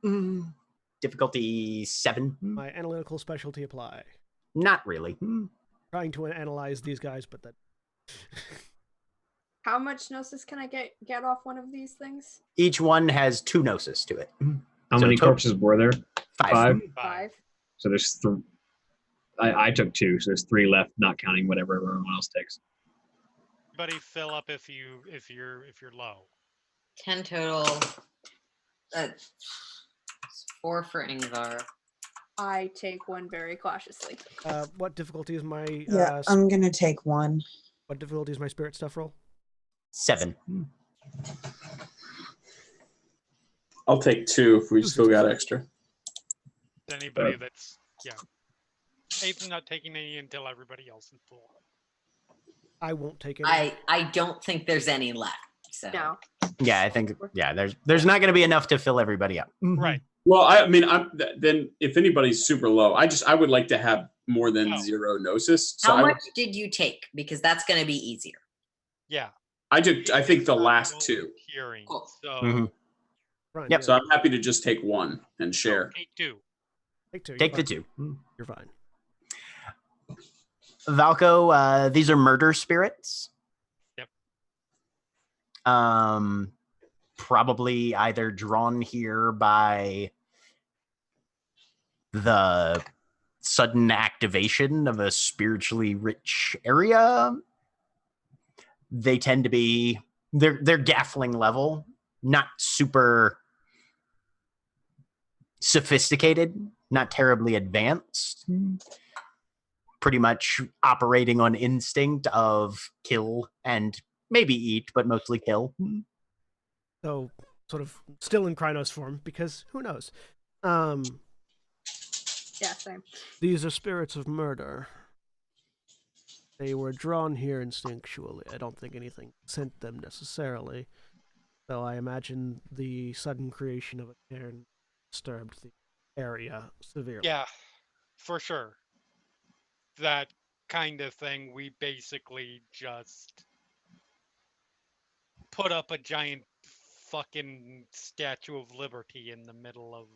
Difficulty 7. My analytical specialty apply. Not really. Trying to analyze these guys, but that. How much gnosis can I get off one of these things? Each one has 2 gnosis to it. How So many total- corpses were there? 5. 5. So there's 3. I took 2, so there's 3 left, not counting whatever everyone else takes. Everybody fill up if you're low. 10 total. 4 for Ingvar. I take one very cautiously. What difficulty is my? Yeah, I'm gonna take 1. What difficulty is my spirit stuff roll? 7. I'll take 2 if we still got extra. Anybody that's Aiden's not taking any until everybody else is full. I won't take any. I don't think there's any left. So No. Yeah, I think there's not going to be enough to fill everybody up. Right. Well, I mean, then if anybody's super low, I would like to have more than Oh. 0 gnosis. So how I would- much did you take? Because that's going to be easier. Yeah. I think the last 2. Hearing. Cool. So Mhm. Ryan, Yep. yeah, So I'm happy to just take 1 and share. take 2. take 2. Take you're the fine. 2. You're fine. Valko, these are murder spirits. Yep. Probably either drawn here by the sudden activation of a spiritually rich area. They tend to be they're gaffling level, not super sophisticated, not terribly advanced. Pretty much operating on instinct of kill and maybe eat, but mostly kill. So, sort of still in Krynos form, because who knows? Yeah, same. These are spirits of murder. They were drawn here instinctually. I don't think anything sent them necessarily. So I imagine the sudden creation of a cairn disturbed the area severely. Yeah, for sure. That kind of thing. We basically just put up a giant fucking Statue of Liberty in the middle of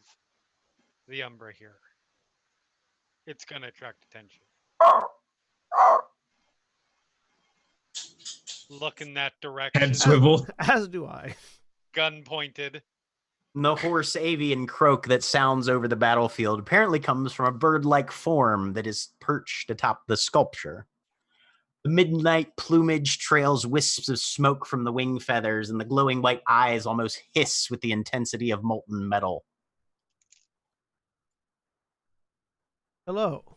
the Umbra here. It's gonna attract attention. Look in that direction. Head swivel. As do I. Gun pointed. The hoarse avian croak that sounds over the battlefield apparently comes from a bird-like form that is perched atop the sculpture. The midnight plumage trails wisps of smoke from the wing feathers, and the glowing white eyes almost hiss with the intensity of molten metal. Hello.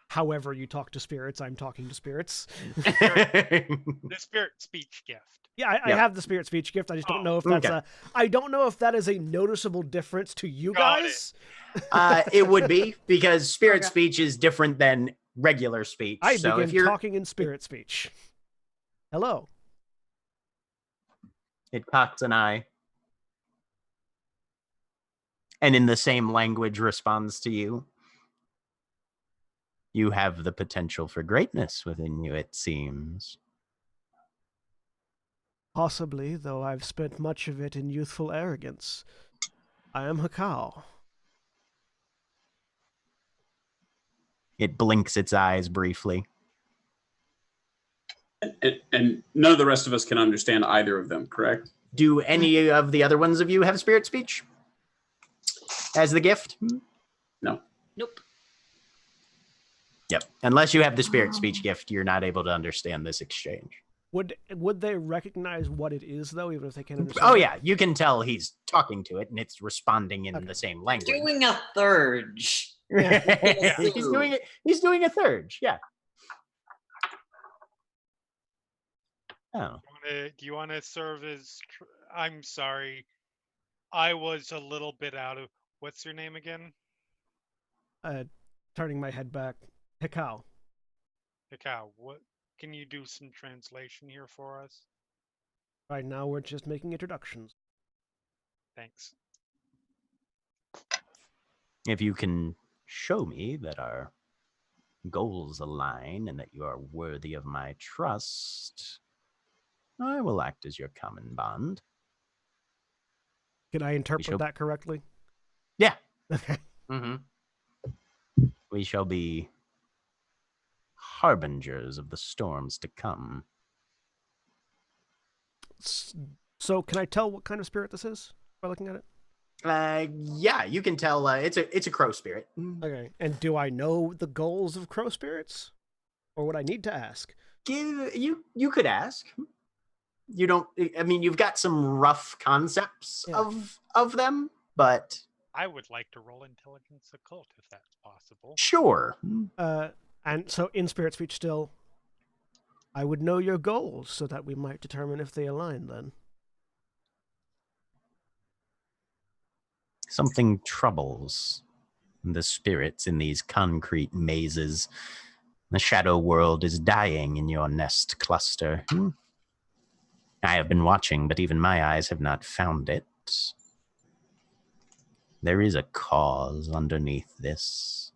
However you talk to spirits, I'm talking to spirits. The spirit speech gift. Yeah, I have the spirit speech gift. I just don't know if that's I don't know if that is a noticeable difference to you Got guys. It would be, because spirit speech is different than regular speech. I so begin if you're talking in spirit speech. Hello. It cocks an eye. And in the same language responds to you. You have the potential for greatness within you, it seems. Possibly, though I've spent much of it in youthful arrogance. I am Hakao. It blinks its eyes briefly. And none of the rest of us can understand either of them, correct? Do any of the other ones of you have spirit speech as the gift? No. Nope. Yep. Unless you have the spirit speech gift, you're not able to understand this exchange. Would they recognize what it is, though, even if they can't understand? Oh, it? yeah. You can tell he's talking to it, and it's responding in the same language. Doing a thurge. He's doing a thurge, yeah. Oh. Do you want to serve as... I'm sorry. I was a little bit out of... What's your name again? Turning my head back. Hakao. Hakao, what... Can you do some translation here for us? Right now, we're just making introductions. Thanks. If you can show me that our goals align and that you are worthy of my trust, I will act as your common bond. Can I interpret that correctly? Yeah. Okay. Mm-hmm. We shall be harbingers of the storms to come. So, can I tell what kind of spirit this is by looking at it? Yeah, you can tell. It's a crow spirit. Okay. And do I know the goals of crow spirits, or would I need to ask? You could ask. You don't. I mean, you've got some rough concepts of them, but I would like to roll intelligence occult if that's possible. Sure. And so in spirit speech still, I would know your goals so that we might determine if they align then. Something troubles the spirits in these concrete mazes. The shadow world is dying in your nest cluster. I have been watching, but even my eyes have not found it. There is a cause underneath this.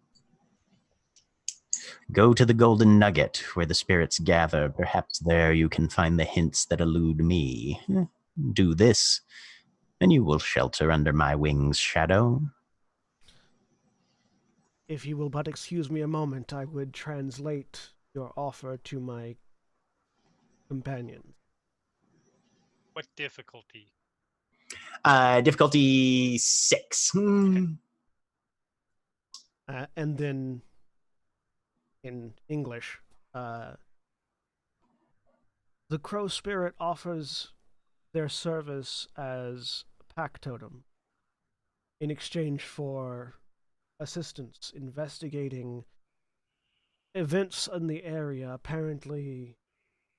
Go to the Golden Nugget, where the spirits gather. Perhaps there you can find the hints that elude me. Do this, and you will shelter under my wings' shadow. If you will but excuse me a moment, I would translate your offer to my companions. What difficulty? Difficulty 6. And then in English, the crow spirit offers their service as a pack totem in exchange for assistance investigating events in the area. Apparently,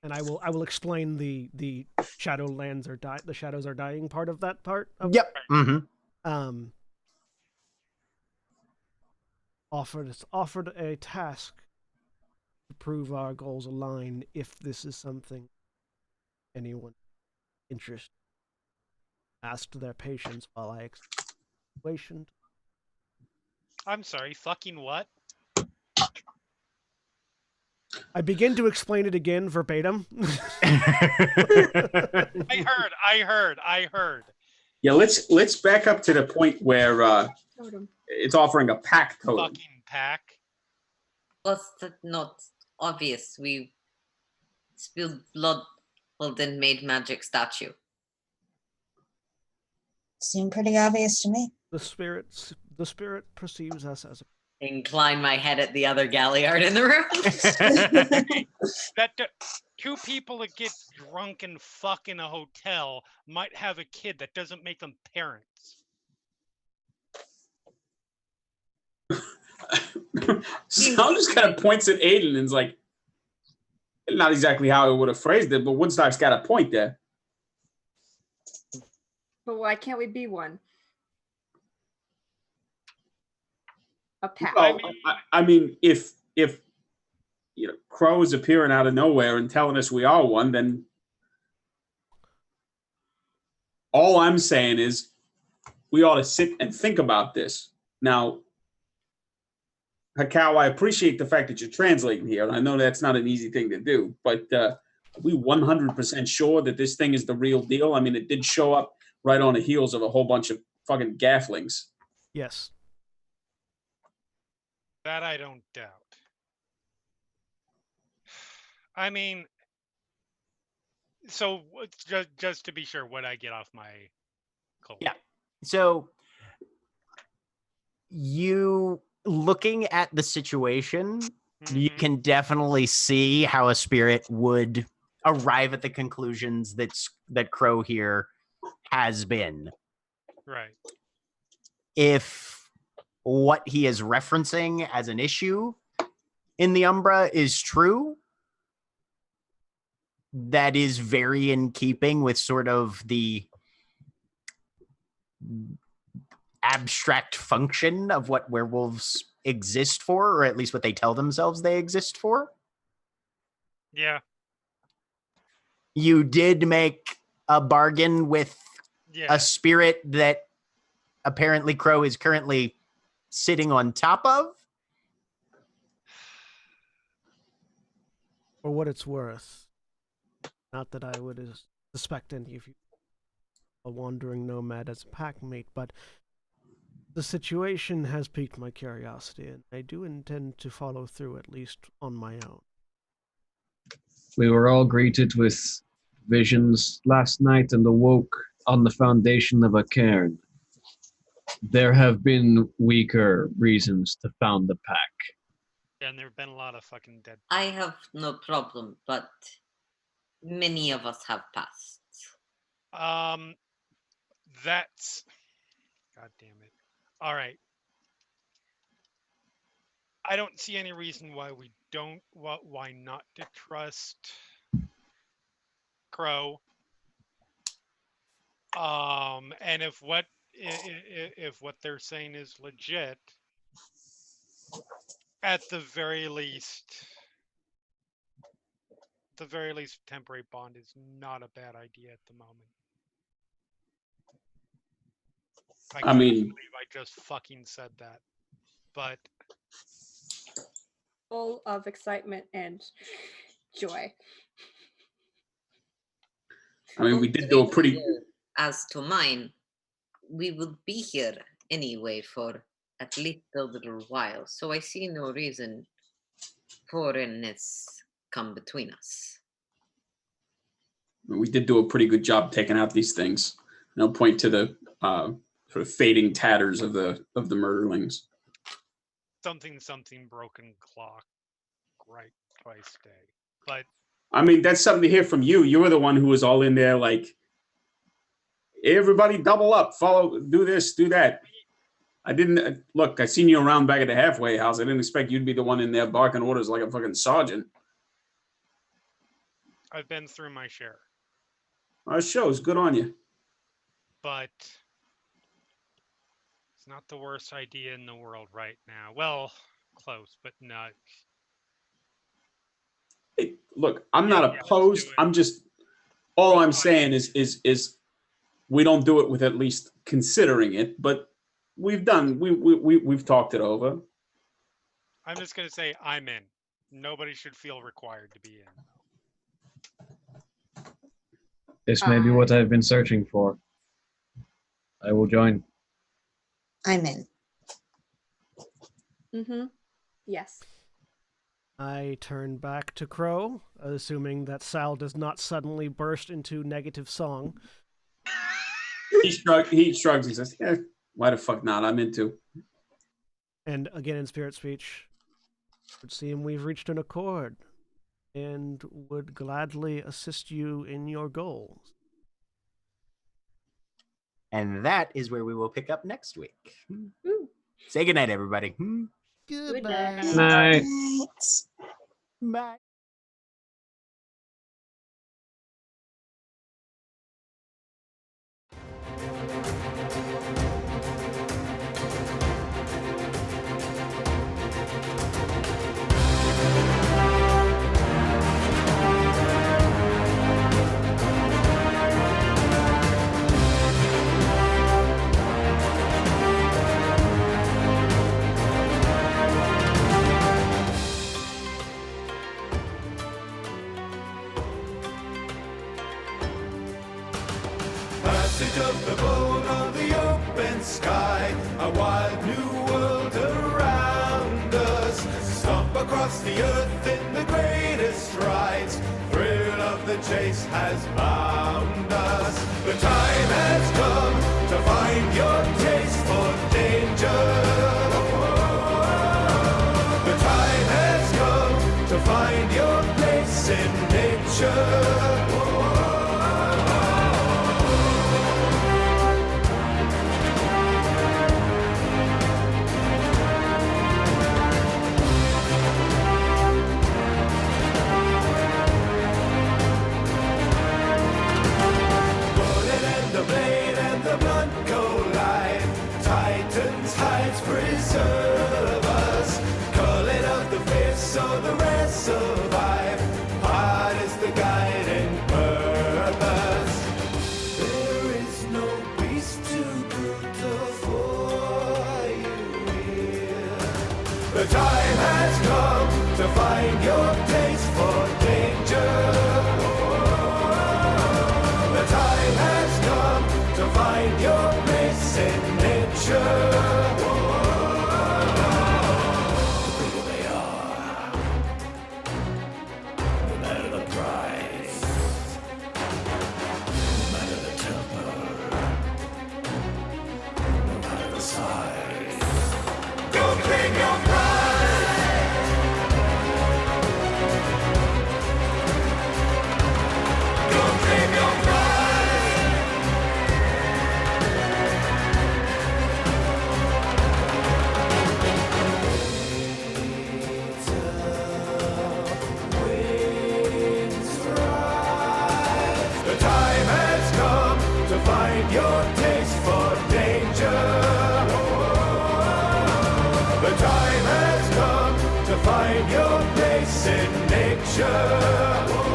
and I will explain the Shadowlands the shadows are dying part of that part. Yep. Offered a task to prove our goals align if this is something anyone interested. Asked their patience while I explained. I'm sorry, fucking what? I begin to explain it again verbatim. I heard. Yeah, let's back up to the point where it's offering a pack totem. Fucking pack. Was that not obvious? We spilled blood well then made magic statue. Seemed pretty obvious to me. The spirit perceives us as a... Incline my head at the other Galliard in the room. That two people that get drunk and fuck in a hotel might have a kid. That doesn't make them parents. Sal just kind of points at Aiden and is like, not exactly how I would have phrased it, but Woodstock's got a point there. But why can't we be one? A pack. Well, I mean, if Crow is appearing out of nowhere and telling us we are one, then all I'm saying is we ought to sit and think about this. Now, Hakao, I appreciate the fact that you're translating here. I know that's not an easy thing to do, but are we 100% sure that this thing is the real deal? I mean, it did show up right on the heels of a whole bunch of fucking gafflings. Yes. That I don't doubt. I mean, so just to be sure, what I get off my cold. Yeah. So you looking at the situation, you can definitely see how a spirit would arrive at the conclusions that Crow here has been. Right. If what he is referencing as an issue in the Umbra is true, that is very in keeping with sort of the abstract function of what werewolves exist for, or at least what they tell themselves they exist for. Yeah. You did make a bargain with Yeah. a spirit that apparently Crow is currently sitting on top of. For what it's worth, not that I would suspect any of you a wandering nomad as a pack mate, but the situation has piqued my curiosity, and I do intend to follow through, at least on my own. We were all greeted with visions last night and awoke on the foundation of a cairn. There have been weaker reasons to found the pack. And there have been a lot of fucking dead. I have no problem, but many of us have passed. That's... God damn it. All right. I don't see any reason why we don't, why not to trust Crow. And if what they're saying is legit, at the very least, temporary bond is not a bad idea at the moment. I can't believe I just fucking said that, but full of excitement and joy. I mean, we did do a pretty... As to mine, we will be here anyway for at least a little while, so I see no reason foreignness come between us. We did do a pretty good job taking out these things. And I'll point to the sort of fading tatters of the murderlings. something broken clock right twice a day. But I mean, that's something to hear from you. You were the one who was all in there, like, everybody double up, follow, do this, do that. I didn't look. I seen you around back at the halfway house. I didn't expect you to be the one in there barking orders like a fucking sergeant. I've been through my share. Our show's good on you. But it's not the worst idea in the world right now. Well, close, but not. Hey, look, I'm not opposed. I'm just all I'm saying is we don't do it with at least considering it, but we've talked it over. I'm just gonna say I'm in. Nobody should feel required to be in. This may be what I've been searching for. I will join. I'm in. Mm-hmm. Yes. I turn back to Crow, assuming that Sal does not suddenly burst into negative song. He shrugs and says, "Yeah, why the fuck not? I'm into." And again in spirit speech, it would seem we've reached an accord and would gladly assist you in your goals. And that is where we will pick up next week. Ooh. Say goodnight, everybody. Good night. Night. Bye. Passage of the boat on the open sky, a wild new world around us. Stomp across the earth in the greatest strides. Thrill of the chase has bound us. The time has come to find your taste for danger. The time has come to find your place in nature. Preserve us, calling out the fierce so the rest survive. Heart is the guiding purpose. There is no beast too brutal for you here. The time has come to find your taste for danger. The time has come to find your place in nature. Your taste for danger. The time has come to find your place in nature.